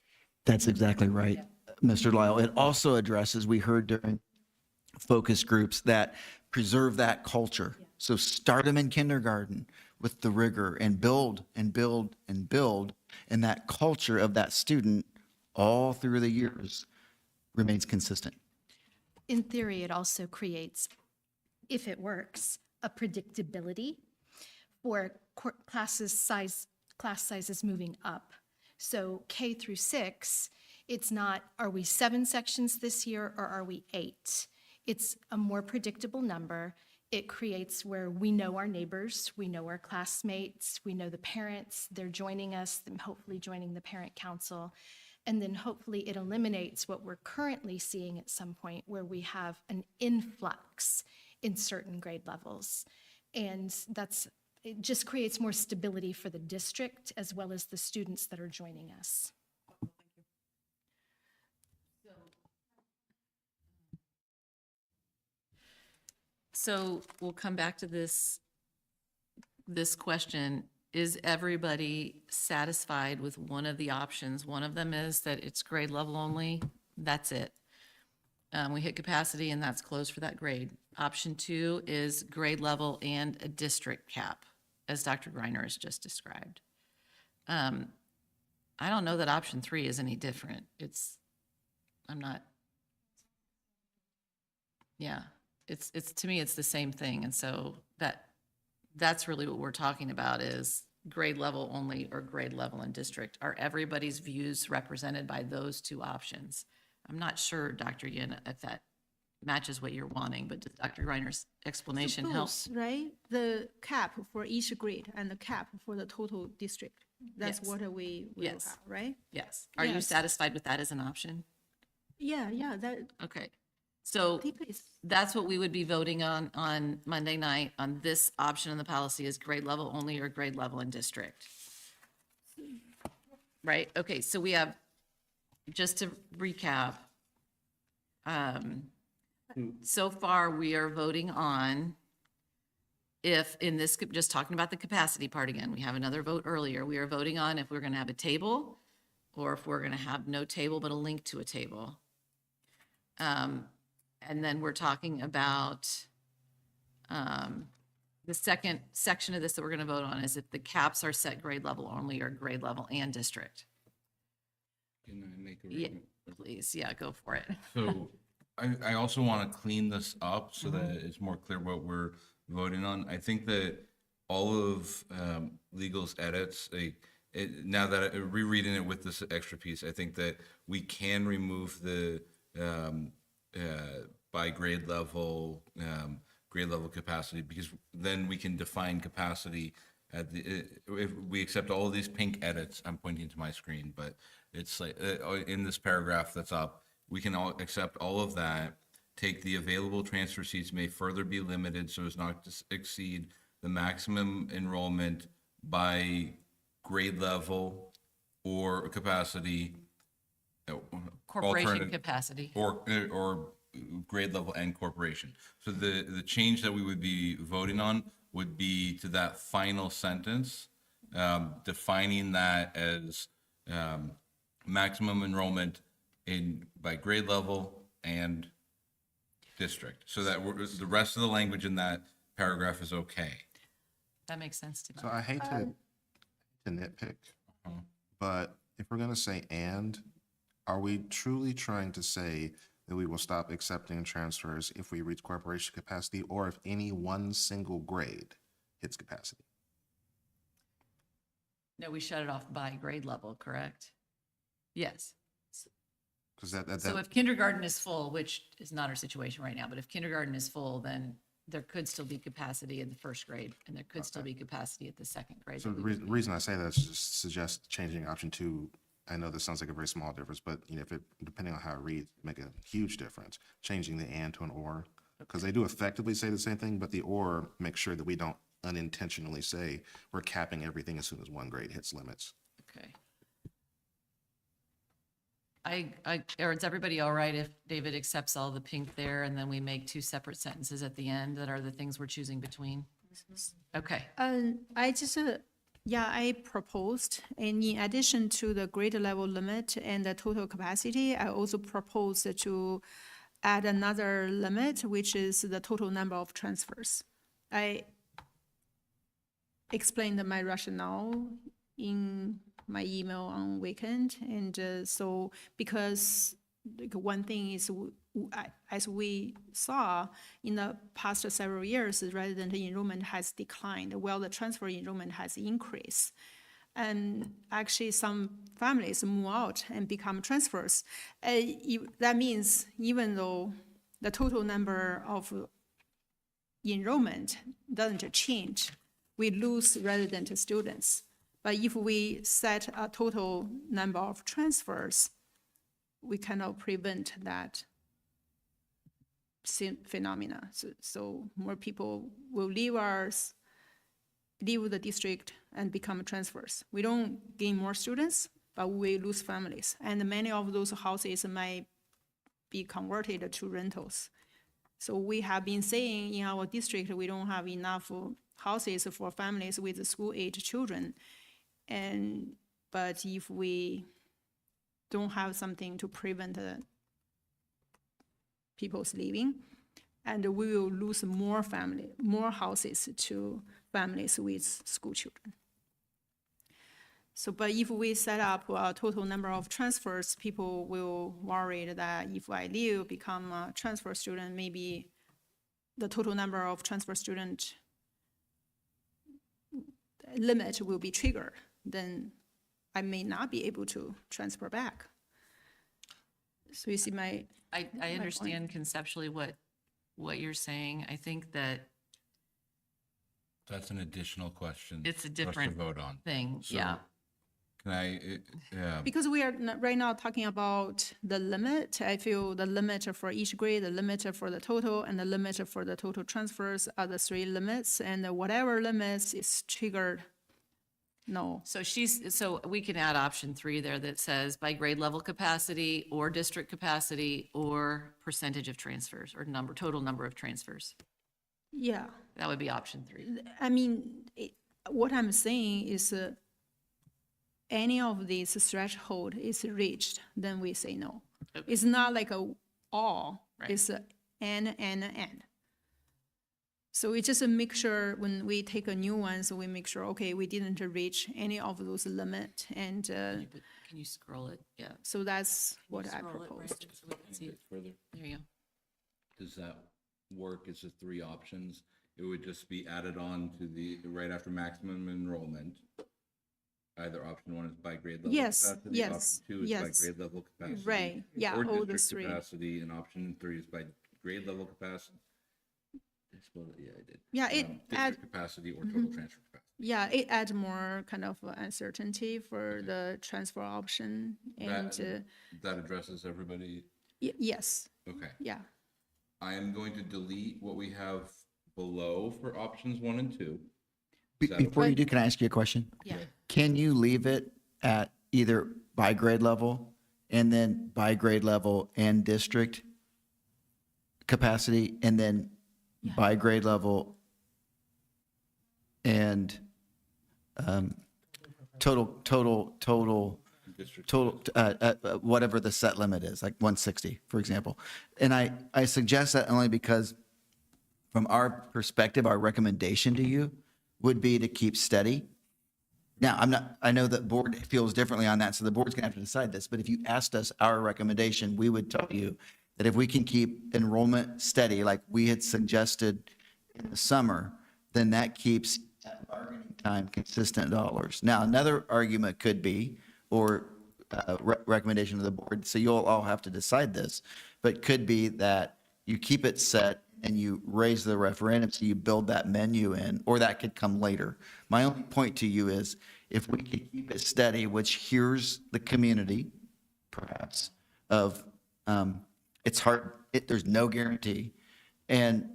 That's exactly right, Mr. Lyle. It also addresses, we heard during focus groups, that preserve that culture. So start them in kindergarten with the rigor and build and build and build. And that culture of that student all through the years remains consistent. In theory, it also creates, if it works, a predictability for class sizes moving up. So K through 6, it's not, are we 7 sections this year or are we 8? It's a more predictable number. It creates where we know our neighbors, we know our classmates, we know the parents, they're joining us, and hopefully joining the parent council. And then hopefully it eliminates what we're currently seeing at some point where we have an influx in certain grade levels. And it just creates more stability for the district as well as the students that are joining us. So we'll come back to this question. Is everybody satisfied with one of the options? One of them is that it's grade level only. That's it. We hit capacity and that's closed for that grade. Option 2 is grade level and a district cap, as Dr. Greiner has just described. I don't know that option 3 is any different. To me, it's the same thing. And so that's really what we're talking about, is grade level only or grade level and district. Are everybody's views represented by those two options? I'm not sure, Dr. Yin, if that matches what you're wanting, but does Dr. Reiner's explanation help? Suppose, right? The cap for each grade and the cap for the total district. That's Yes. what we will Yes. have, right? Yes. Are you Yes. satisfied with that as an option? Yeah, that, Okay. So I think it's, that's what we would be voting on Monday night on this option in the policy, is grade level only or grade level and district. Right? Okay, so we have, just to recap, so far we are voting on, if in this, just talking about the capacity part again, we have another vote earlier. We are voting on if we're going to have a table or if we're going to have no table but a link to a table. And then we're talking about the second section of this that we're going to vote on is if the caps are set grade level only or grade level and district. Can I make a Yeah, recommend- please, yeah, go for it. So I also want to clean this up so that it's more clear what we're voting on. I think that all of legal's edits, now that rereading it with this extra piece, I think that we can remove the by grade level capacity, because then we can define capacity at the, if we accept all of these pink edits, I'm pointing to my screen, but it's like in this paragraph that's up, we can all accept all of that, take the available transfer seats may further be limited so as not to exceed the maximum enrollment by grade level or capacity Corporation alternative- capacity. or grade level and corporation. So the change that we would be voting on would be to that final sentence, defining that as maximum enrollment by grade level and district. So that the rest of the language in that paragraph is okay. That makes sense to me. So I hate to nitpick, but if we're gonna say and, are we truly trying to say that we will stop accepting transfers if we reach corporation capacity or if any one single grade hits capacity? No, we shut it off by grade level, correct? Yes. Because that So if kindergarten is full, which is not our situation right now, but if kindergarten is full, then there could still be capacity in the first grade and there could still be capacity at the second grade. So that the we would reason I say that is just suggest changing option 2. I know this sounds like a very small difference, but if it, depending on how it reads, make a huge difference. Changing the and to an or, because they do effectively say the same thing, but the or makes sure that we don't unintentionally say we're capping everything as soon as one grade hits limits. Okay. Or is everybody all right if David accepts all the pink there and then we make 2 separate sentences at the end that are the things we're choosing between? Okay. I just, I proposed, and in addition to the grade level limit and the total capacity, I also proposed to add another limit, which is the total number of transfers. I explained my rationale in my email on weekend, and so because one thing is, as we saw in the past several years, resident enrollment has declined while the transfer enrollment has increased. And actually, some families move out and become transfers. That means even though the total number of enrollment doesn't change, we lose resident students. But if we set a total number of transfers, we cannot prevent that phenomena. So more people will leave the district and become transfers. We don't gain more students, but we lose families. And many of those houses might be converted to rentals. So we have been saying in our district, we don't have enough houses for families with school-age children. But if we don't have something to prevent people's leaving, and we will lose more houses to families with school children. So, but if we set up a total number of transfers, people will worry that if I leave, become a transfer student, maybe the total number of transfer student limit will be triggered. Then I may not be able to transfer back. So you see my I understand conceptually what you're saying. I think that That's an additional question. it's a for us to different vote on. thing, So, yeah. Can I, yeah, because we are right now talking about the limit. I feel the limit for each grade, the limit for the total, and the limit for the total transfers are the 3 limits, and whatever limits is triggered, no. So we can add option 3 there that says by grade level capacity or district capacity or percentage of transfers or total number of transfers. Yeah, That would be option 3. I mean, what I'm saying is any of these threshold is reached, then we say no. Okay. It's not like a all, Right. it's a and. So we just make sure when we take a new one, so we make sure, okay, we didn't reach any of those limit, and Can you scroll it? Yeah. so that's what I Scroll it, proposed. right, so we can see it. further, There you go. does that work as the 3 options? It would just be added on to right after maximum enrollment. Either option 1 is by grade level Yes, capacity, yes, option 2 is yes. by grade level capacity. Right, yeah, Or all the district 3. capacity, and option 3 is by grade level capacity. Yeah, I did. Yeah, it add, District capacity or total transfer capacity. yeah, it adds more kind of uncertainty for the transfer option, and That addresses everybody? yes, Okay. yeah. I am going to delete what we have below for options 1 and 2. Is that Before you okay? do, can I ask you a question? Yeah. Can you leave it at either by grade level and then by grade level and district capacity, and then by grade level and total, whatever the set limit is, like 160, for example. And I suggest that only because from our perspective, our recommendation to you would be to keep steady. Now, I know that board feels differently on that, so the board's gonna have to decide this, but if you asked us our recommendation, we would tell you that if we can keep enrollment steady, like we had suggested in the summer, then that keeps at bargaining time consistent dollars. Now, another argument could be, or recommendation of the board, so you'll all have to decide this, but could be that you keep it set and you raise the referendum, so you build that menu in, or that could come later. My only point to you is, if we could keep it steady, which hears the community, perhaps, of, it's hard, there's no guarantee, and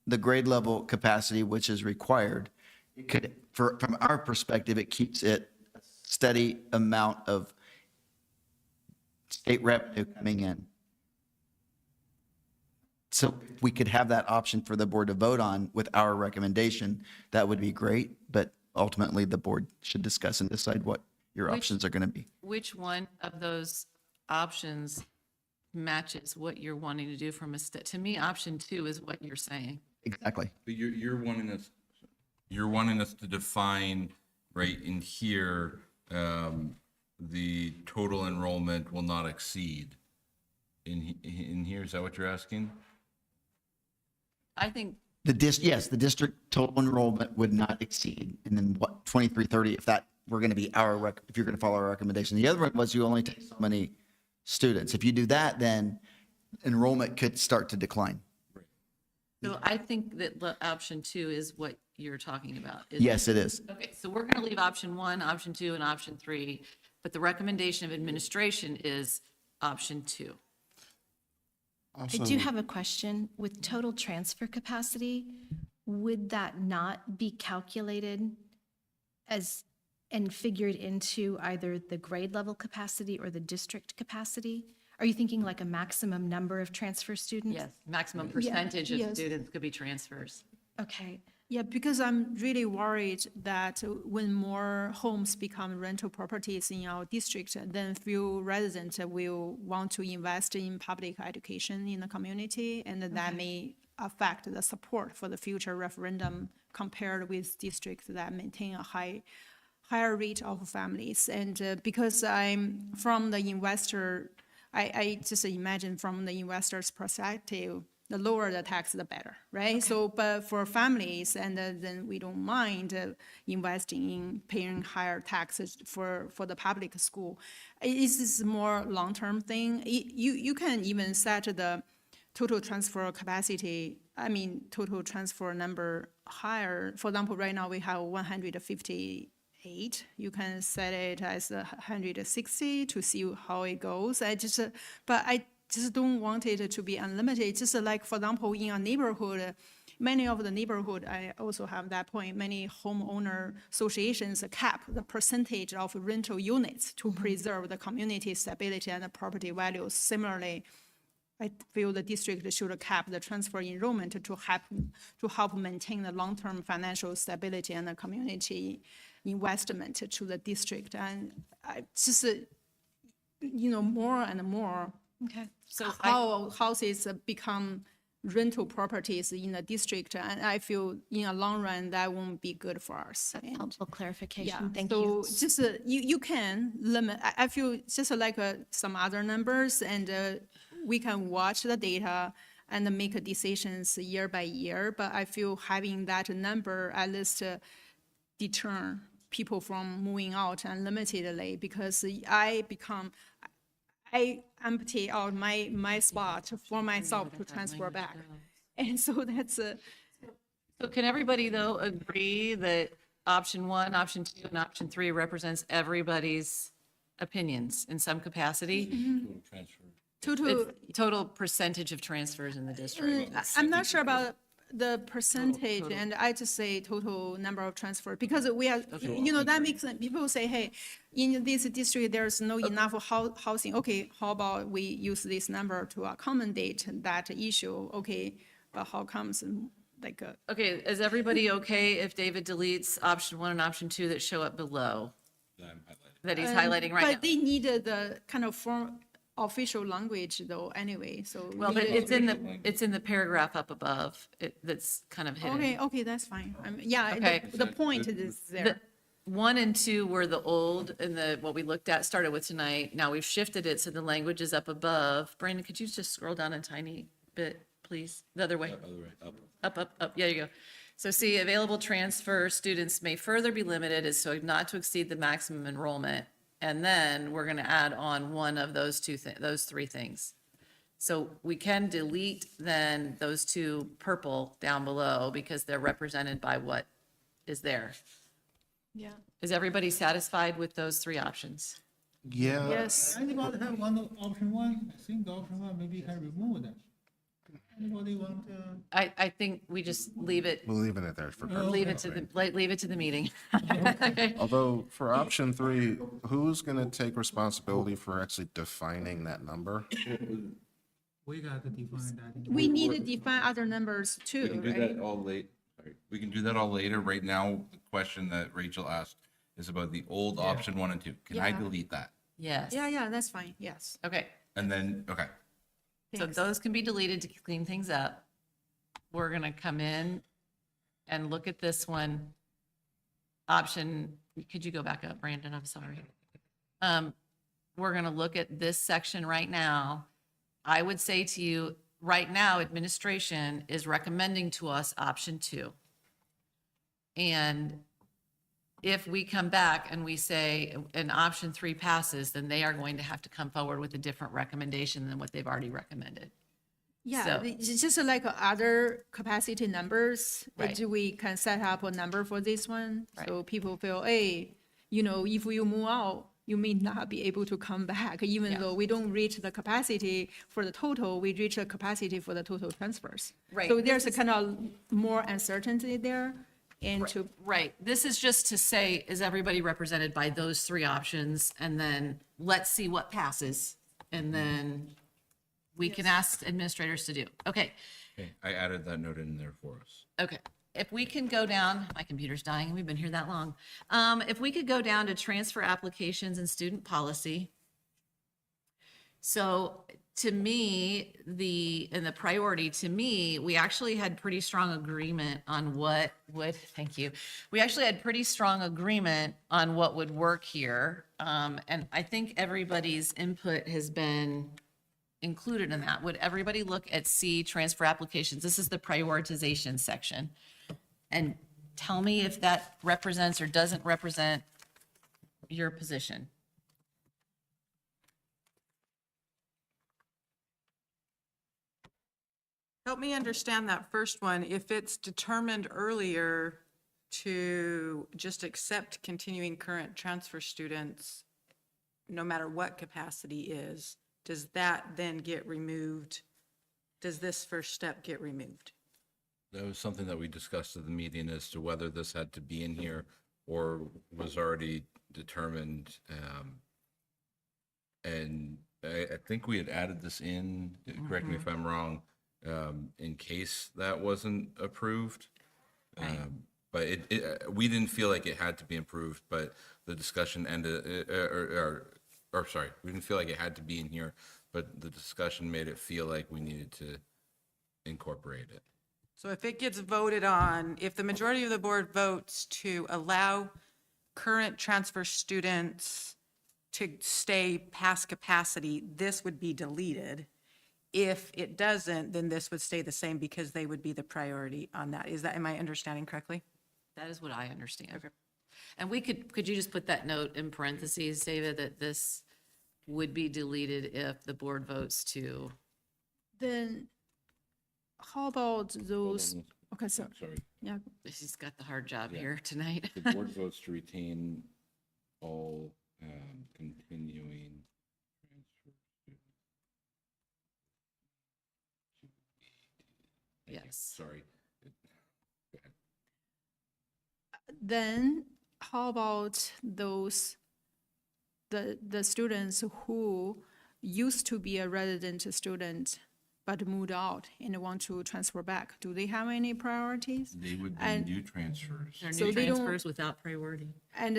the grade level capacity, which is required, it could, from our perspective, it keeps it a steady amount of state revenue coming in. So if we could have that option for the board to vote on with our recommendation, that would be great, but ultimately the board should discuss and decide what your options are going to be. Which one of those options matches what you're wanting to do from a to me, option 2 is what you're saying. Exactly. But you're wanting us to define, right, in here, the total enrollment will not exceed. In here, is that what you're asking? I think Yes, the district total enrollment would not exceed, and then what, 2330, if that were going to be if you're going to follow our recommendation. The other one was you only take so many students. If you do that, then enrollment could start to decline. so. I think that option 2 is what you're talking about. Yes, it is. Okay, so we're going to leave option 1, option 2, and option 3, but the recommendation of administration is option 2. I do have a question. With total transfer capacity, would that not be calculated as and figured into either the grade level capacity or the district capacity? Are you thinking like a maximum number of transfer students? Yes, maximum percentage of yes. students could be transfers. Okay. Yeah, because I'm really worried that when more homes become rental properties in our district, then few residents will want to invest in public education in the community, and that may affect the support for the future referendum compared with districts that maintain a higher rate of families. And because I'm from the investor, I just imagine from the investor's perspective, the lower the tax, the better, right? So, but for families, and then we don't mind investing in paying higher taxes for the public school. This is more long-term thing. You can even set the total transfer capacity, total transfer number higher. For example, right now we have 158. You can set it as 160 to see how it goes. I just don't want it to be unlimited. Just like, for example, in a neighborhood, many of the neighborhood, I also have that point, many homeowner associations cap the percentage of rental units to preserve the community stability and the property values. Similarly, I feel the district should cap the transfer enrollment to help maintain the long-term financial stability and the community investment to the district. And I just, more and more, Okay. So how houses become rental properties in the district, and I feel in the long run that won't be good for us. And Helpful clarification. yeah, Thank so you. just you can limit. I feel just like some other numbers, and we can watch the data and make decisions year by year. But I feel having that number at least deter people from moving out unlimitedly, because I empty out my spot for myself to transfer back. And so that's So can everybody, though, agree that option 1, option 2, and option 3 represents everybody's opinions in some capacity? total. Total percentage of transfers in the district. I'm not sure about the percentage, and I just say total number of transfer, because we are, that makes sense. People say, hey, in this district, there's no enough housing. Okay, how about we use this number to accommodate that issue? Okay, but how comes like, Okay, is everybody okay if David deletes option 1 and option 2 that show up below, that he's highlighting right now? but they needed the kind of official language though, anyway, so. Well, but it's in the paragraph up above, that's kind of hidden. Okay, that's fine. Yeah, Okay. the point is The there. 1 and 2 were the old, and what we looked at, started with tonight. Now we've shifted it, so the language is up above. Brandon, could you just scroll down a tiny bit, please? The other way. Up. Yeah, you go. So see, available transfer students may further be limited as so not to exceed the maximum enrollment. And then we're going to add on one of those those 3 things. So we can delete then those 2 purple down below because they're represented by what is there. Yeah. Is everybody satisfied with those 3 options? Yeah. Yes. Anybody have option 1? I think option 1 maybe can remove that. Anybody want to? I think we just leave it, We'll leave it there for. leave it to the meeting. Although for option 3, who's going to take responsibility for actually defining that number? We got to define that. We need to define other numbers We too, can do right? that all late. Sorry. We can do that all later. Right now, the question that Rachel asked is about the old option 1 and 2. Can I Yeah. delete that? Yes. Yeah, that's fine, yes. Okay, And then, okay. so Thanks. those can be deleted to clean things up. We're going to come in and look at this one. Option, could you go back up, Brandon? I'm sorry. We're going to look at this section right now. I would say to you, right now, administration is recommending to us option 2. And if we come back and we say an option 3 passes, then they are going to have to come forward with a different recommendation than what they've already recommended. Yeah, So- it's just like other capacity numbers, Right. we can set up a number for this one. So Right. people feel, hey, if you move out, you may not be able to come back, even Yeah. though we don't reach the capacity for the total, we reach the capacity for the total transfers. Right. So there's a kind of more uncertainty there, and to, Right. This is just to say, is everybody represented by those 3 options? And then let's see what passes. And then we can ask administrators to do. Okay. Okay, I added that note in there for us. Okay. If we can go down, my computer's dying, we've been here that long. If we could go down to transfer applications and student policy. So to me, the priority to me, we actually had pretty strong agreement on what would, thank you. We actually had pretty strong agreement on what would work here. And I think everybody's input has been included in that. Would everybody look at C, transfer applications? This is the prioritization section. And tell me if that represents or doesn't represent your position. Help me understand that first one. If it's determined earlier to just accept continuing current transfer students, no matter what capacity is, does that then get removed? Does this first step get removed? That was something that we discussed at the meeting as to whether this had to be in here or was already determined. And I think we had added this in, correct me if I'm wrong, in case that wasn't approved. But we didn't feel like it had to be improved, but the discussion ended, or sorry, we didn't feel like it had to be in here, but the discussion made it feel like we needed to incorporate it. So if it gets voted on, if the majority of the board votes to allow current transfer students to stay past capacity, this would be deleted. If it doesn't, then this would stay the same because they would be the priority on that. Am I understanding correctly? That is what I understand. And could you just put that note in parentheses, David, that this would be deleted if the board votes to? then how about those, okay, so, Sorry. yeah, She's got the hard job here tonight. The board votes to retain all continuing transfer students. Yes. Sorry, Then how about those, the students who used to be a resident student but moved out and want to transfer back? Do they have any priorities? They would be And- new transfers. They're So new they don't- transfers without priority. And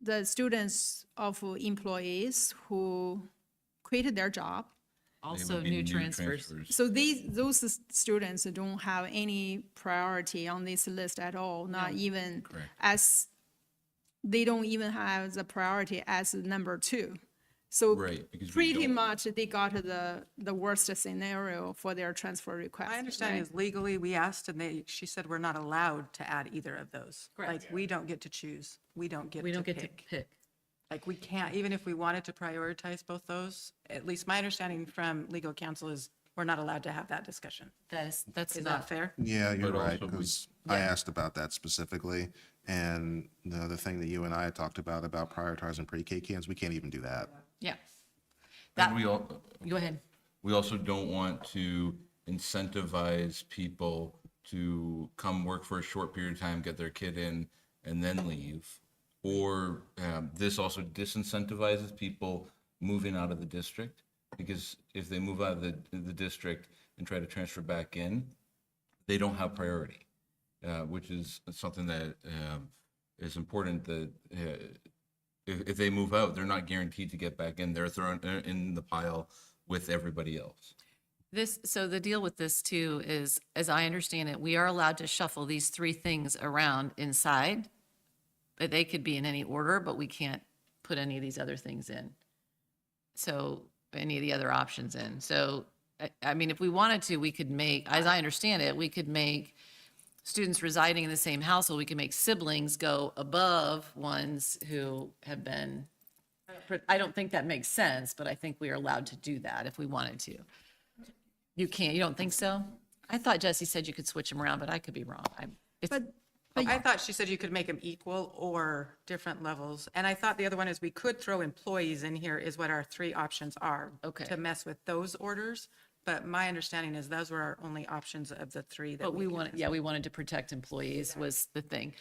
the students of employees who quit their job. They Also would be new transfers. So those students don't have any priority on this list at all, not even Correct. as, they don't even have the priority as number 2. So Right, because we pretty don't- much they got the worst scenario for their transfer request. My understanding right? is legally, we asked and she said we're not allowed to add either of those. Correct. Like, we don't get to choose. We don't get We to don't get to pick. pick. Like, we can't, even if we wanted to prioritize both those, at least my understanding from legal counsel is we're not allowed to have that discussion. That's Is that not, fair? Yeah, you're But right, also we- because I asked about that specifically. And the thing that you and I talked about prioritizing pre-K kids, we can't even do that. yeah. And we all, Go ahead. we also don't want to incentivize people to come work for a short period of time, get their kid in, and then leave. Or this also disincentivizes people moving out of the district, because if they move out of the district and try to transfer back in, they don't have priority, which is something that is important, that if they move out, they're not guaranteed to get back in. They're thrown in the pile with everybody else. So the deal with this too is, as I understand it, we are allowed to shuffle these 3 things around inside, but they could be in any order, but we can't put any of these other things in. So any of the other options in. So, I mean, if we wanted to, we could make, as I understand it, we could make students residing in the same household, we can make siblings go above ones who have been, I don't think that makes sense, but I think we are allowed to do that if we wanted to. You can't, you don't think so? I thought Jesse said you could switch them around, but I could be wrong. But I thought she said you could make them equal or different levels. And I thought the other one is we could throw employees in here is what our 3 options are. Okay. To mess with those orders. But my understanding is those were our only options of the 3 that But we could wanted, mess yeah, we wanted to protect employees was the thing.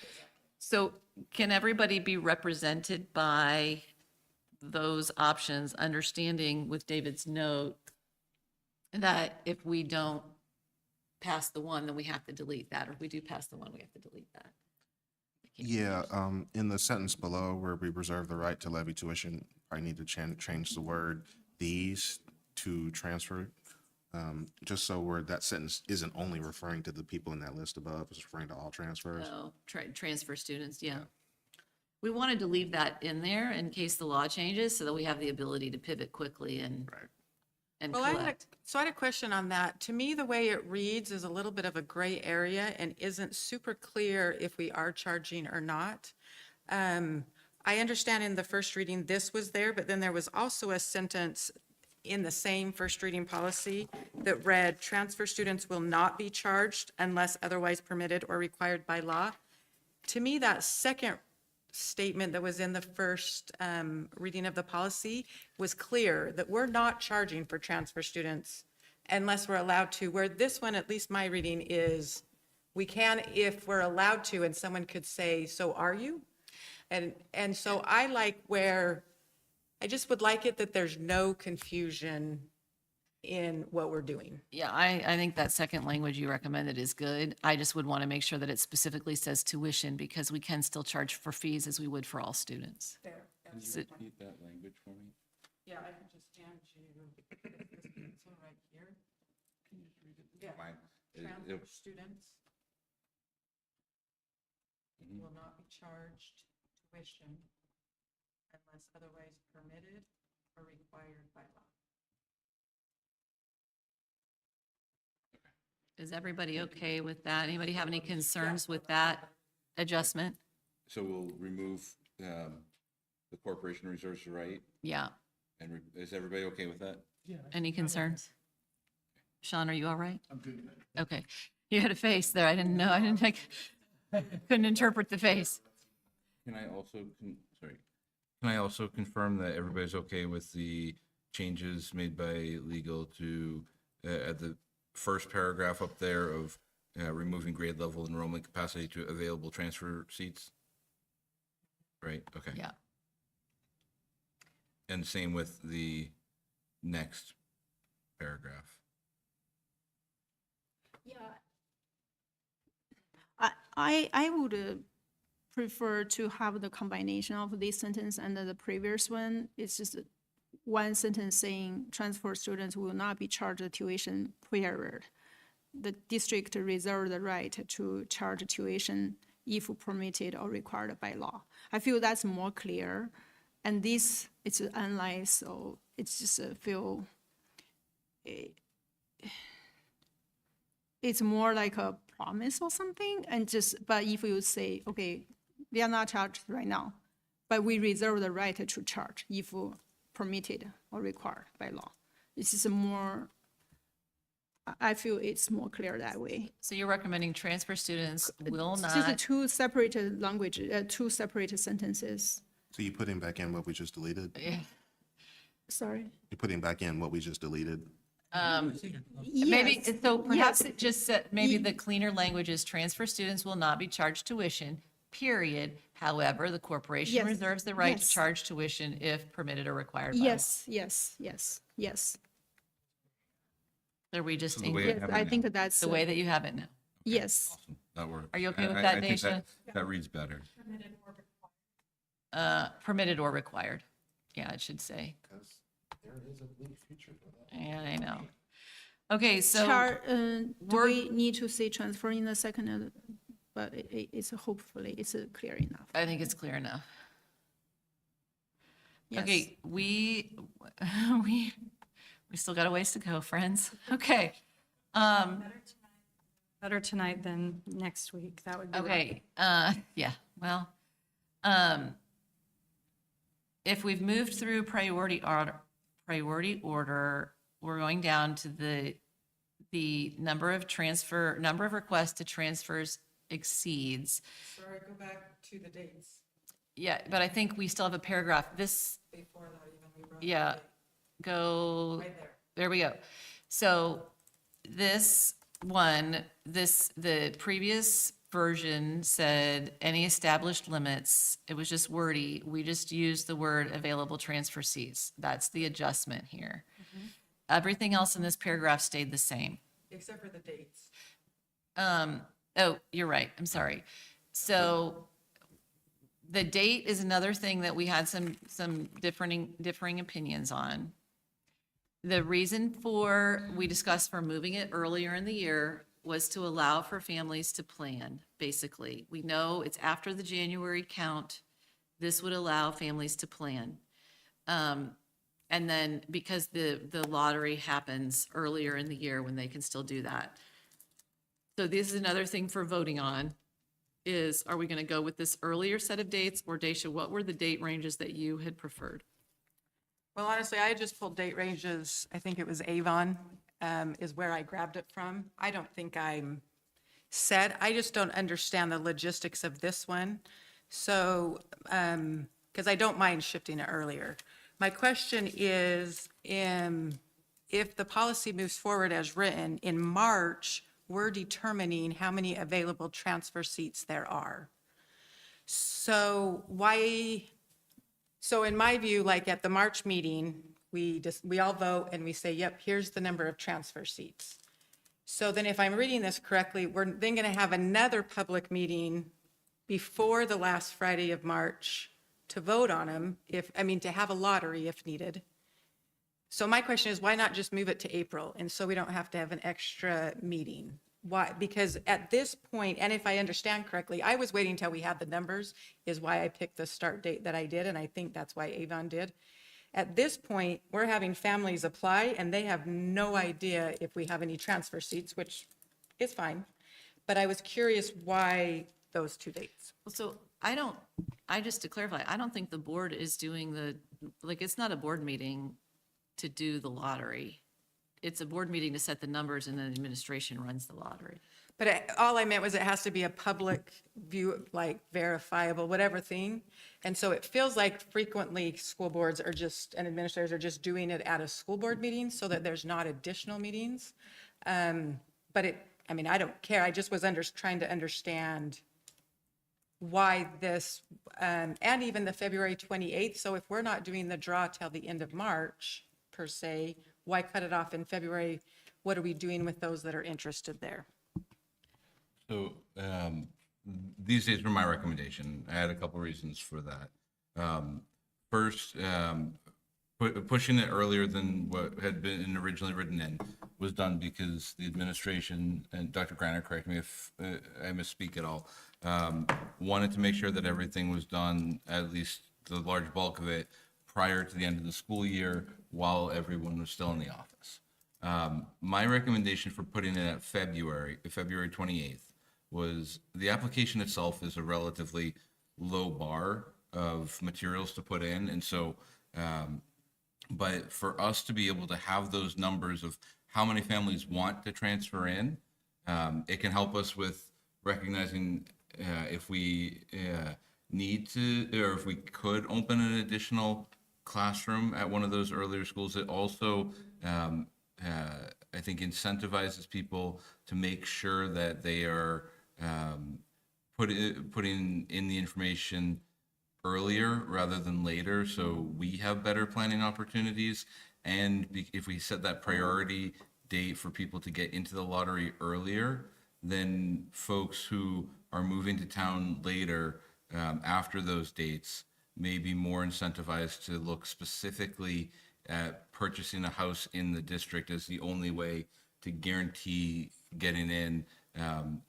So can everybody be represented by those options, understanding with David's note that if we don't pass the one, then we have to delete that, or if we do pass the one, we have to delete that? Yeah, in the sentence below where we reserve the right to levy tuition, I need to change the word "these" to transfer. Just so where that sentence isn't only referring to the people in that list above, it's referring to all transfers. No, transfer students, yeah. We wanted to leave that in there in case the law changes, so that we have the ability to pivot quickly and Well, I collect. had a question on that. To me, the way it reads is a little bit of a gray area and isn't super clear if we are charging or not. I understand in the first reading, this was there, but then there was also a sentence in the same first reading policy that read, transfer students will not be charged unless otherwise permitted or required by law. To me, that second statement that was in the first reading of the policy was clear that we're not charging for transfer students unless we're allowed to, where this one, at least my reading is, we can if we're allowed to, and someone could say, so are you? And so I like where, I just would like it that there's no confusion in what we're doing. Yeah, I think that second language you recommended is good. I just would want to make sure that it specifically says tuition, because we can still charge for fees as we would for all students. There. Can you repeat that language for me? Yeah, I can just hand you this one right here. Yeah. Mine. Transfer students Mhm. will not be charged tuition unless otherwise permitted or required by law. Is everybody okay with that? Anybody have any concerns with that adjustment? So we'll remove the corporation reserves the right, Yeah. and is everybody okay with that? Any concerns? Sean, are you all right? I'm good. Okay. You had a face there. I didn't know. I didn't like, couldn't interpret the face. Can I also, can I also confirm that everybody's okay with the changes made by legal to, at the first paragraph up there of removing grade level enrollment capacity to available transfer seats? Right, okay. Yeah. And same with the next paragraph. I would prefer to have the combination of this sentence and the previous one. It's just one sentence saying transfer students will not be charged a tuition period. The district reserve the right to charge tuition if permitted or required by law. I feel that's more clear. And this, it's unlike, so it's just feel, it's more like a promise or something. And just, but if you say, okay, we are not charged right now, but we reserve the right to charge if permitted or required by law. This is more, I feel it's more clear that way. So you're recommending transfer students will It's just not, two separate language, two separate sentences. So you putting back in what we just deleted? Sorry. You're putting back in what we just deleted? maybe, Yes. so perhaps Yes. it just said, maybe the cleaner language is transfer students will not be charged tuition, period. However, the corporation Yes. reserves the right to Yes. charge tuition if permitted or required by law. Yes, yes, yes, yes. Are we just, So the way I Yes, have it I now. think that's, the way that you have it now? yes. Awesome. That works. Are you okay with I that, think Daisha? that reads better. Permitted or required. Yeah, it should say. Yeah, I know. Okay, so Do we need to say transfer in the second, but it's hopefully, it's clear enough. I think it's clear enough. Yes. Okay, we still got a ways to go, friends. Okay. Better tonight than next week. That would be. Okay, yeah, well, if we've moved through priority order, we're going down to the number of requests to transfers exceeds. Sorry, go back to the dates Yeah, but I think we still have a paragraph. This, before that even. We brought yeah, go, right there. there we go. So this one, the previous version said any established limits. It was just wordy. We just used the word available transfer seats. That's the adjustment here. Everything else in this paragraph stayed the same. Except for the dates. Oh, you're right. I'm sorry. So the date is another thing that we had some differing opinions on. The reason we discussed for moving it earlier in the year was to allow for families to plan, basically. We know it's after the January count. This would allow families to plan. And then because the lottery happens earlier in the year when they can still do that. So this is another thing for voting on is, are we going to go with this earlier set of dates? Or Daisha, what were the date ranges that you had preferred? Well, honestly, I just pulled date ranges. I think it was Avon is where I grabbed it from. I don't think I'm set. I just don't understand the logistics of this one. So, because I don't mind shifting it earlier. My question is, if the policy moves forward as written, in March, we're determining how many available transfer seats there are. So in my view, like at the March meeting, we all vote and we say, yep, here's the number of transfer seats. So then if I'm reading this correctly, we're then going to have another public meeting before the last Friday of March to vote on them, to have a lottery if needed. So my question is, why not just move it to April? And so we don't have to have an extra meeting. Why? Because at this point, and if I understand correctly, I was waiting until we had the numbers, is why I picked the start date that I did, and I think that's why Avon did. At this point, we're having families apply, and they have no idea if we have any transfer seats, which is fine. But I was curious why those two dates. So just to clarify, I don't think the board is doing it's not a board meeting to do the lottery. It's a board meeting to set the numbers and then the administration runs the lottery. But all I meant was it has to be a public view, like verifiable, whatever thing. And so it feels like frequently school boards and administrators are just doing it at a school board meeting so that there's not additional meetings. But I mean, I don't care. I just was trying to understand why this, and even the February 28th. So if we're not doing the draw till the end of March, per se, why cut it off in February? What are we doing with those that are interested there? So these days were my recommendation. I had a couple reasons for that. First, pushing it earlier than what had been originally written in was done because the administration, and Dr. Griner, correct me if I misspeak at all, wanted to make sure that everything was done, at least the large bulk of it, prior to the end of the school year while everyone was still in the office. My recommendation for putting it at February 28th, was the application itself is a relatively low bar of materials to put in. And so, but for us to be able to have those numbers of how many families want to transfer in, it can help us with recognizing if we need to, or if we could open an additional classroom at one of those earlier schools. It also, I think, incentivizes people to make sure that they are putting in the information earlier rather than later, so we have better planning opportunities. And if we set that priority date for people to get into the lottery earlier, then folks who are moving to town later after those dates may be more incentivized to look specifically at purchasing a house in the district as the only way to guarantee getting in,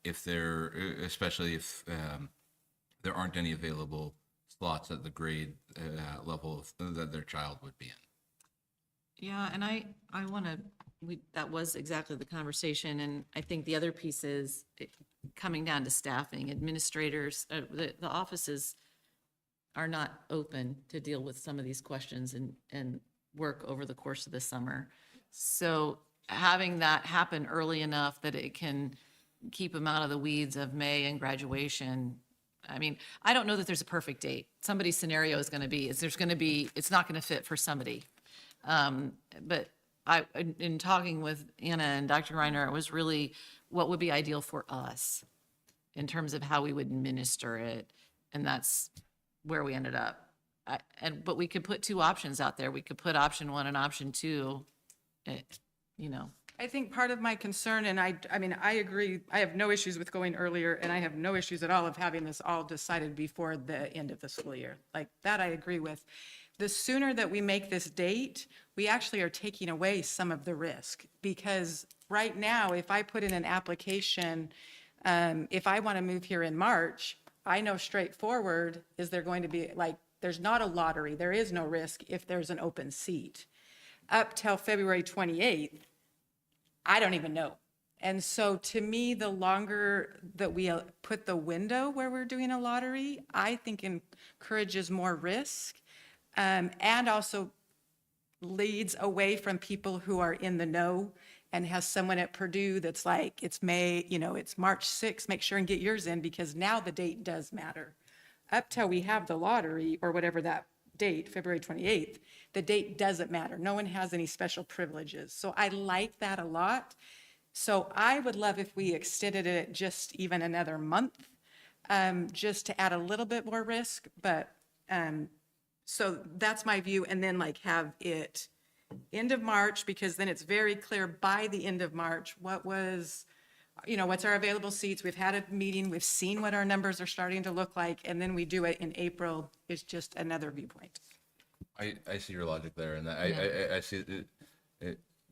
if they're, especially if there aren't any available slots at the grade level that their child would be in. Yeah, and I want to, that was exactly the conversation, and I think the other piece is coming down to staffing. Administrators, the offices are not open to deal with some of these questions and work over the course of the summer. So having that happen early enough that it can keep them out of the weeds of May and graduation. I mean, I don't know that there's a perfect date. Somebody's scenario is going to be, it's not going to fit for somebody. But in talking with Anna and Dr. Reiner, it was really what would be ideal for us in terms of how we would administer it. And that's where we ended up. But we could put two options out there. We could put option one and option two, you know. I think part of my concern, and I mean, I agree, I have no issues with going earlier, and I have no issues at all of having this all decided before the end of the school year. Like, that I agree with. The sooner that we make this date, we actually are taking away some of the risk. Because right now, if I put in an application, if I want to move here in March, I know straightforward, is there going to be, like, there's not a lottery, there is no risk if there's an open seat. Up till February 28th, I don't even know. And so to me, the longer that we put the window where we're doing a lottery, I think encourages more risk, and also leads away from people who are in the know and has someone at Purdue that's like, it's May, you know, it's March 6th, make sure and get yours in, because now the date does matter. Up till we have the lottery, or whatever that date, February 28th, the date doesn't matter. No one has any special privileges. So I like that a lot. So I would love if we extended it just even another month, just to add a little bit more risk. But so that's my view. And then like have it end of March, because then it's very clear by the end of March what was, you know, what's our available seats. We've had a meeting, we've seen what our numbers are starting to look like, and then we do it in April is just another viewpoint. I see your logic there, and I see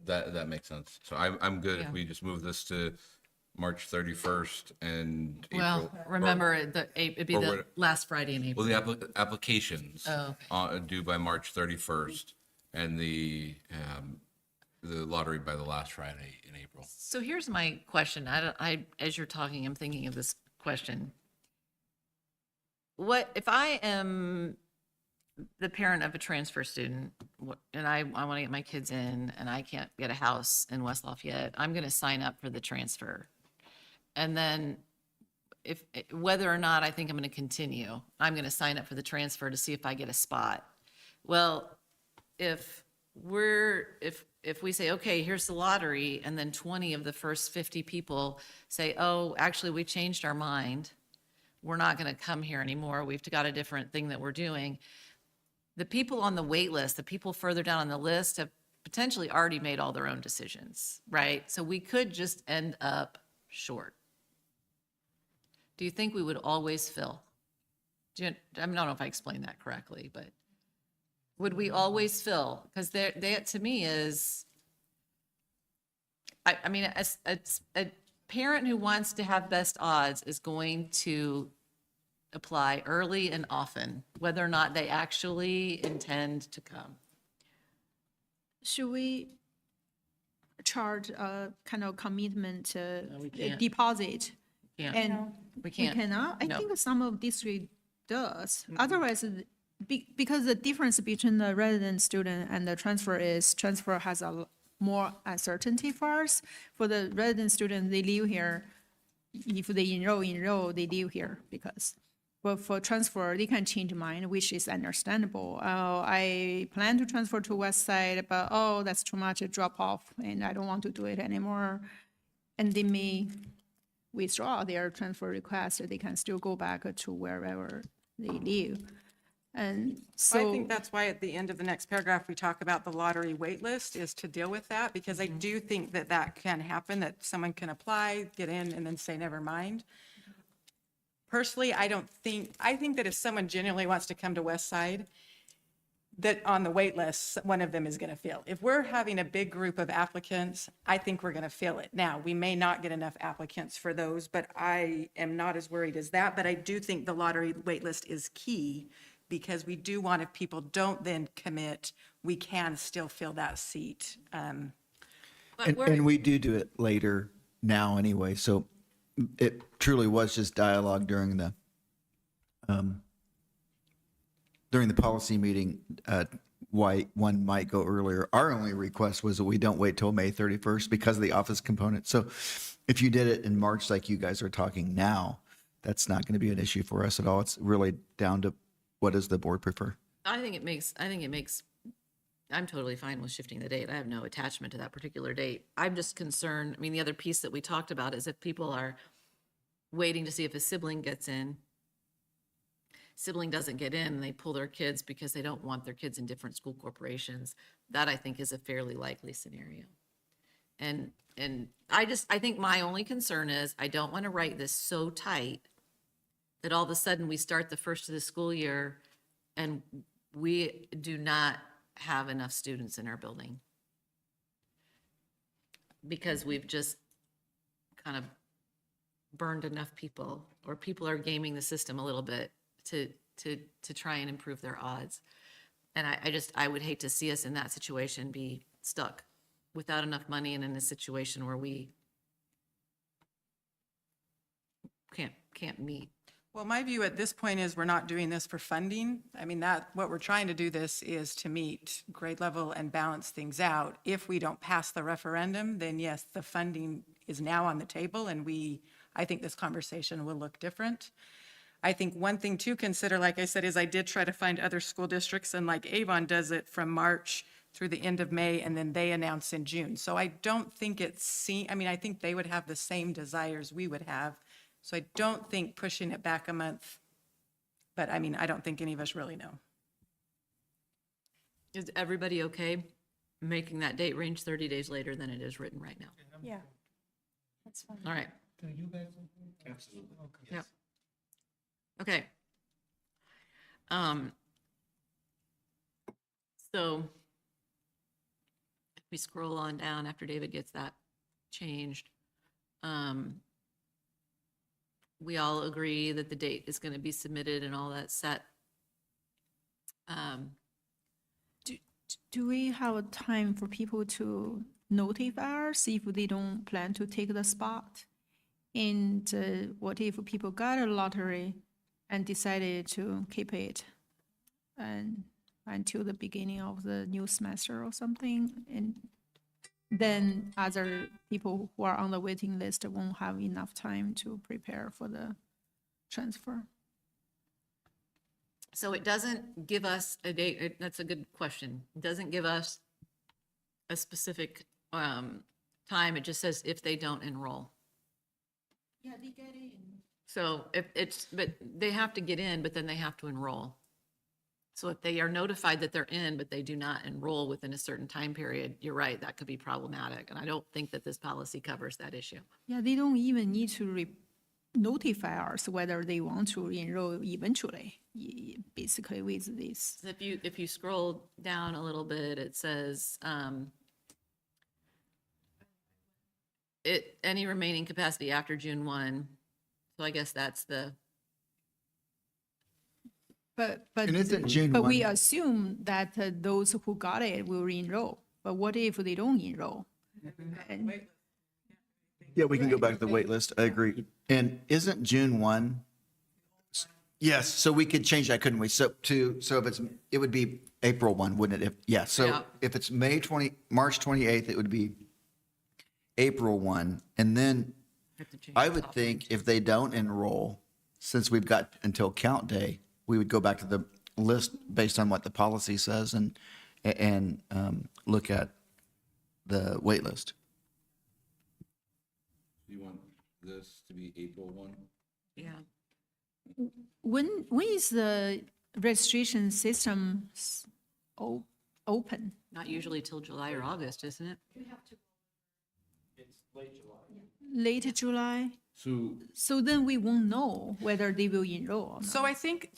that makes sense. So I'm good if we just move this to March 31st and Well, April. remember, it'd be or the what- last Friday in April. Well, the applications Oh, due by March 31st, and the lottery by the last Friday in April. So here's my question. As you're talking, I'm thinking of this question. What if I am the parent of a transfer student and I want to get my kids in and I can't get a house in West Lafayette? I'm going to sign up for the transfer. And then if whether or not I think I'm going to continue, I'm going to sign up for the transfer to see if I get a spot. Well, if if we say, okay, here's the lottery, and then 20 of the first 50 people say, oh, actually, we changed our mind. We're not going to come here anymore. We've got a different thing that we're doing. The people on the wait list, the people further down on the list have potentially already made all their own decisions, right? So we could just end up short. Do you think we would always fill? I don't know if I explained that correctly, but would we always fill? Because that to me is, I mean, a parent who wants to have best odds is going to apply early and often, whether or not they actually intend to come. Should we charge a kind of commitment we can't. deposit? Can't. And We we can't. cannot? I No. think some of district does. Otherwise, because the difference between the resident student and the transfer is transfer has more uncertainty for us. For the resident student, they live here. If they enroll, they live here because. But for transfer, they can change mind, which is understandable. I plan to transfer to West Side, but that's too much a drop off, and I don't want to do it anymore. And they may withdraw their transfer request. They can still go back to wherever they live. And so I think that's why at the end of the next paragraph, we talk about the lottery wait list is to deal with that, because I do think that that can happen, that someone can apply, get in, and then say, never mind. Personally, I think that if someone genuinely wants to come to West Side, that on the wait list, one of them is going to fill. If we're having a big group of applicants, I think we're going to fill it. Now, we may not get enough applicants for those, but I am not as worried as that. But I do think the lottery wait list is key, because we do want, if people don't then commit, we can still fill that seat. But And we do it later now anyway, so it truly was just dialogue during the policy meeting, why one might go earlier. Our only request was that we don't wait till May 31st because of the office component. So if you did it in March like you guys are talking now, that's not going to be an issue for us at all. It's really down to what does the board prefer? I'm totally fine with shifting the date. I have no attachment to that particular date. I'm just concerned, I mean, the other piece that we talked about is if people are waiting to see if a sibling gets in, sibling doesn't get in, and they pull their kids because they don't want their kids in different school corporations, that I think is a fairly likely scenario. And I think my only concern is I don't want to write this so tight that all of a sudden we start the first of the school year and we do not have enough students in our building because we've just kind of burned enough people, or people are gaming the system a little bit to try and improve their odds. And I would hate to see us in that situation be stuck without enough money and in a situation where we can't meet. Well, my view at this point is we're not doing this for funding. I mean, what we're trying to do this is to meet grade level and balance things out. If we don't pass the referendum, then yes, the funding is now on the table, and I think this conversation will look different. I think one thing to consider, like I said, is I did try to find other school districts, and like Avon does it from March through the end of May, and then they announce in June. So I don't think I think they would have the same desires we would have. So I don't think pushing it back a month, but I mean, I don't think any of us really know. Is everybody okay making that date range 30 days later than it is written right now? Yeah, that's fine. All right. Do you guys? Absolutely. Okay. Yep. Okay. So if we scroll on down after David gets that changed, we all agree that the date is going to be submitted and all that set. do we have a time for people to notify us if they don't plan to take the spot? And what if people got a lottery and decided to keep it and until the beginning of the new semester or something? And then other people who are on the waiting list won't have enough time to prepare for the transfer. So it doesn't give us a date. That's a good question. It doesn't give us a specific time. It just says if they don't enroll. Yeah, they get in. So but they have to get in, but then they have to enroll. So if they are notified that they're in, but they do not enroll within a certain time period, you're right, that could be problematic. And I don't think that this policy covers that issue. Yeah, they don't even need to notify us whether they want to enroll eventually, basically with this. If you scroll down a little bit, it says, any remaining capacity after June 1. So I guess that's the, But And isn't June but we 1 assume that those who got it will enroll. But what if they don't enroll? And Yeah, we can go back to the wait list. I agree. And isn't June 1? Yes, so we could change that, couldn't we? So it would be April 1, wouldn't it? Yeah. So if it's March 28th, it would be April 1. And then have to change I the would policy. think if they don't enroll, since we've got until count day, we would go back to the list based on what the policy says and look at the wait list. You want this to be April 1? Yeah. when is the registration system open? Not usually till July or August, isn't it? Late July? So So then we won't know whether they will enroll or not. So I think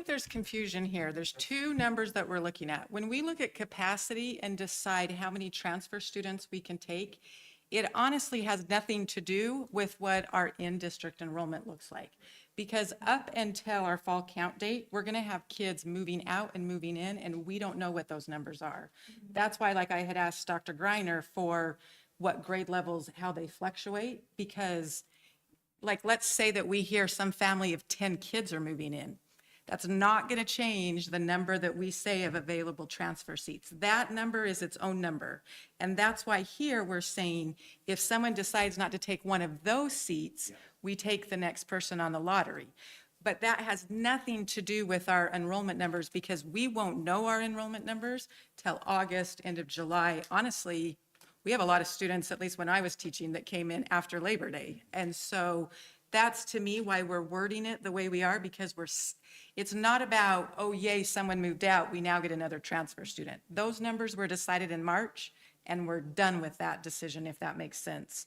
there's confusion here. There's two numbers that we're looking at. When we look at capacity and decide how many transfer students we can take, it honestly has nothing to do with what our in-district enrollment looks like. Because up until our fall count date, we're going to have kids moving out and moving in, and we don't know what those numbers are. That's why, like I had asked Dr. Greiner for what grade levels, how they fluctuate, because like, let's say that we hear some family of 10 kids are moving in. That's not going to change the number that we say of available transfer seats. That number is its own number. And that's why here we're saying if someone decides not to take one of those seats, we take the next person on the lottery. But that has nothing to do with our enrollment numbers because we won't know our enrollment numbers till August, end of July. Honestly, we have a lot of students, at least when I was teaching, that came in after Labor Day. And so that's to me why we're wording it the way we are, because it's not about, oh yay, someone moved out, we now get another transfer student. Those numbers were decided in March and we're done with that decision, if that makes sense.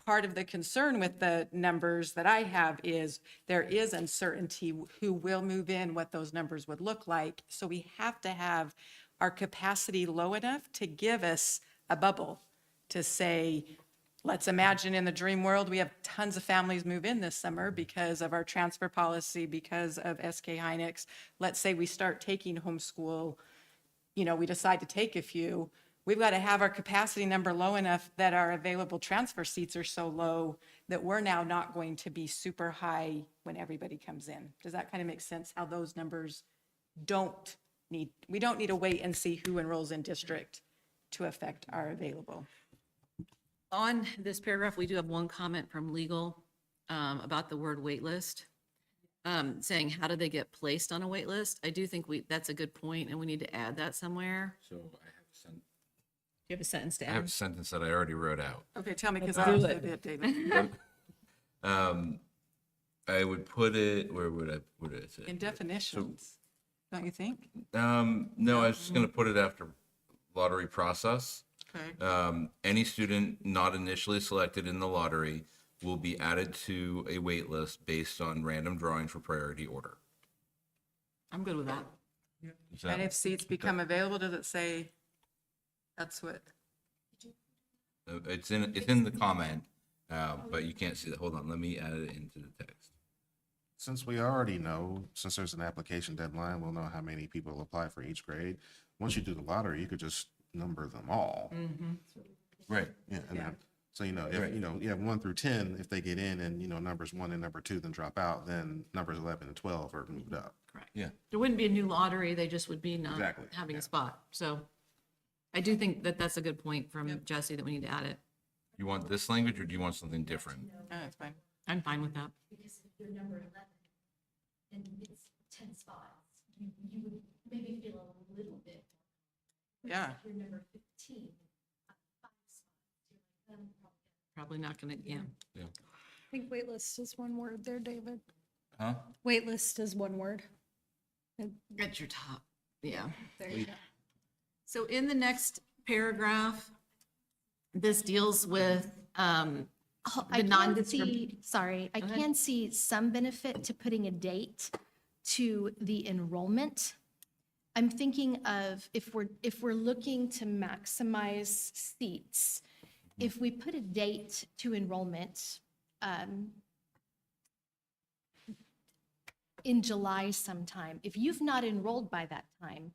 Part of the concern with the numbers that I have is there is uncertainty who will move in, what those numbers would look like. So we have to have our capacity low enough to give us a bubble to say, let's imagine in the dream world, we have tons of families move in this summer because of our transfer policy, because of SK Hynix. Let's say we start taking homeschool, we decide to take a few. We've got to have our capacity number low enough that our available transfer seats are so low that we're now not going to be super high when everybody comes in. Does that kind of make sense, how those numbers we don't need to wait and see who enrolls in district to affect our available. On this paragraph, we do have one comment from legal about the word waitlist, saying how do they get placed on a wait list? I do think that's a good point, and we need to add that somewhere. I have Do you have a sentence to I have a add? sentence that I already wrote out. Okay, tell me, because Let's I do also it. did, David. I would put it, where would I put it? In definitions, don't you think? No, I was just going to put it after lottery process. Okay. Any student not initially selected in the lottery will be added to a wait list based on random drawing for priority order. I'm good with that. Is that- And if seats become available, does it say, that's what, It's in the comment, but you can't see that. Hold on, let me add it into the text. Since we already know, since there's an application deadline, we'll know how many people apply for each grade. Once you do the lottery, you could just number them all. Right. Yeah, and then, so, if, you have 1 through 10, if they get in and, numbers 1 and number 2 then drop out, then numbers 11 and 12 are moved up. Correct. Yeah. There wouldn't be a new lottery, they just would be not Exactly, having yeah. a spot. So I do think that that's a good point from Jesse, that we need to add it. You want this language or do you want something different? that's fine. I'm fine with that. Because if you're number 11 and it's 10 spots, you would maybe feel a little bit. Yeah. If you're number 15, 5 spots, you're like, Probably not gonna, yeah. I think waitlist is one word there, David. Huh? Waitlist is one word. At your top, yeah. There you go. So in the next paragraph, this deals with, Oh, the I can non-discrimin- see, sorry, I ahead. can see some benefit to putting a date to the enrollment. I'm thinking of if we're looking to maximize seats, if we put a date to enrollment in July sometime, if you've not enrolled by that time,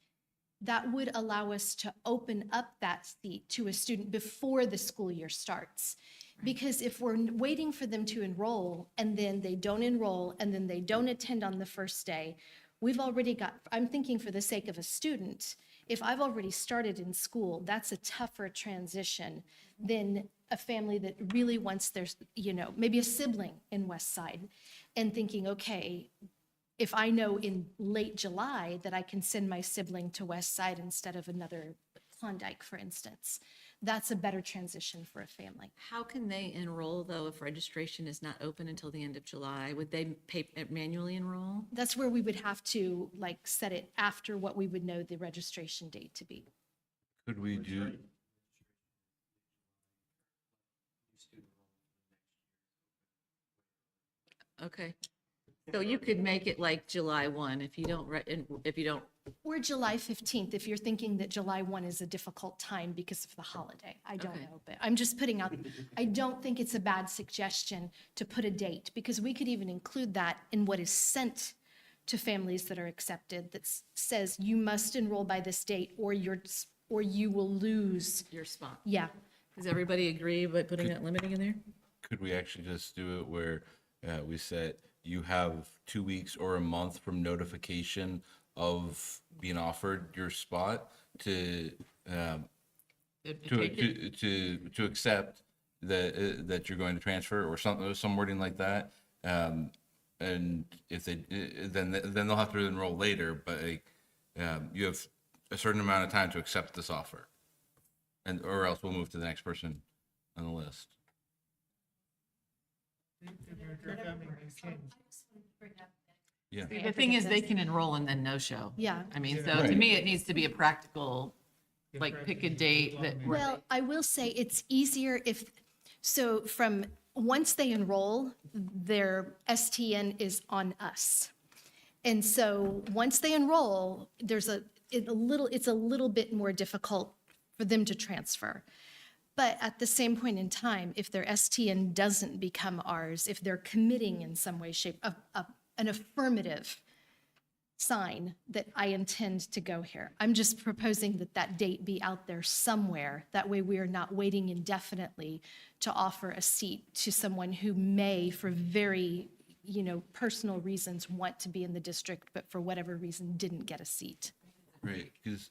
that would allow us to open up that seat to a student before the school year starts. Because if we're waiting for them to enroll and then they don't enroll and then they don't attend on the first day, we've already got, I'm thinking for the sake of a student, if I've already started in school, that's a tougher transition than a family that really wants their, maybe a sibling in West Side and thinking, okay, if I know in late July that I can send my sibling to West Side instead of another Klondike, for instance, that's a better transition for a family. How can they enroll, though, if registration is not open until the end of July? Would they manually enroll? That's where we would have to set it after what we would know the registration date to be. Could we do, Okay. So you could make it like July 1 if you don't, Or July 15th, if you're thinking that July 1 is a difficult time because of the holiday. I don't Okay. know, but I'm just putting out, I don't think it's a bad suggestion to put a date, because we could even include that in what is sent to families that are accepted, that says you must enroll by this date or you will lose. your spot. Yeah, Does everybody agree by putting that limiting in there? could we actually just do it where we said you have 2 weeks or a month from notification of being offered your spot to accept that you're going to transfer, or some wording like that. And if they then they'll have to enroll later, but you have a certain amount of time to accept this offer, and or else we'll move to the next person on the list. Your family may change. Yeah. The thing is, they can enroll and then no-show. yeah. I mean, so Right. to me, it needs to be a practical, Get like, ready pick a to date July that, maybe. Well, I will say it's easier once they enroll, their STN is on us. And so once they enroll, it's a little bit more difficult for them to transfer. But at the same point in time, if their STN doesn't become ours, if they're committing in some way, shape, an affirmative sign that I intend to go here. I'm just proposing that date be out there somewhere. That way we are not waiting indefinitely to offer a seat to someone who may, for very, personal reasons, want to be in the district, but for whatever reason didn't get a seat. Right, because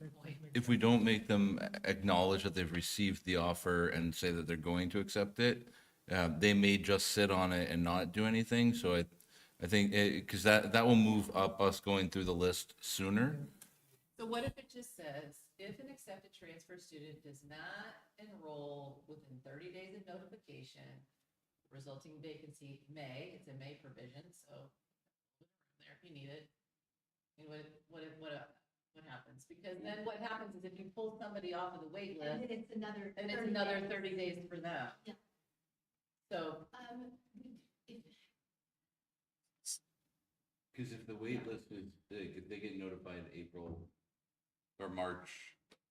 if we don't make them acknowledge that they've received the offer and say that they're going to accept it, they may just sit on it and not do anything. So I think, because that will move up us going through the list sooner. So what if it just says, if an accepted transfer student does not enroll within 30 days of notification, resulting vacancy may, it's a may provision, so there if you need it. I mean, what happens? Because then what happens is if you pull somebody off of the wait list, it's another. then it's another 30 days for them. Yeah. So, Because if the wait list is big, if they get notified April or March,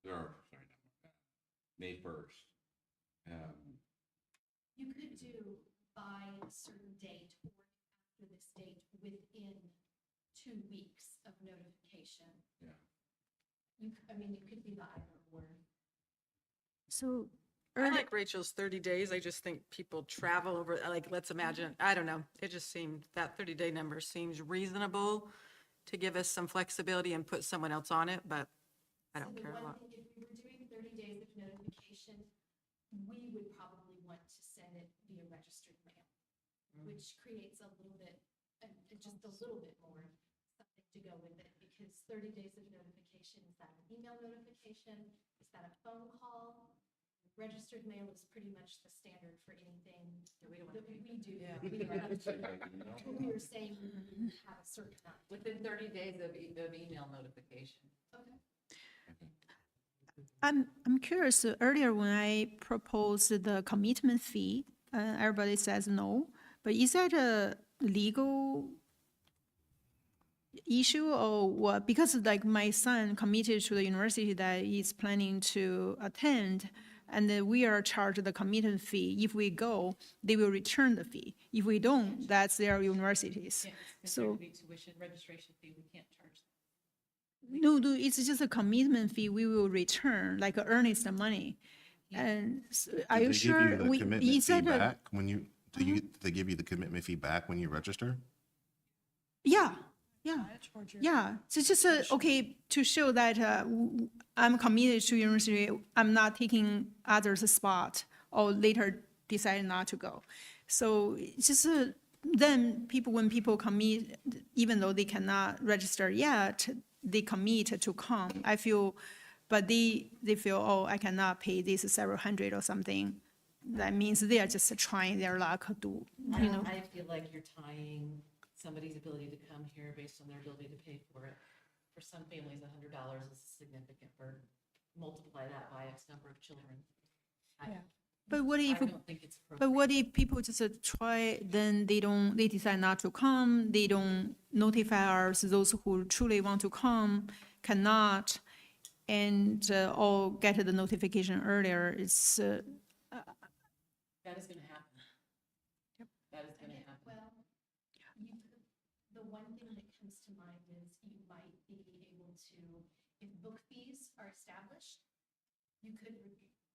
or sorry, May 1st. You could do by a certain date or after this date within 2 weeks of notification. Yeah. It could be the either or. So I like Rachel's 30 days. I just think people travel over, let's imagine, I don't know. It just seemed, that 30-day number seems reasonable to give us some flexibility and put someone else on it, but I don't care a lot. If we were doing 30 days of notification, we would probably want to send it via registered mail, which creates a little bit, just a little bit more something to go with it, because 30 days of notification, is that an email notification? Is that a phone call? Registered mail is pretty much the standard for anything that we do. We were saying we would have a certain amount. Within 30 days of email notification. Okay. I'm curious, earlier when I proposed the commitment fee, everybody says no, but is that a legal issue or what? Because like my son committed to the university that he's planning to attend, and then we are charged the commitment fee. If we go, they will return the fee. If we don't, that's their universities. So Tuition registration fee, we can't charge. no, it's just a commitment fee we will return, like earnest money. And are you Did they give sure? you the commitment Is fee that a- back when you, did they give you the commitment fee back when you register? Yeah, yeah, yeah. So it's just okay to show that I'm committed to university. I'm not taking others' spot or later decide not to go. So it's just then when people commit, even though they cannot register yet, they commit to come. I feel, but they feel, oh, I cannot pay this several hundred or something. That means they are just trying their luck to, you know. I feel like you're tying somebody's ability to come here based on their ability to pay for it. For some families, $100 is a significant burden. Multiply that by X number of children. But what I if? don't think it's But appropriate. what if people just try, then they decide not to come, they don't notify us, those who truly want to come cannot, and, or get the notification earlier, it's, That is going to happen. That is going to happen. Well, you could, the one thing that comes to mind is you might be able to, if book fees are established, you could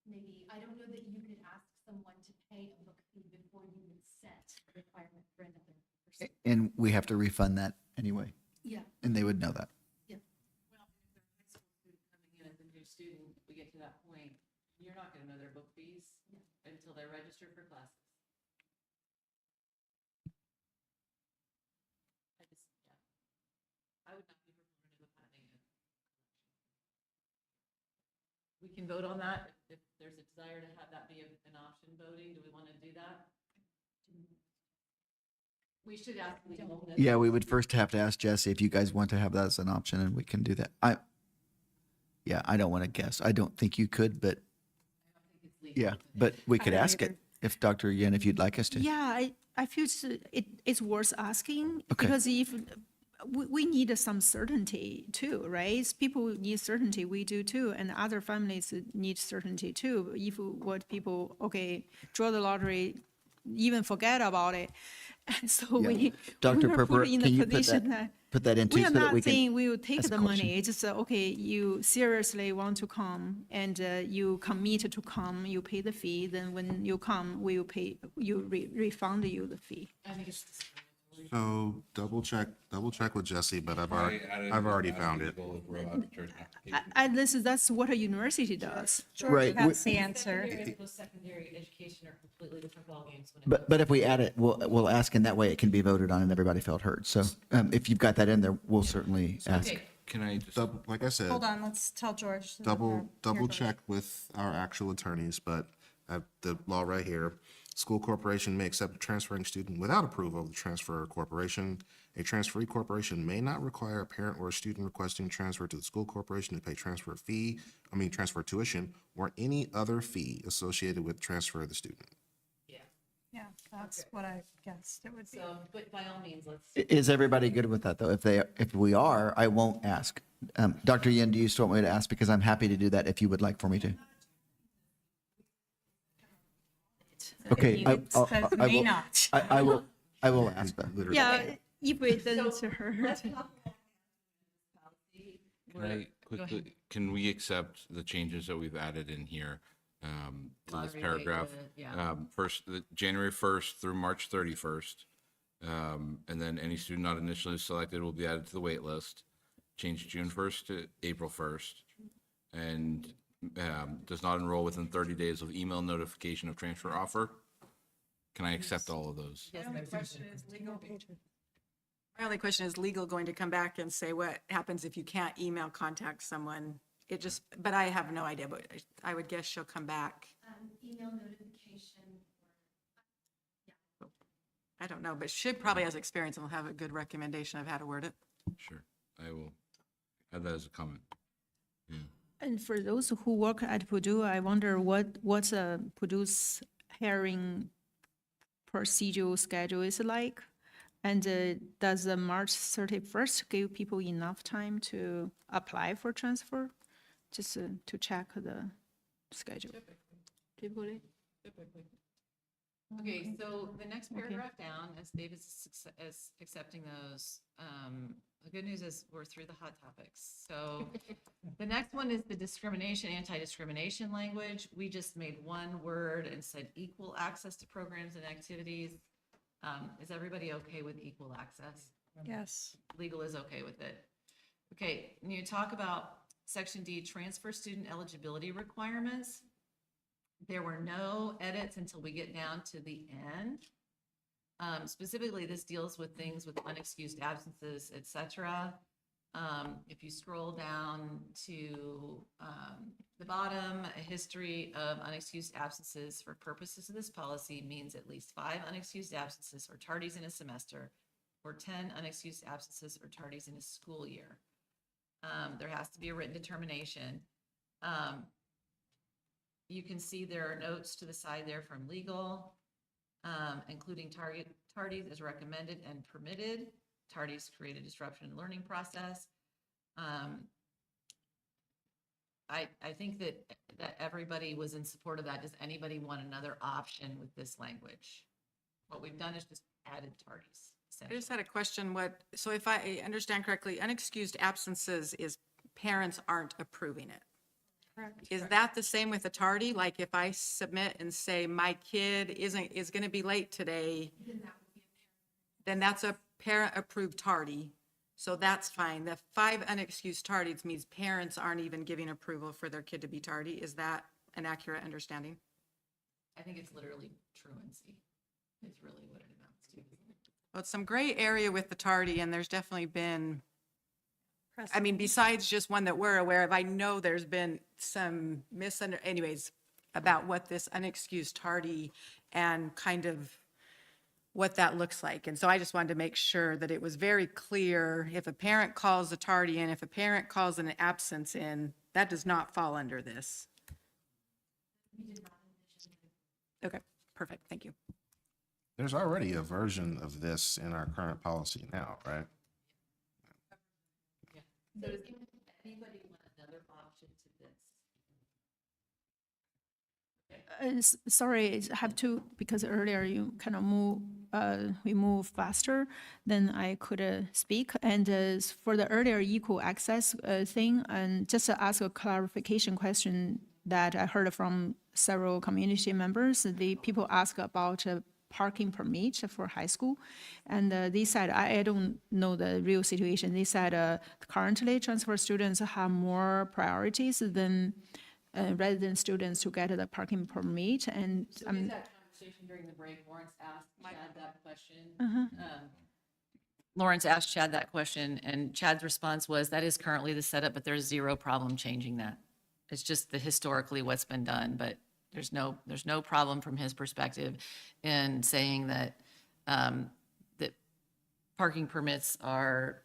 maybe, I don't know that you could ask someone to pay a book fee before you would set a requirement for another person. And we have to refund that anyway, Yeah. and they would know that. Well, if they're a high school student coming in as a new student, we get to that point, you're not going to know their book fees until they're registered for classes. I just, yeah. I would not be proponent of having it. We can vote on that if there's a desire to have that be an option voting. Do we want to do that? We should ask the owner. Yeah, we would first have to ask Jesse if you guys want to have that as an option, and we can do that. I don't want to guess. I don't think you could, but yeah, but we could ask it if Dr. Yen, if you'd like us to. yeah, I feel it's worth asking, Okay. because if, we need some certainty too, right? People need certainty, we do too, and other families need certainty too. If what people, okay, draw the lottery, even forget about it. And so Yeah. we Dr. are Purpur, put in can the you position put that into we are so that not we can? saying we will take ask the a question? money. It's just, okay, you seriously want to come and you commit to come, you pay the fee, then when you come, we will pay, refund you the fee. I think it's discriminatory. So double check with Jesse, but I've already found it. That's what a university does. Right. That's the answer. Post-secondary education are completely different ballgames. when it But if we add it, we'll ask, and that way it can be voted on and everybody felt heard. So if you've got that in there, we'll certainly ask. Okay. Can I just, Like I said, Hold on, let's tell George. double Here, check with our actual attorneys, but I have the law right here. School corporation may accept a transferring student without approval of the transfer corporation. A transferee corporation may not require a parent or a student requesting transfer to the school corporation to pay transfer tuition or any other fee associated with transfer of the student. Yeah, that's what I guessed it would be. So, but by all means, let's. Is everybody good with that, though? If we are, I won't ask. Dr. Yin, do you still want me to ask? Because I'm happy to do that if you would like for me to. Okay, It says may not. I will ask that. Literally. Yeah, if it doesn't hurt. can I quickly, can we accept the changes that we've added in here to this Moderate, paragraph? yeah. First, January 1st through March 31st. And then any student not initially selected will be added to the wait list. Change June 1st to April 1st. And does not enroll within 30 days of email notification of transfer offer. Can I accept all of those? Yes, The only question is legal. My only question is legal going to come back and say what happens if you can't email contact someone? It just, but I have no idea, but I would guess she'll come back. Email notification. I don't know, but she probably has experience and will have a good recommendation of how to word it. Sure, I will add that as a comment. Yeah. And for those who work at Purdue, I wonder what's Purdue's hiring procedural schedule is like? And does the March 31st give people enough time to apply for transfer? Just to check the schedule. Typically? Okay, so the next Okay. paragraph down, as David's is accepting those, the good news is we're through the hot topics. So the next one is the discrimination, anti-discrimination language. We just made one word and said equal access to programs and activities. Is everybody okay with equal access? Yes. Legal is okay with it. Okay, when you talk about Section D, transfer student eligibility requirements, there were no edits until we get down to the end. Specifically, this deals with things with unexcused absences, et cetera. If you scroll down to the bottom, a history of unexcused absences for purposes of this policy means at least 5 unexcused absences or tardies in a semester, or 10 unexcused absences or tardies in a school year. There has to be a written determination. You can see there are notes to the side there from legal, including tardies as recommended and permitted. Tardies create a disruption in the learning process. I think that everybody was in support of that. Does anybody want another option with this language? What we've done is just added tardies. I just had a question, so if I understand correctly, unexcused absences is parents aren't approving it. Correct. Is that the same with a tardy? Like if I submit and say my kid is going to be late today, then that's a parent-approved tardy, so that's fine. The 5 unexcused tardies means parents aren't even giving approval for their kid to be tardy. Is that an accurate understanding? I think it's literally truancy. It's really what it amounts to. Well, it's some gray area with the tardy, and there's definitely been, I mean, besides just one that we're aware of, I know there's been some anyways, about what this unexcused tardy and kind of what that looks like. And so I just wanted to make sure that it was very clear, if a parent calls a tardy in, if a parent calls an absence in, that does not fall under this. Okay, perfect, thank you. There's already a version of this in our current policy now, right? So does anybody want another option to this? Sorry, I have to, because earlier you kind of we move faster than I could speak. And for the earlier equal access thing, and just to ask a clarification question that I heard from several community members, the people ask about parking permit for high school. And they said, I don't know the real situation. They said currently transfer students have more priorities than resident students to get the parking permit. And So we had that conversation during the break. Lawrence asked Chad that question. Lawrence asked Chad that question, and Chad's response was, that is currently the setup, but there's zero problem changing that. It's just the historically what's been done, but there's no problem from his perspective in saying that that parking permits are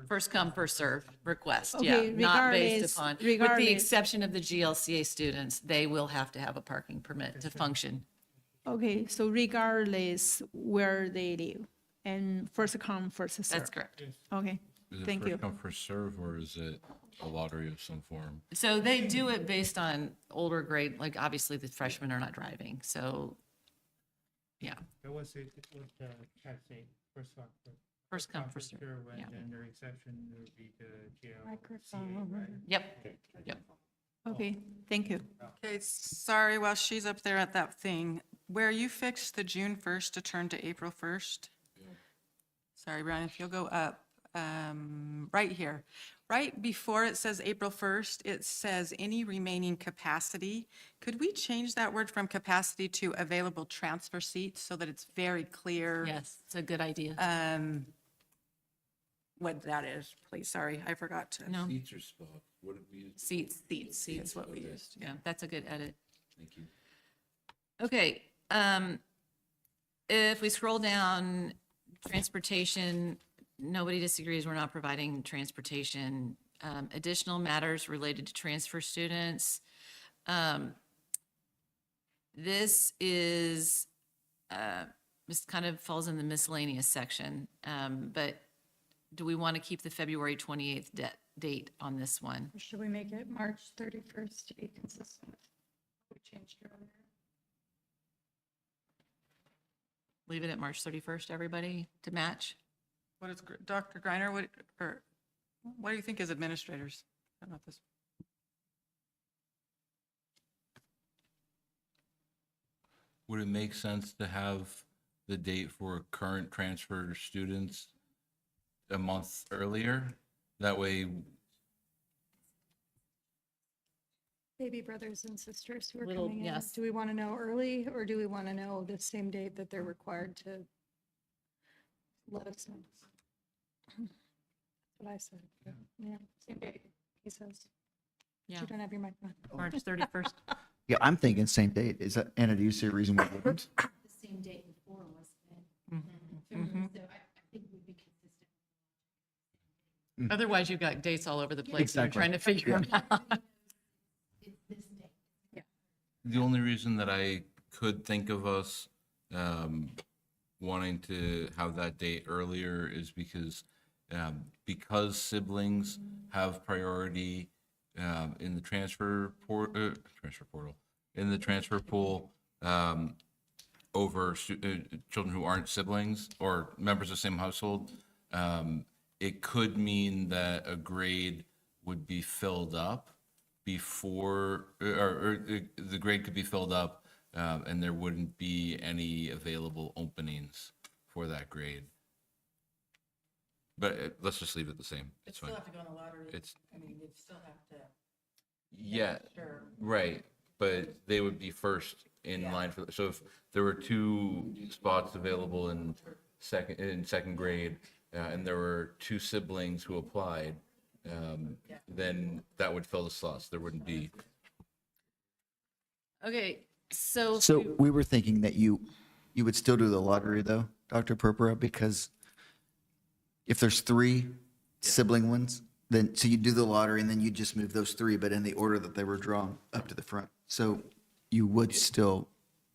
first come, first serve request, Okay, not based upon, with the regardless- exception of the GLCA students, they will have to have a parking permit to function. Okay, so regardless where they live, and first come, first serve. That's correct. Okay, Is it thank you. first come, first serve, or is it a lottery of some form? So they do it based on older grade, like obviously the freshmen are not driving, so, yeah, That was it, what Chad said, first one. first come, first serve, And yeah. then their exception would be the GL. Microphone. right? Yep, yep. Okay, thank you. Okay, sorry, while she's up there at that thing, where you fixed the June 1st to turn to April 1st? Sorry, Brian, if you'll go up, right here. Right before it says April 1st, it says any remaining capacity. Could we change that word from capacity to available transfer seats so that it's very clear? Yes, it's a good idea. What that is, please? Sorry, I forgot to. No, Seats or spots? What did we use? seats. That's what we used. Yeah, that's a good edit. Thank you. Okay, if we scroll down, transportation, nobody disagrees, we're not providing transportation. Additional matters related to transfer students. This is, this kind of falls in the miscellaneous section, but do we want to keep the February 28th date on this one? Or should we make it March 31st to be consistent? We changed it earlier. Leave it at March 31st, everybody, to match? What is, Dr. Greiner, what do you think as administrators about this? Would it make sense to have the date for current transfer students a month earlier? That way, Baby brothers and sisters who are Little- coming in. yes. Do we want to know early or do we want to know the same date that they're required to let us know? That's what I said. Yeah, same date, he says. Yeah, You don't have your mic on. March 31st. Yeah, I'm thinking same date. Is that, Anna, do you see a reason we wouldn't? The same date before, wasn't it? So I think we'd be consistent. Otherwise, you've got dates all over the place. You're Exactly. trying to figure them out. It's this date. the only reason that I could think of us wanting to have that date earlier is because siblings have priority in the transfer portal, in the transfer pool over children who aren't siblings or members of the same household. It could mean that a grade would be filled up before, or the grade could be filled up and there wouldn't be any available openings for that grade. But let's just leave it the same. It's fine. to go in the lottery. It's, I mean, you'd still have to. yeah, Sure. right, but they would be first in line for, so if there were 2 spots available in second grade, and there were 2 siblings who applied, then that would fill the slots. There wouldn't be. Okay, so. So we were thinking that you would still do the lottery though, Dr. Purpura, because if there's 3 sibling ones, then, so you do the lottery and then you just move those 3, but in the order that they were drawn up to the front. So you would still,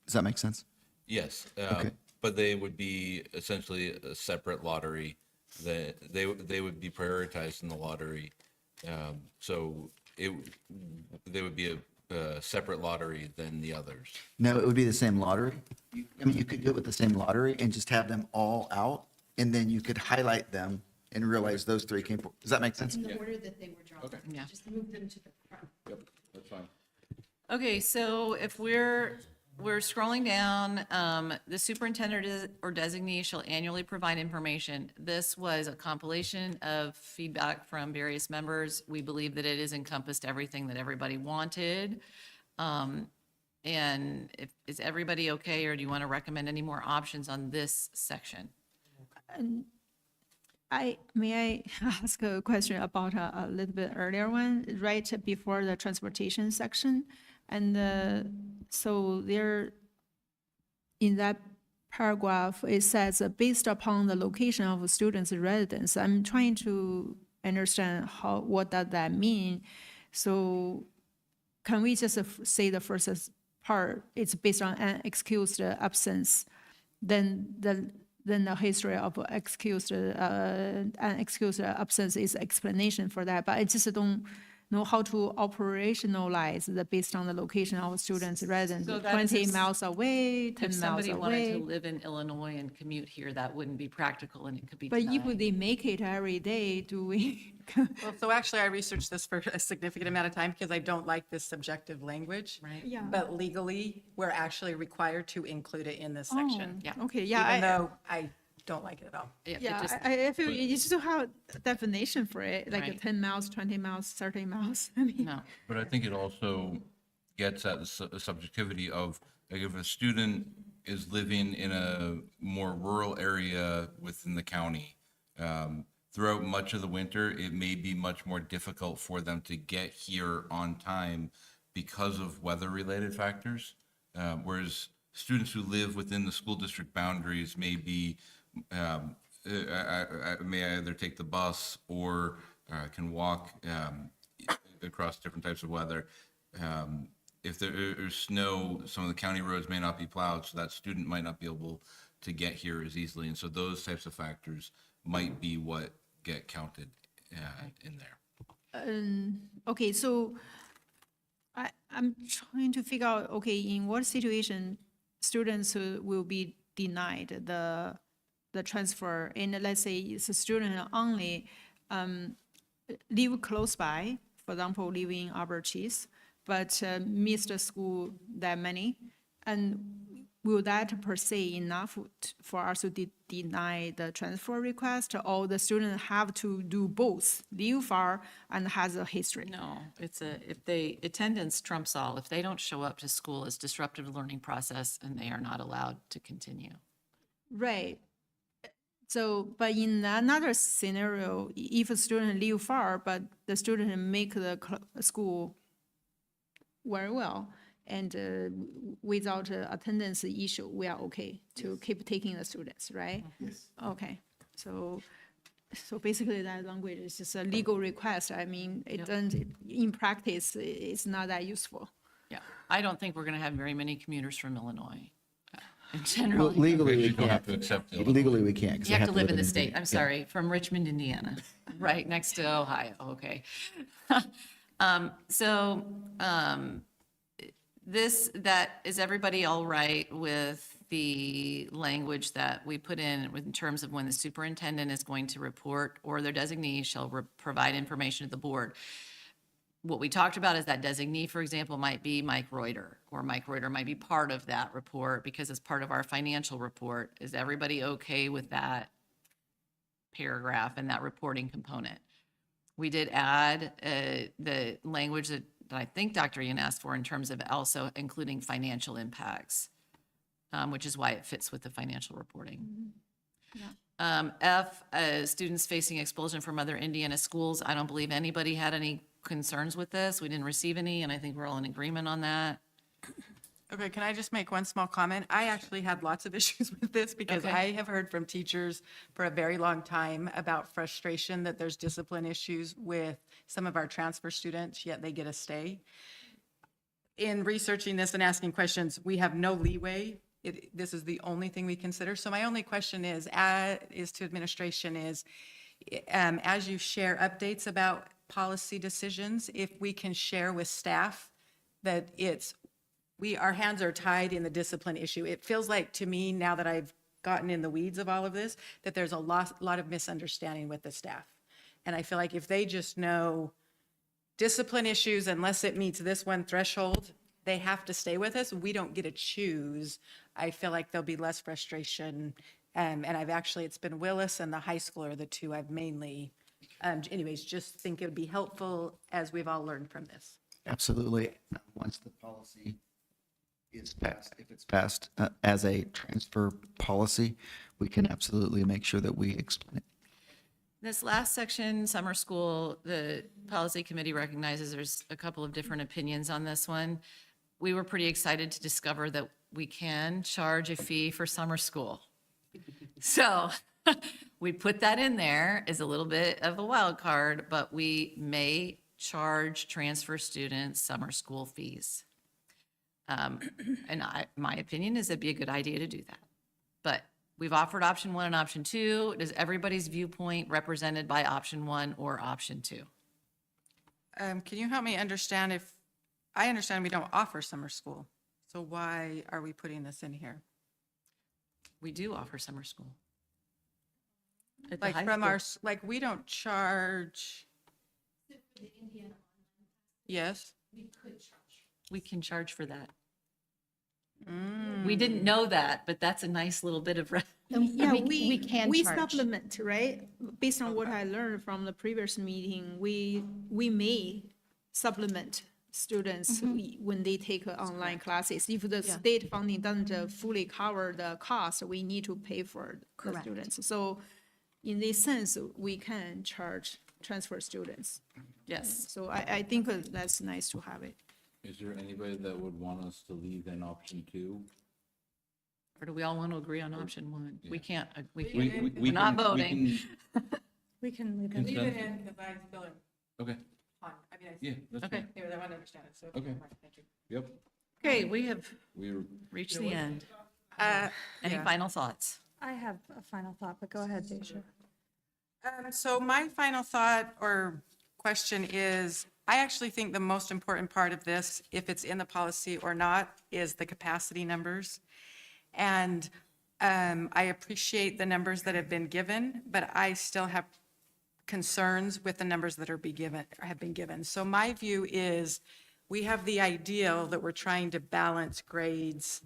does that make sense? Yes, Okay. but they would be essentially a separate lottery. That they would be prioritized in the lottery. So they would be a separate lottery than the others. No, it would be the same lottery. I mean, you could do it with the same lottery and just have them all out, and then you could highlight them and realize those 3 came. Does that make sense? In the order that they were drawn. Yeah. Just move them to the front. Yep, that's fine. Okay, so if we're scrolling down, the superintendent or designee shall annually provide information. This was a compilation of feedback from various members. We believe that it has encompassed everything that everybody wanted. And is everybody okay, or do you want to recommend any more options on this section? May I ask a question about a little bit earlier one, right before the transportation section? And so there, in that paragraph, it says, based upon the location of a student's residence. I'm trying to understand what does that mean? So can we just say the first part, it's based on an excused absence, then the history of excused unexcused absence is explanation for that. But I just don't know how to operationalize the based on the location of students' residence. So that 20 is- miles away, 10 If miles somebody wanted to away. live in Illinois and commute here, that wouldn't be practical and it could be But if denied. they make it every day, do we? Well, so actually, I researched this for a significant amount of time because I don't like this subjective language. Right. Yeah. But legally, we're actually required to include it in this section. Yeah. Okay, yeah. Even though don't like it at all. It Yeah, just- I feel you still have a definition for it, like Right. 10 miles, 20 miles, 30 miles. I mean, No, But I think it also gets at the subjectivity of, like, if a student is living in a more rural area within the county, throughout much of the winter, it may be much more difficult for them to get here on time because of weather-related factors. Whereas students who live within the school district boundaries may be, may either take the bus or can walk across different types of weather. If there is snow, some of the county roads may not be plowed, so that student might not be able to get here as easily. And so those types of factors might be what get counted in there. okay, so I'm trying to figure out, okay, in what situation students who will be denied the transfer, and let's say it's a student only live close by, for example, live in Arbor Cheese, but missed the school that many, and will that per se enough for us to deny the transfer request, or the student have to do both, live far and has a history? no, attendance trumps all. If they don't show up to school, it's disruptive learning process and they are not allowed to continue. Right. So, but in another scenario, if a student live far, but the student make the school very well, and without attendance issue, we are okay to keep taking the students, right? Yes. Okay, so basically that language is just a legal request. I mean, it doesn't, in practice, it's not that useful. Yeah, I don't think we're going to have very many commuters from Illinois in Well, general. legally, we You don't have can't. to accept it. Legally, we can't. 'cause You they have to live in the Indiana. state, I'm Yeah. sorry, from Richmond, Indiana, right next to Ohio, okay. Is everybody all right with the language that we put in terms of when the superintendent is going to report or their designee shall provide information to the board? What we talked about is that designee, for example, might be Mike Reuter, or Mike Reuter might be part of that report because it's part of our financial report. Is everybody okay with that paragraph and that reporting component? We did add the language that I think Dr. Ian asked for in terms of also including financial impacts, which is why it fits with the financial reporting. F, students facing expulsion from other Indiana schools. I don't believe anybody had any concerns with this. We didn't receive any, and I think we're all in agreement on that. Okay, can I just make one small comment? I actually had lots of issues with this because Okay. I have heard from teachers for a very long time about frustration that there's discipline issues with some of our transfer students, yet they get a stay. In researching this and asking questions, we have no leeway. This is the only thing we consider. So my only question is to administration is, as you share updates about policy decisions, if we can share with staff that our hands are tied in the discipline issue. It feels like to me, now that I've gotten in the weeds of all of this, that there's a lot of misunderstanding with the staff. And I feel like if they just know discipline issues, unless it meets this one threshold, they have to stay with us. We don't get to choose. I feel like there'll be less frustration. And it's been Willis and the high school are the two I've mainly, anyways, just think it would be helpful as we've all learned from this. Absolutely. Once the policy is passed, if it's passed as a transfer policy, we can absolutely make sure that we explain it. This last section, summer school, the policy committee recognizes there's a couple of different opinions on this one. We were pretty excited to discover that we can charge a fee for summer school. So we put that in there as a little bit of a wild card, but we may charge transfer students summer school fees. My opinion is it'd be a good idea to do that. But we've offered option 1 and option 2. Is everybody's viewpoint represented by option 1 or option 2? Can you help me understand I understand we don't offer summer school, so why are we putting this in here? We do offer summer school. At the Like high from school. we don't charge, So for the Indiana yes? we could charge. We can charge for that. Mm. We didn't know that, but that's a nice little bit of Yeah, we can we charge. supplement, right? Based on what I learned from the previous meeting, we may supplement students when they take online classes. If the state funding doesn't fully cover the cost, we need to pay for the Correct. students. So in this sense, we can charge transfer students. Yes. So I think that's nice to have it. Is there anybody that would want us to leave in option 2? Or do we all want to agree on option 1? We can't, we We- can't, we- we're we not can- we voting. We can leave it. Leave it in because I still am Okay, fine. I mean, I yeah, that's Okay. fine. they want to understand it, so. Okay. Thank you. Yep. Okay, we have We were, reached the end. Uh, Any yeah. final thoughts? I have a final thought, but go ahead, Deja. So my final thought or question is, I actually think the most important part of this, if it's in the policy or not, is the capacity numbers. And I appreciate the numbers that have been given, but I still have concerns with the numbers that have been given. So my view is, we have the ideal that we're trying to balance grades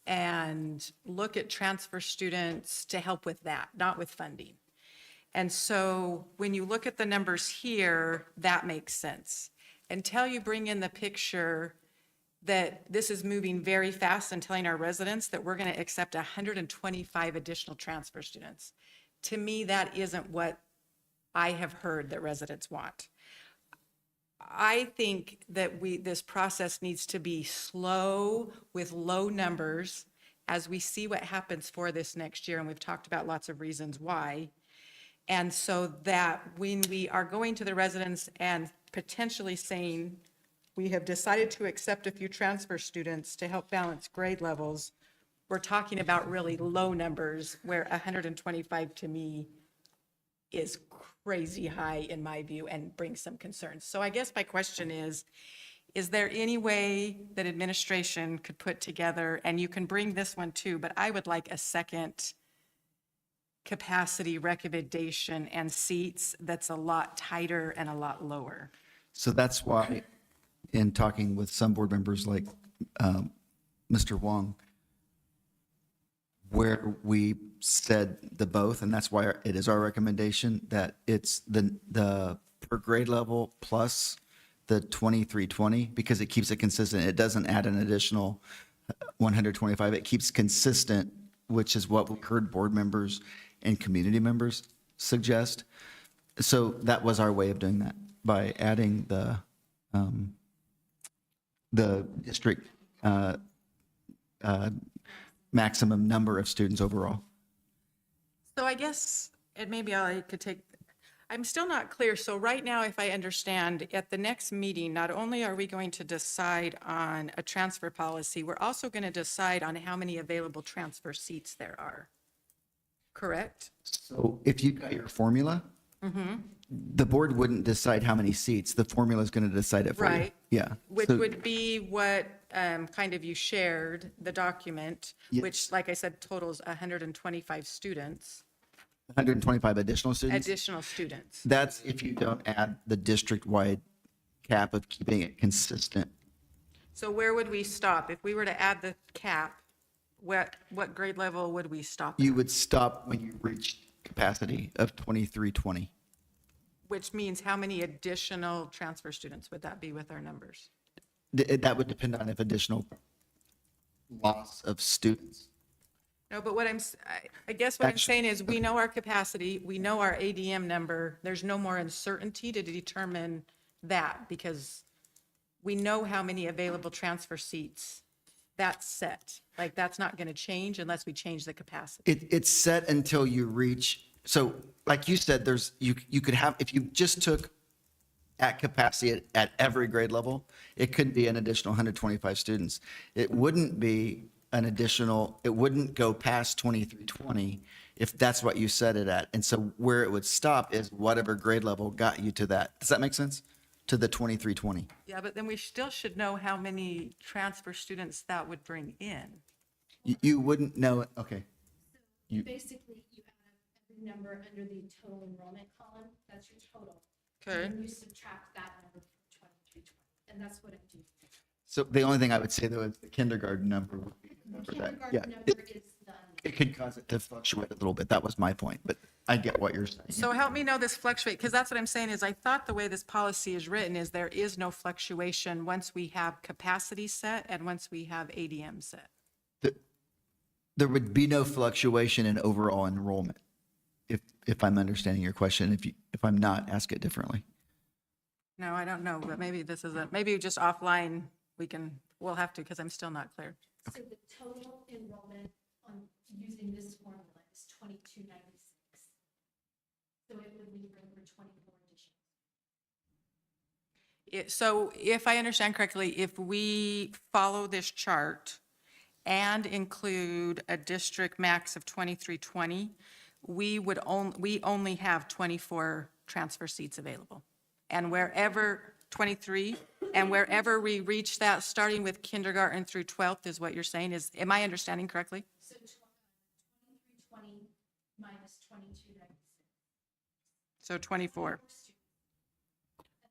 and look at transfer students to help with that, not with funding. And so when you look at the numbers here, that makes sense. Until you bring in the picture that this is moving very fast and telling our residents that we're going to accept 125 additional transfer students. To me, that isn't what I have heard that residents want. I think that this process needs to be slow with low numbers as we see what happens for this next year. And we've talked about lots of reasons why. And so that when we are going to the residents and potentially saying, we have decided to accept a few transfer students to help balance grade levels, we're talking about really low numbers where 125 to me is crazy high in my view and brings some concerns. So I guess my question is there any way that administration could put together, and you can bring this one too, but I would like a second capacity recommendation and seats that's a lot tighter and a lot lower. So that's why, in talking with some board members like Mr. Wong, where we said the both, and that's why it is our recommendation that it's the per grade level plus the 2320, because it keeps it consistent. It doesn't add an additional 125. It keeps consistent, which is what we heard board members and community members suggest. So that was our way of doing that, by adding the district maximum number of students overall. So I guess, and maybe I could take, I'm still not clear. So right now, if I understand, at the next meeting, not only are we going to decide on a transfer policy, we're also going to decide on how many available transfer seats there are. Correct? So if you got your formula, the board wouldn't decide how many seats. The formula is going to decide it for you. Right. Yeah. Which So- would be what kind of you shared, the document, Yes. which, like I said, totals 125 students, 125 additional students. additional students. That's if you don't add the district-wide cap of keeping it consistent. So where would we stop? If we were to add the cap, what grade level would we stop at? You would stop when you reach capacity of 2320. Which means how many additional transfer students would that be with our numbers? That would depend on if additional loss of students. No, but I guess what I'm Actually- saying is, we know our capacity, we know our ADM number, there's no more uncertainty to determine that, because we know how many available transfer seats, that's set. Like, that's not going to change unless we change the capacity. It's set until you reach, so like you said, you could have, if you just took at capacity at every grade level, it could be an additional 125 students. It wouldn't be an additional, it wouldn't go past 2320 if that's what you set it at. And so where it would stop is whatever grade level got you to that. Does that make sense? To the 2320. Yeah, but then we still should know how many transfer students that would bring in. You wouldn't know it, okay. You- Basically, you add every number under the total enrollment column, that's your total. Okay. And then you subtract that number from 2320, and that's what I do. So the only thing I would say though is the kindergarten number would be the The number that, yeah. kindergarten number is the unknown. it could cause it to fluctuate a little bit. That was my point, but I get what you're saying. So help me know this fluctuate, because that's what I'm saying is I thought the way this policy is written is there is no fluctuation once we have capacity set and once we have ADM set. There would be no fluctuation in overall enrollment. If I'm understanding your question, if I'm not, ask it differently. No, I don't know, but maybe this is maybe just offline, we'll have to, because I'm still not clear. So the total enrollment on using this formula is 2296. So it would leave room for 24 additions. So if I understand correctly, if we follow this chart and include a district max of 2320, we only have 24 transfer seats available. And wherever 23, and wherever we reach that, starting with kindergarten through 12th is what you're saying is, am I understanding correctly? So 2320 minus 2296. So 24.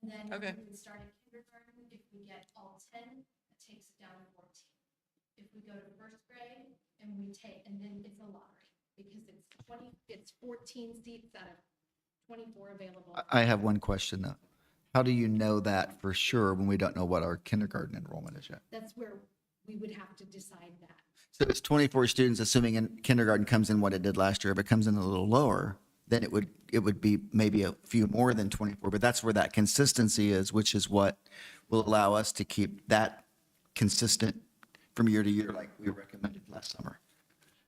And then Okay. we would start at kindergarten. If we get all 10, it takes it down to 14. If we go to first grade and then it's a lottery because it's 14 seats out of 24 available. I have one question though. How do you know that for sure when we don't know what our kindergarten enrollment is yet? That's where we would have to decide that. So it's 24 students, assuming in kindergarten comes in what it did last year. If it comes in a little lower, then it would be maybe a few more than 24, but that's where that consistency is, which is what will allow us to keep that consistent from year to year, like we recommended last summer.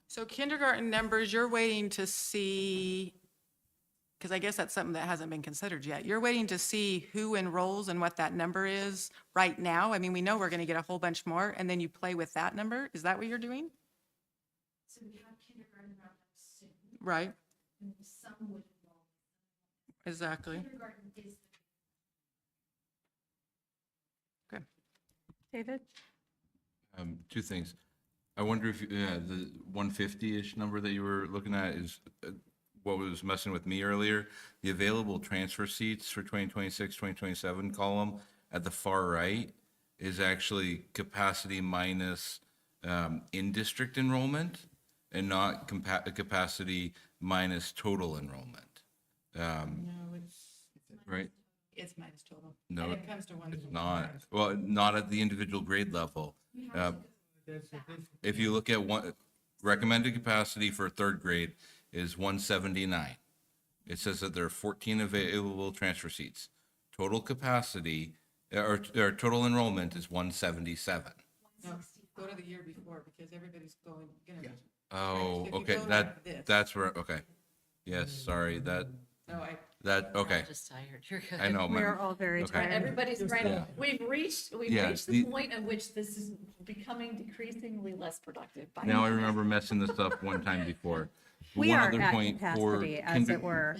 So kindergarten numbers, you're waiting to see, because I guess that's something that hasn't been considered yet. You're waiting to see who enrolls and what that number is right now. I mean, we know we're going to get a whole bunch more, and then you play with that number. Is that what you're doing? So we have kindergarten round up soon, Right, and some would enroll. exactly. Kindergarten is Okay. David? Two things. I wonder if, the 150-ish number that you were looking at is what was messing with me earlier. The available transfer seats for 2026, 2027 column at the far right is actually capacity minus in-district enrollment and not capacity minus total enrollment. Right? It's minus total. No, And it comes to one. it's not. Well, not at the individual grade level. If you look at recommended capacity for third grade is 179. It says that there are 14 available transfer seats. Total capacity or total enrollment is 177. No, go to the year before because everybody's going. Oh, If you okay, go like this. that's where, okay. Yes, sorry, okay. Just tired. You're good. I know. We are all very Okay. tired. Everybody's right. Yeah. We've reached Yeah, the point at which this is becoming decreasingly less productive. Now I remember messing this up one time before. We One are other at point for capacity, as it were.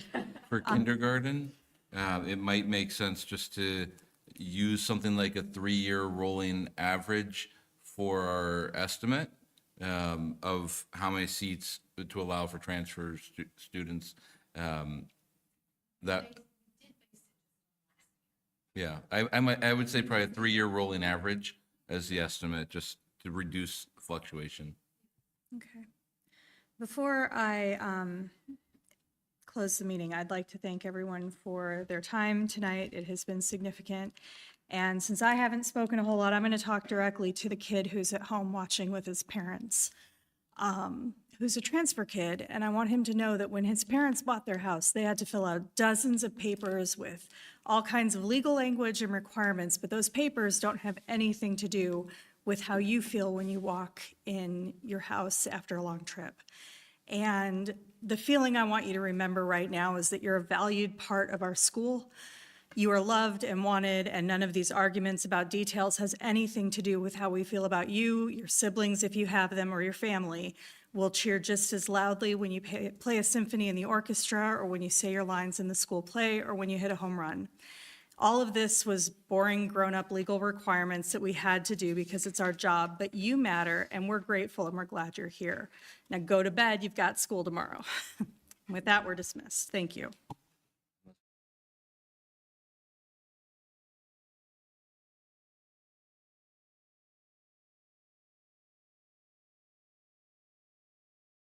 For kindergarten, it might make sense just to use something like a 3-year rolling average for our estimate of how many seats to allow for transfer students. Yeah, I would say probably a 3-year rolling average as the estimate, just to reduce fluctuation. Okay. Before I close the meeting, I'd like to thank everyone for their time tonight. It has been significant. And since I haven't spoken a whole lot, I'm going to talk directly to the kid who's at home watching with his parents, who's a transfer kid. And I want him to know that when his parents bought their house, they had to fill out dozens of papers with all kinds of legal language and requirements, but those papers don't have anything to do with how you feel when you walk in your house after a long trip. And the feeling I want you to remember right now is that you're a valued part of our school. You are loved and wanted, and none of these arguments about details has anything to do with how we feel about you, your siblings if you have them, or your family. We'll cheer just as loudly when you play a symphony in the orchestra, or when you say your lines in the school play, or when you hit a home run. All of this was boring, grown-up legal requirements that we had to do because it's our job, but you matter, and we're grateful, and we're glad you're here. Now go to bed, you've got school tomorrow. With that, we're dismissed. Thank you.